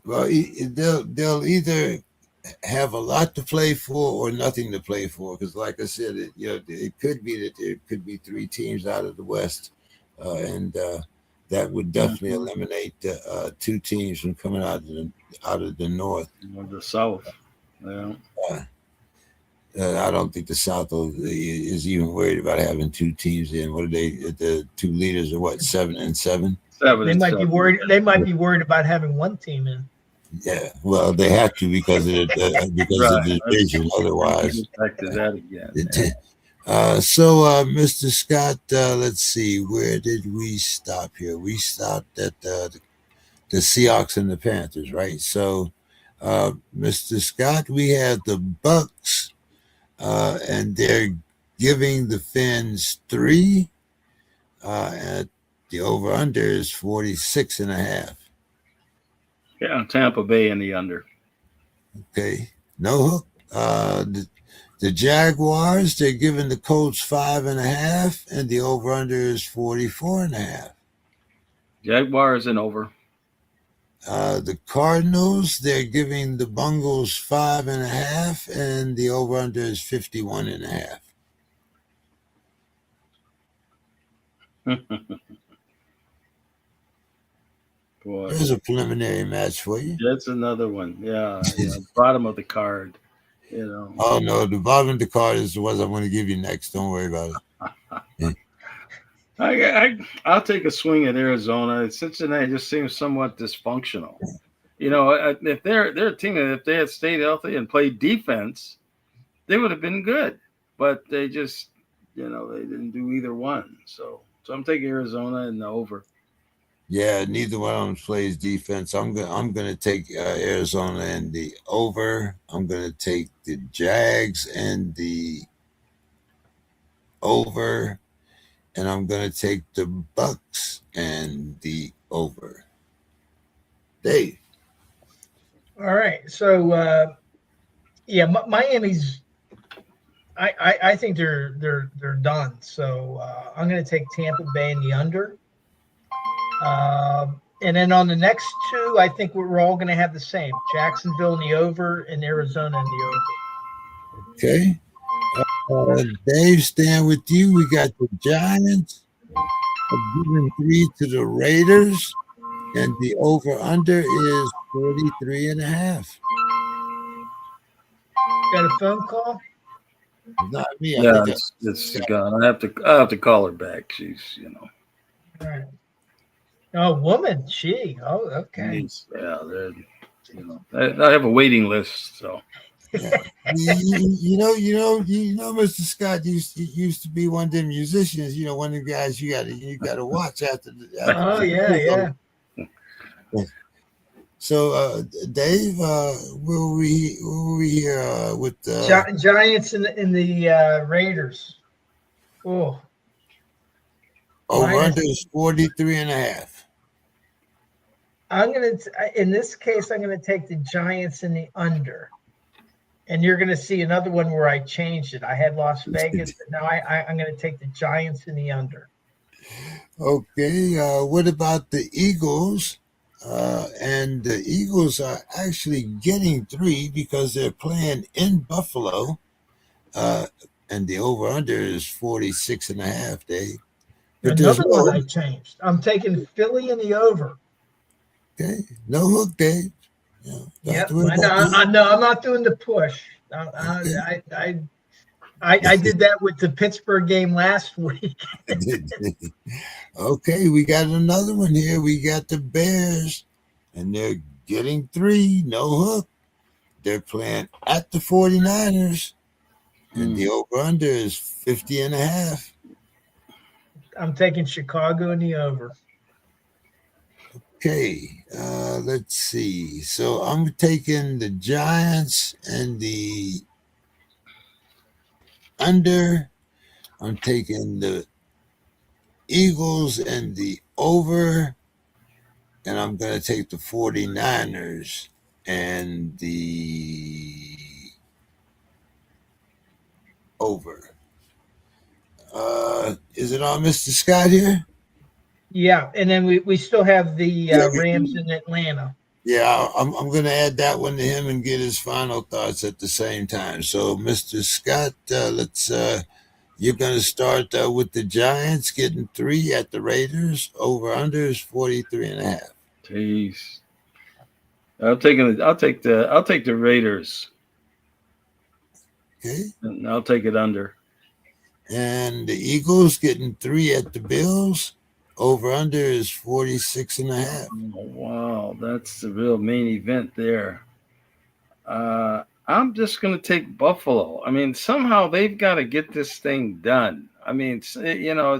Well, they'll either have a lot to play for or nothing to play for, because, like I said, it could be that there could be 3 teams out of the West, and that would definitely eliminate 2 teams from coming out of the North. Or the South. Yeah. I don't think the South is even worried about having 2 teams in. What are they? The 2 leaders are what, 7 and 7? They might be worried. They might be worried about having 1 team in. Yeah, well, they have to because of the division. Otherwise, back to that again. So, Mr. Scott, let's see. Where did we stop here? We stopped at the Seahawks and the Panthers, right? So, Mr. Scott, we have the Bucks, and they're giving the Fins 3. And the over/under is 46.5. Yeah, Tampa Bay in the under. Okay, no hook. The Jaguars, they're giving the Colts 5.5, and the over/under is 44.5. Jaguars and over. The Cardinals, they're giving the Bungles 5.5, and the over/under is 51.5. Boy, There's a preliminary match for you. that's another one. Yeah, bottom of the card. Oh no, the bottom of the card is the ones I'm going to give you next. Don't worry about it. I'll take a swing at Arizona. Cincinnati just seems somewhat dysfunctional. If they're a team, if they had stayed healthy and played defense, they would have been good. But they just, they didn't do either one. So I'm taking Arizona and the over. Yeah, neither one of them plays defense. I'm gonna take Arizona and the over. I'm gonna take the Jags and the over, and I'm gonna take the Bucks and the over. Dave. All right, so Miami's. I think they're done. So I'm going to take Tampa Bay in the under. And then on the next 2, I think we're all going to have the same: Jacksonville in the over and Arizona in the over. Okay. Dave, staying with you. We got the Giants giving 3 to the Raiders, and the over-under is 43.5. Got a phone call? Not me. I Yeah, think that's it's gone. I have to call her back. She's All right. Oh, woman. She. Oh, okay. I have a waiting list. So yeah. Mr. Scott used to be one of them musicians. One of them guys you gotta watch after Oh, yeah, yeah. So, Dave, where were we here with Giants in the Raiders. Oh, over minus. under is 43.5. In this case, I'm gonna take the Giants in the under. And you're going to see another one where I changed it. I had Las Vegas, but now I'm going to take the Giants in the under. Okay. What about the Eagles? And the Eagles are actually getting 3 because they're playing in Buffalo. And the over-under is 46.5, Dave. But there's Another no one I changed. I'm taking Philly in the over. Okay. No hook, Dave. Yep. I know. I'm not doing the push. I did that with the Pittsburgh game last week. Okay, we got another one here. We got the Bears, and they're getting 3, no hook. They're playing at the 49ers, and the over-under is 50.5. I'm taking Chicago in the over. Okay, let's see. So I'm taking the Giants and the under. I'm taking the Eagles and the over. And I'm going to take the 49ers and the over. Is it on Mr. Scott here? Yeah, and then we still have the Rams in Atlanta. Yeah, I'm going to add that one to him and get his final thoughts at the same time. So, Mr. Scott, you're going to start with the Giants getting 3 at the Raiders. Over under is 43.5. Jeez. I'll take the Raiders. Okay. And I'll take it under. And the Eagles getting 3 at the Bills. Over under is 46.5. Oh, wow, that's the real main event there. I'm just going to take Buffalo. I mean, somehow they've got to get this thing done. I mean, it's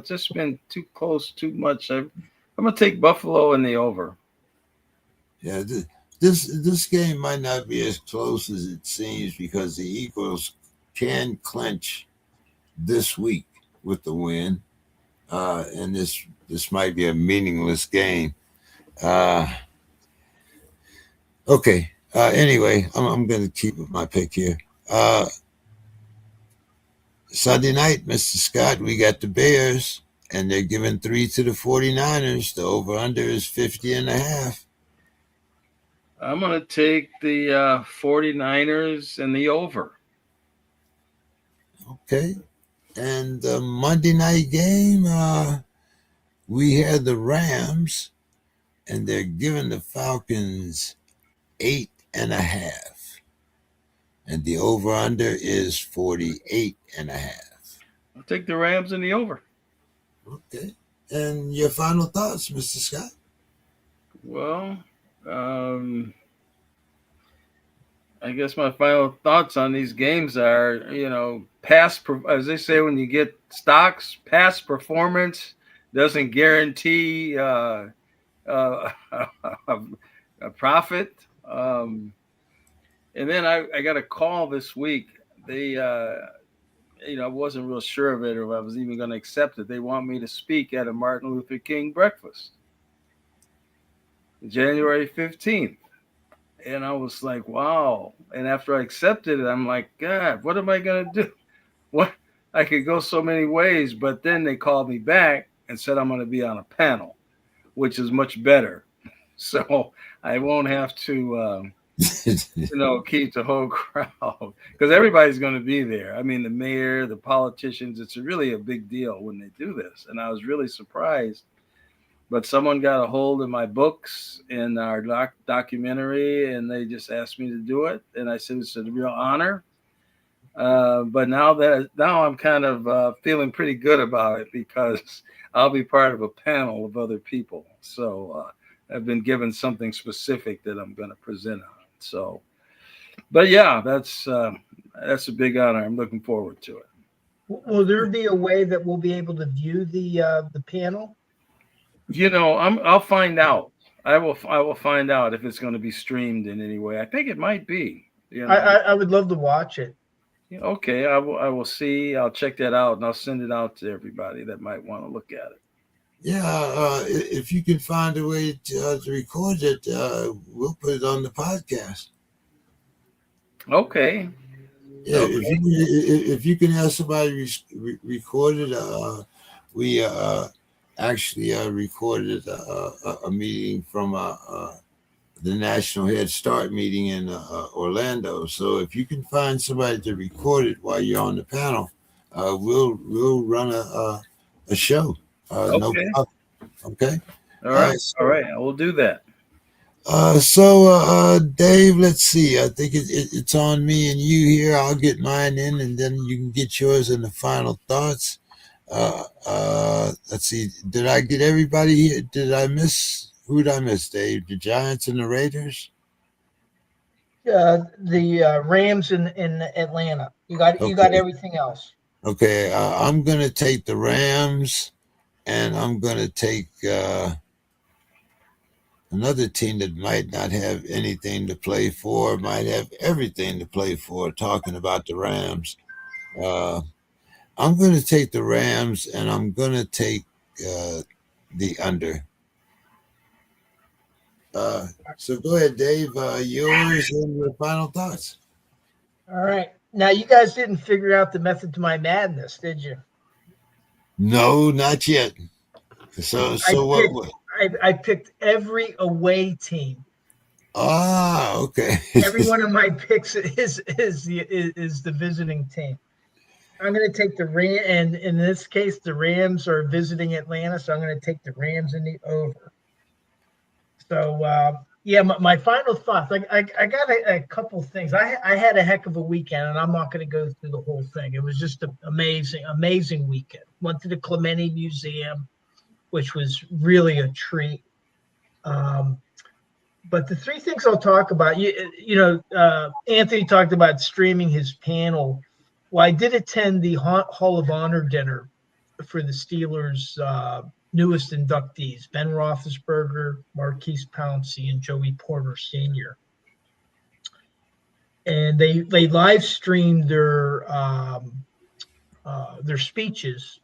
just been too close, too much. I'm going to take Buffalo in the over. Yeah, this game might not be as close as it seems because the Eagles can clinch this week with the win, and this might be a meaningless game. Okay. Anyway, I'm going to keep my pick here. Sunday night, Mr. Scott, we got the Bears, and they're giving 3 to the 49ers. The over-under is 50.5. I'm going to take the 49ers and the over. Okay. And the Monday night game, we had the Rams, and they're giving the Falcons 8.5. And the over-under is 48.5. I'll take the Rams and the over. Okay. And your final thoughts, Mr. Scott? Well, I guess my final thoughts on these games are, as they say when you get stocks, past performance doesn't guarantee a profit. And then I got a call this week. They, I wasn't real sure of it or if I was even going to accept it. They want me to speak at a Martin Luther King breakfast, January 15th. And I was like, wow. And after I accepted it, I'm like, God, what am I going to do? What? I could go so many ways. But then they called me back and said I'm going to be on a panel, which is much better. So I won't have to keep the whole crowd, because everybody's going to be there. I mean, the mayor, the politicians, it's really a big deal when they do this. And I was really surprised. But someone got a hold of my books and our documentary, and they just asked me to do it. And I said, it's a real honor. But now I'm kind of feeling pretty good about it, because I'll be part of a panel of other people. So I've been given something specific that I'm going to present on. So, but yeah, that's a big honor. I'm looking forward to it. Will there be a way that we'll be able to view the panel? I'll find out. I will find out if it's going to be streamed in any way. I think it might be. I would love to watch it. Okay, I will see. I'll check that out, and I'll send it out to everybody that might want to look at it. Yeah, if you can find a way to record it, we'll put it on the podcast. Okay. Yeah, okay. If you can have somebody record it, we actually recorded a meeting from the National Head Start meeting in Orlando. So if you can find somebody to record it while you're on the panel, we'll run a show. Okay. No problem. Okay. All right. All right. I will do that. So Dave, let's see. I think it's on me and you here. I'll get mine in, and then you can get yours in the final thoughts. Let's see. Did I get everybody here? Who did I miss, Dave? The Giants and the Raiders? The Rams in Atlanta. You got everything else. Okay. I'm going to take the Rams, and I'm going to take another team that might not have anything to play for, might have everything to play for, talking about the Rams. I'm going to take the Rams, and I'm going to take the under. So go ahead, Dave. Yours and your final thoughts. All right. Now, you guys didn't figure out the method to my madness, did you? No, not yet. So what? I picked every away team. Ah, okay. Every one of my picks is the visiting team. I'm going to take the Rams, and in this case, the Rams are visiting Atlanta, so I'm going to take the Rams in the over. So, my final thoughts. I got a couple things. I had a heck of a weekend, and I'm not going to go through the whole thing. It was just an amazing weekend. Went to the Clementi Museum, which was really a treat. But the three things I'll talk about, Anthony talked about streaming his panel. Well, I did attend the Hall of Honor dinner for the Steelers' newest inductees, Ben Roethlisberger, Marquise Pouncey, and Joey Porter Sr. And they live streamed their speeches,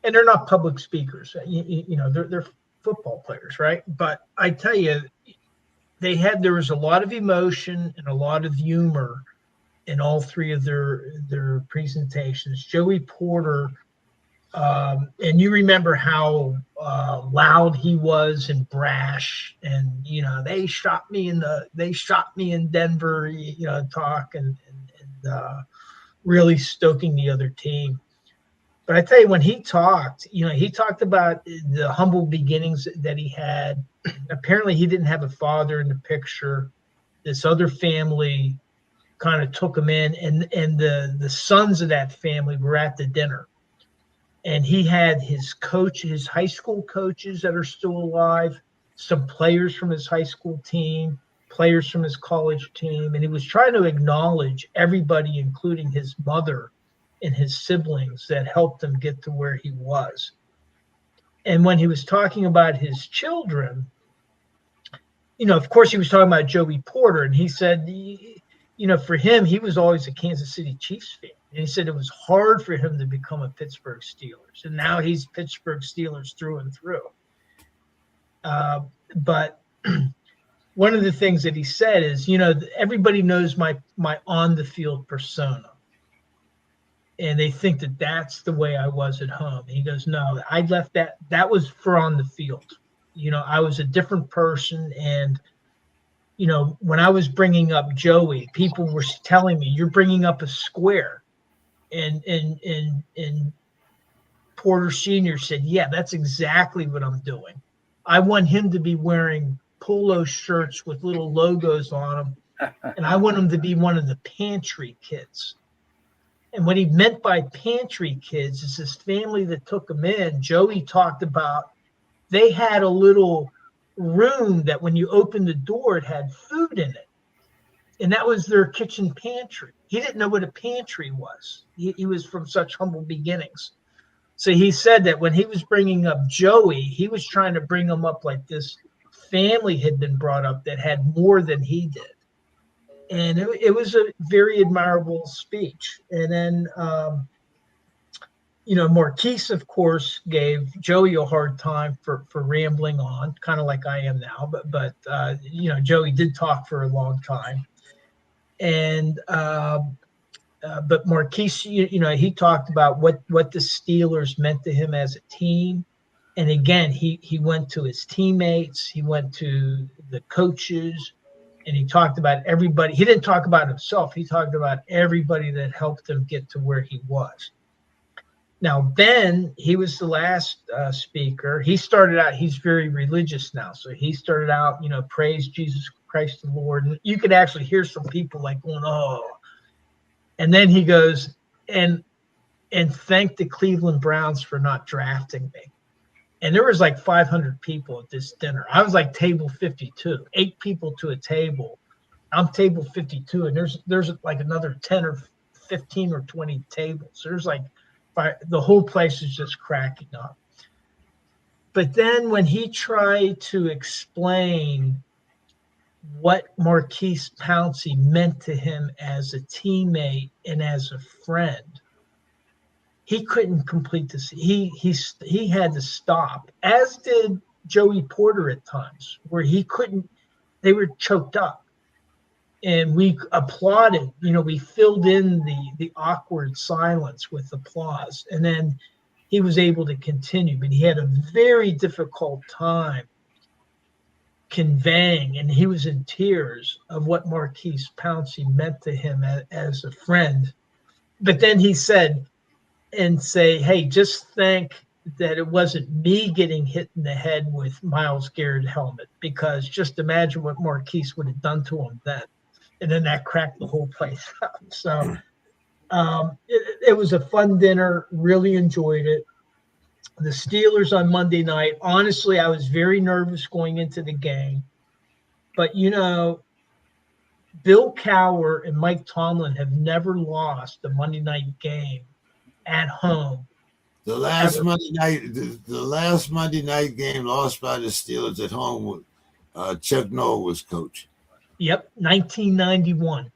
and they're not public speakers. They're football players, right? But I tell you, there was a lot of emotion and a lot of humor in all three of their presentations. Joey Porter, and you remember how loud he was and brash, and they shot me in Denver, talk and really stoking the other team. But I tell you, when he talked about the humble beginnings that he had. Apparently, he didn't have a father in the picture. This other family kind of took him in, and the sons of that family were at the dinner. And he had his high school coaches that are still alive, some players from his high school team, players from his college team, and he was trying to acknowledge everybody, including his mother and his siblings, that helped him get to where he was. And when he was talking about his children, of course, he was talking about Joey Porter, and he said, for him, he was always a Kansas City Chiefs fan. And he said it was hard for him to become a Pittsburgh Steelers. And now he's Pittsburgh Steelers through and through. But one of the things that he said is, everybody knows my on-the-field persona. And they think that that's the way I was at home. He goes, no, I left that was for on the field. I was a different person. And when I was bringing up Joey, people were telling me, you're bringing up a square. And Porter Sr. said, yeah, that's exactly what I'm doing. I want him to be wearing polo shirts with little logos on them, and I want him to be one of the pantry kids. And what he meant by pantry kids is this family that took him in. Joey talked about they had a little room that when you opened the door, it had food in it. And that was their kitchen pantry. He didn't know what a pantry was. He was from such humble beginnings. So he said that when he was bringing up Joey, he was trying to bring him up like this family had been brought up that had more than he did. And it was a very admirable speech. And then, Marquise, of course, gave Joey a hard time for rambling on, kind of like I am now. But Joey did talk for a long time. And but Marquise, he talked about what the Steelers meant to him as a team. And again, he went to his teammates, he went to the coaches, and he talked about everybody. He didn't talk about himself. He talked about everybody that helped him get to where he was. Now, Ben, he was the last speaker. He started out, he's very religious now. So he started out, praise Jesus Christ the Lord. And you could actually hear some people like going, oh. And then he goes, and thank the Cleveland Browns for not drafting me. And there was like 500 people at this dinner. I was like table 52, 8 people to a table. I'm table 52, and there's like another 10 or 15 or 20 tables. There's like the whole place is just cracking up. But then when he tried to explain what Marquise Pouncey meant to him as a teammate and as a friend, he couldn't complete this. He had to stop, as did Joey Porter at times, where he couldn't. They were choked up, and we applauded. We filled in the awkward silence with applause, and then he was able to continue. But he had a very difficult time conveying, and he was in tears of what Marquise Pouncey meant to him as a friend. But then he said, hey, just think that it wasn't me getting hit in the head with Myles Garrett helmet, because just imagine what Marquise would have done to him then. And then that cracked the whole place up. So it was a fun dinner, really enjoyed it. The Steelers on Monday night, honestly, I was very nervous going into the game. But, Bill Cowher and Mike Tomlin have never lost a Monday night game at home. The last Monday night game lost by the Steelers at home, Chuck Noll was coach. Yep, 1991.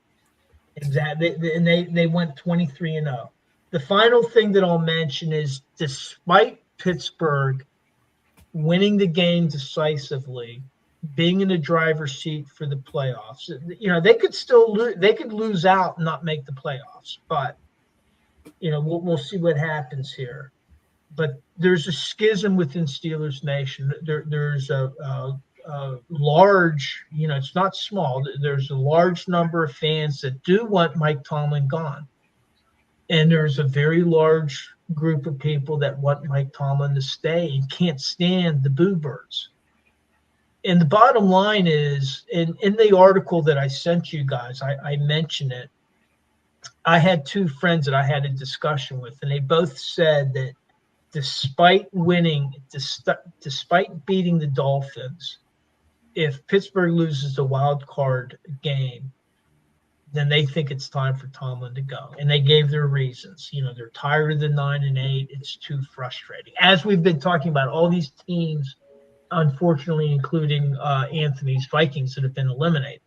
Exactly, and they went 23-0. The final thing that I'll mention is, despite Pittsburgh winning the game decisively, being in the driver's seat for the playoffs, they could still lose out and not make the playoffs, but we'll see what happens here. But there's a schism within Steelers Nation. There's a large, it's not small. There's a large number of fans that do want Mike Tomlin gone. And there's a very large group of people that want Mike Tomlin to stay and can't stand the Boo Birds. And the bottom line is, in the article that I sent you guys, I mentioned it. I had 2 friends that I had a discussion with, and they both said that despite beating the Dolphins, if Pittsburgh loses the wild card game, then they think it's time for Tomlin to go. And they gave their reasons. They're tired of the 9-8. It's too frustrating. As we've been talking about, all these teams, unfortunately, including Anthony's Vikings, that have been eliminated.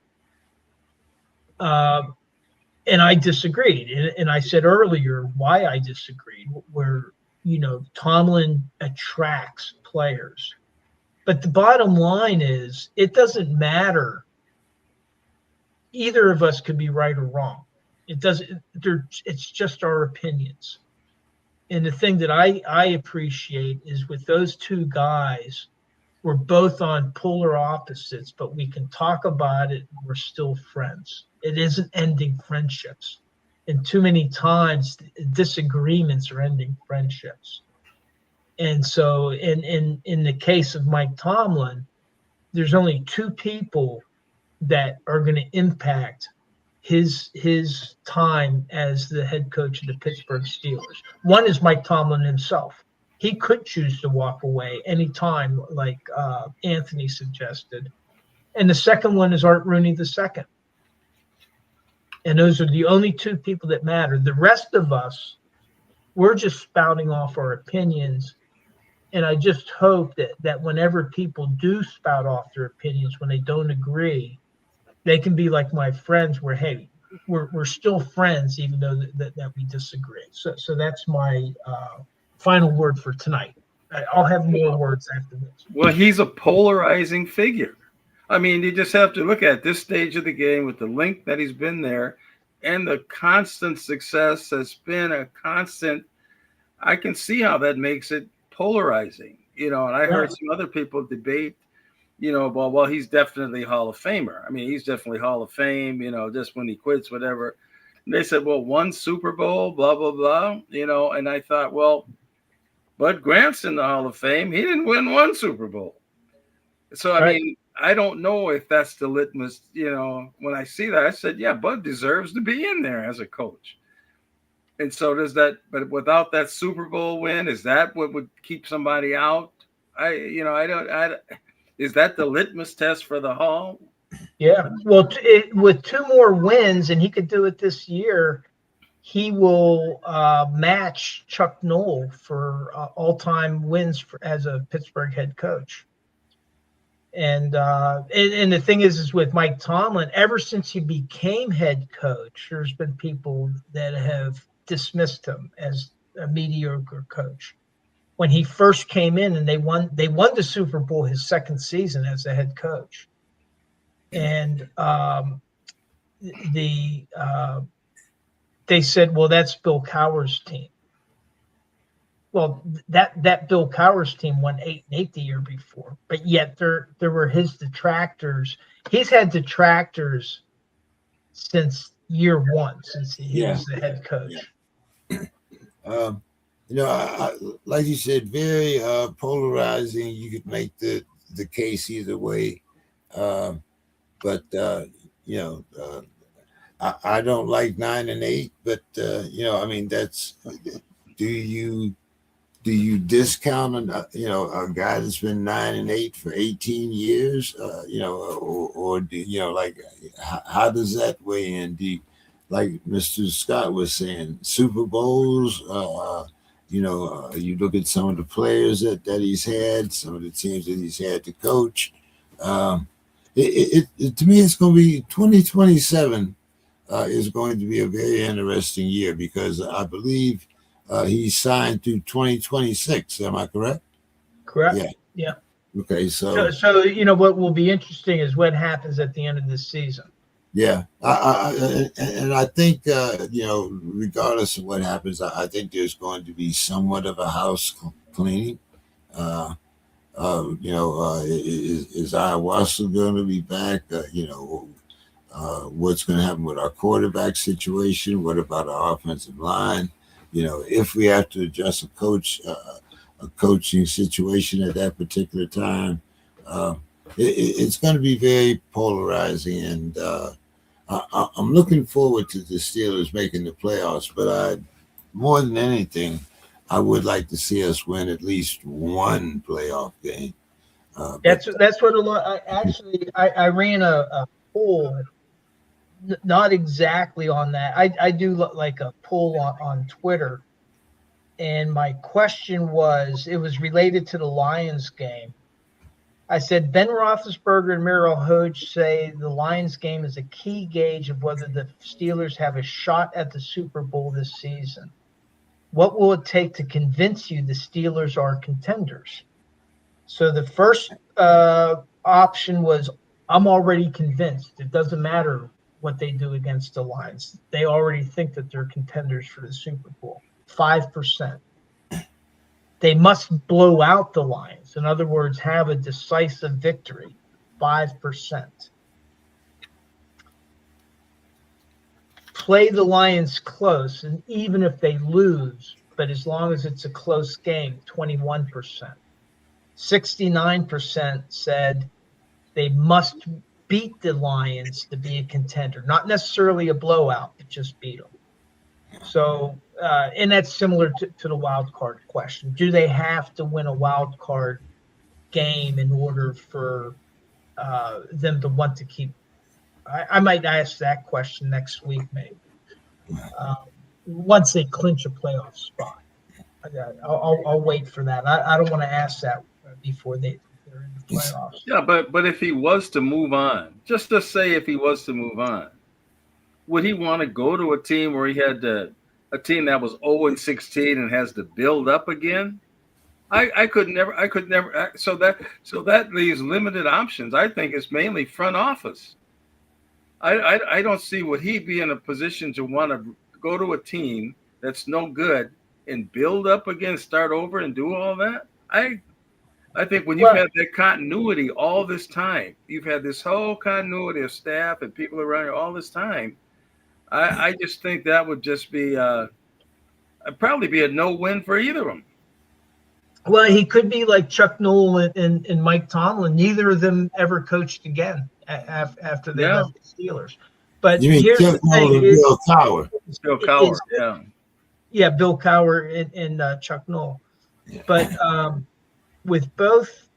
And I disagreed. And I said earlier why I disagreed, where, Tomlin attracts players. But the bottom line is, it doesn't matter. Either of us could be right or wrong. It's just our opinions. And the thing that I appreciate is, with those 2 guys, We're both on polar opposites, but we can talk about it. We're still friends. It isn't ending friendships. And too many times disagreements are ending friendships. And so in the case of Mike Tomlin, there's only two people that are going to impact his time as the head coach of the Pittsburgh Steelers. One is Mike Tomlin himself. He could choose to walk away anytime, like Anthony suggested. And the second one is Art Rooney II. And those are the only two people that matter. The rest of us, we're just spouting off our opinions. And I just hope that whenever people do spout off their opinions when they don't agree, they can be like my friends where, hey, we're still friends even though that we disagree. So that's my final word for tonight. I'll have more words after this. Well, he's a polarizing figure. I mean, you just have to look at this stage of the game with the length that he's been there and the constant success has been a constant. I can see how that makes it polarizing, and I heard some other people debate, well, he's definitely Hall of Famer. I mean, he's definitely Hall of Fame, just when he quits, whatever. And they said, well, one Super Bowl, blah, blah, blah, and I thought, well, Bud Grant's in the Hall of Fame. He didn't win one Super Bowl. So, I mean, I don't know if that's the litmus, when I see that, I said, yeah, Bud deserves to be in there as a coach. And so does that, but without that Super Bowl win, is that what would keep somebody out? Is that the litmus test for the Hall? Yeah. Well, with two more wins, and he could do it this year, he will match Chuck Noll for all-time wins as a Pittsburgh head coach. And the thing is with Mike Tomlin, ever since he became head coach, there's been people that have dismissed him as a mediocre coach. When he first came in and they won the Super Bowl his second season as a head coach. And they said, well, that's Bill Cowher's team. Well, that Bill Cowher's team won 8-8 the year before, but yet there were his detractors. He's had detractors since year one, since he was the head coach. I, like you said, very polarizing. You could make the case either way, but I don't like 9-8. But I mean, that's do you discount a guy that's been 9-8 for 18 years? Or how does that weigh in? Like Mr. Scott was saying, Super Bowls. You look at some of the players that he's had, some of the teams that he's had to coach. To me, it's going to be 2027 is going to be a very interesting year because I believe he's signed through 2026. Am I correct? Correct. Yeah. Okay. So what will be interesting is what happens at the end of this season. Yeah, I think regardless of what happens, I think there's going to be somewhat of a house cleaning. Is ayahuasca going to be back? What's going to happen with our quarterback situation? What about our offensive line? If we have to adjust a coaching situation at that particular time, it's going to be very polarizing, and I'm looking forward to the Steelers making the playoffs. But more than anything, I would like to see us win at least one playoff game. That's what a lot. I ran a poll, not exactly on that. I do like a poll on Twitter, and my question was, it was related to the Lions game. I said, Ben Roethlisberger and Miro Hoge say the Lions game is a key gauge of whether the Steelers have a shot at the Super Bowl this season. What will it take to convince you the Steelers are contenders? So the first option was, I'm already convinced. It doesn't matter what they do against the Lions. They already think that they're contenders for the Super Bowl. 5%. They must blow out the Lions. In other words, have a decisive victory, 5%. Play the Lions close, and even if they lose, but as long as it's a close game, 21%. 69% said they must beat the Lions to be a contender, not necessarily a blowout, but just beat them. So, and that's similar to the wild card question. Do they have to win a wild card game in order for them to want to keep? I might ask that question next week, maybe. Once they clinch a playoff spot, I'll wait for that. I don't want to ask that before they're in the playoffs. Yeah, but if he was to move on, just to say if he was to move on, would he want to go to a team where he had a team that was 0-16 and has to build up again? I could never. So that leaves limited options. I think it's mainly front office. I don't see would he be in a position to want to go to a team that's no good and build up again, start over and do all that. I think when you've had that continuity all this time, you've had this whole continuity of staff and people around you all this time. I just think that would just be probably be a no-win for either of them. Well, he could be like Chuck Noll and Mike Tomlin. Neither of them ever coached again after they left the Steelers. But you mean here's Chuck the thing: Bill Cowher? Bill Cowher, yeah, Bill Cowher and Chuck Noll. Yeah. But with both,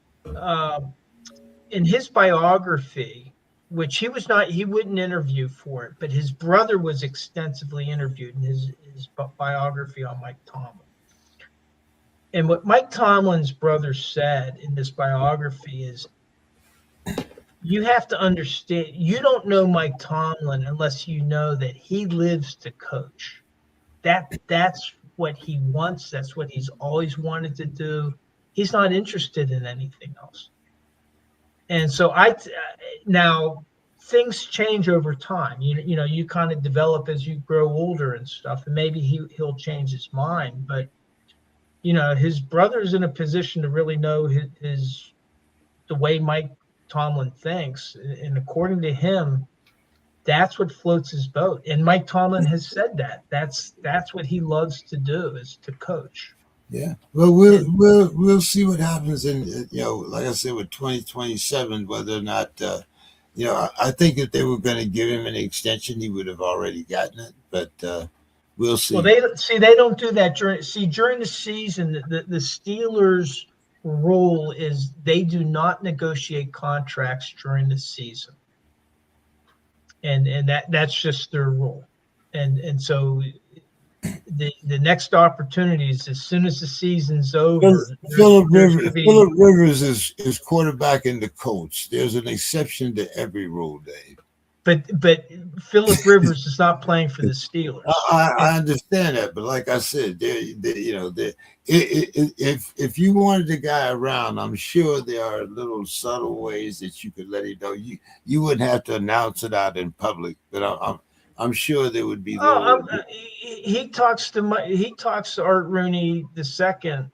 in his biography, which he wouldn't interview for it, but his brother was extensively interviewed in his biography on Mike Tomlin. And what Mike Tomlin's brother said in this biography is, you have to understand, you don't know Mike Tomlin unless you know that he lives to coach. That's what he wants. That's what he's always wanted to do. He's not interested in anything else. And so now things change over time. You know, you kind of develop as you grow older and stuff, and maybe he'll change his mind, but you know, his brother's in a position to really know the way Mike Tomlin thinks. And according to him, that's what floats his boat. And Mike Tomlin has said that. That's what he loves to do, is to coach. Yeah. Well, we'll see what happens in, like I said, with 2027, whether or not, I think if they were going to give him an extension, he would have already gotten it. But we'll see. Well, they don't do that during the season. The Steelers' rule is they do not negotiate contracts during the season, and that's just their rule. And so the next opportunity is as soon as the season's over. Phillip Rivers is quarterbacking the Colts. There's an exception to every rule, Dave. But Phillip Rivers is not playing for the Steelers. I understand that, but like I said, if you wanted the guy around, I'm sure there are little subtle ways that you could let him know. You wouldn't have to announce it out in public, but I'm sure there would be. He talks to Art Rooney II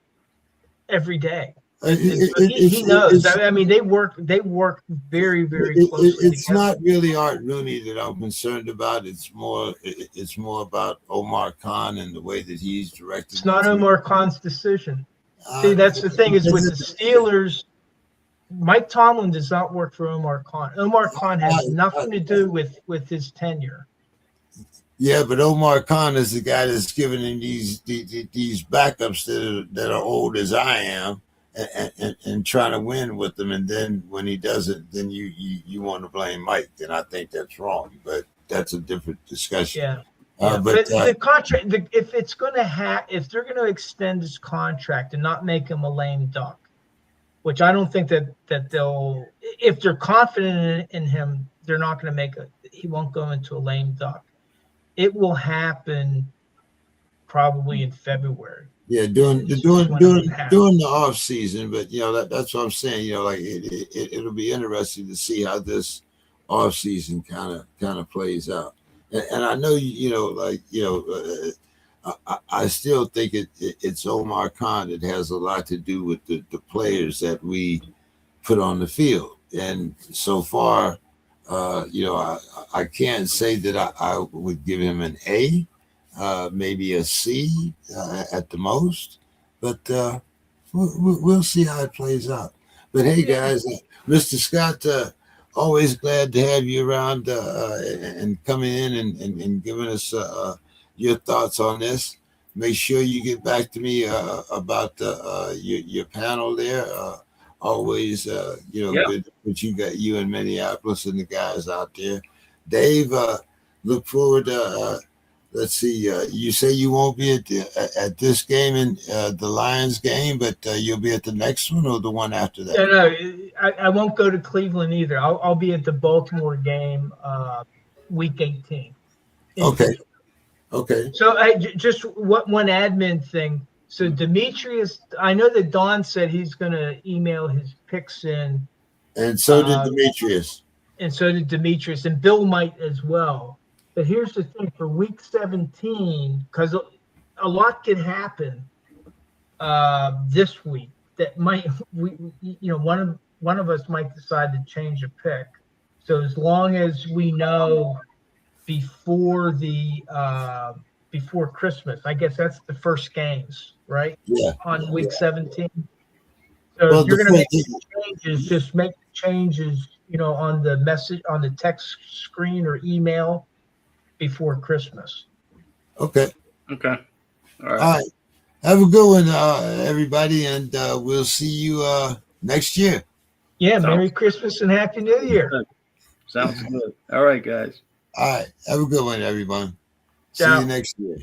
every day. He knows. I mean, they work very, very closely. It's not really Art Rooney that I'm concerned about. It's more about Omar Khan and the way that he's directed. It's not Omar Khan's decision. See, that's the thing is with the Steelers, Mike Tomlin does not work for Omar Khan. Omar Khan has nothing to do with his tenure. Yeah, but Omar Khan is the guy that's giving him these backups that are old as I am. And trying to win with them, and then when he doesn't, then you want to blame Mike, and I think that's wrong. But that's a different discussion. Yeah. But the contract, if they're going to extend his contract and not make him a lame duck, which I don't think that they'll. If they're confident in him, they're not going to he won't go into a lame duck. It will happen probably in February. Yeah, during the off season, but that's what I'm saying. Like it'll be interesting to see how this off season kind of plays out. And I know I still think it's Omar Khan that has a lot to do with the players that we put on the field. And so far, I can't say that I would give him an A, maybe a C at the most, but we'll see how it plays out. But hey, guys, Mr. Scott, always glad to have you around and coming in and giving us your thoughts on this. Make sure you get back to me about your panel there. Always, good to put you in Minneapolis and the guys out there. Dave, look forward to. Let's see. You say you won't be at this game and the Lions game, but you'll be at the next one or the one after that. No, I won't go to Cleveland either. I'll be at the Baltimore game, week 18. Okay. So just one admin thing. So Demetrius, I know that Don said he's going to email his picks in. And so did Demetrius. And so did Demetrius, and Bill might as well. But here's the thing: for week 17, because a lot can happen this week. That might one of us might decide to change a pick. So as long as we know before Christmas, I guess that's the first games, right? Yeah. On week 17. So if you're going to make changes, just make the changes, on the message, on the text screen or email before Christmas. Okay. All right. Have a good one, everybody, and we'll see you next year. Yeah. Merry Christmas and Happy New Year. Sounds good. All right, guys. All right. Have a good one, everyone. See you next year.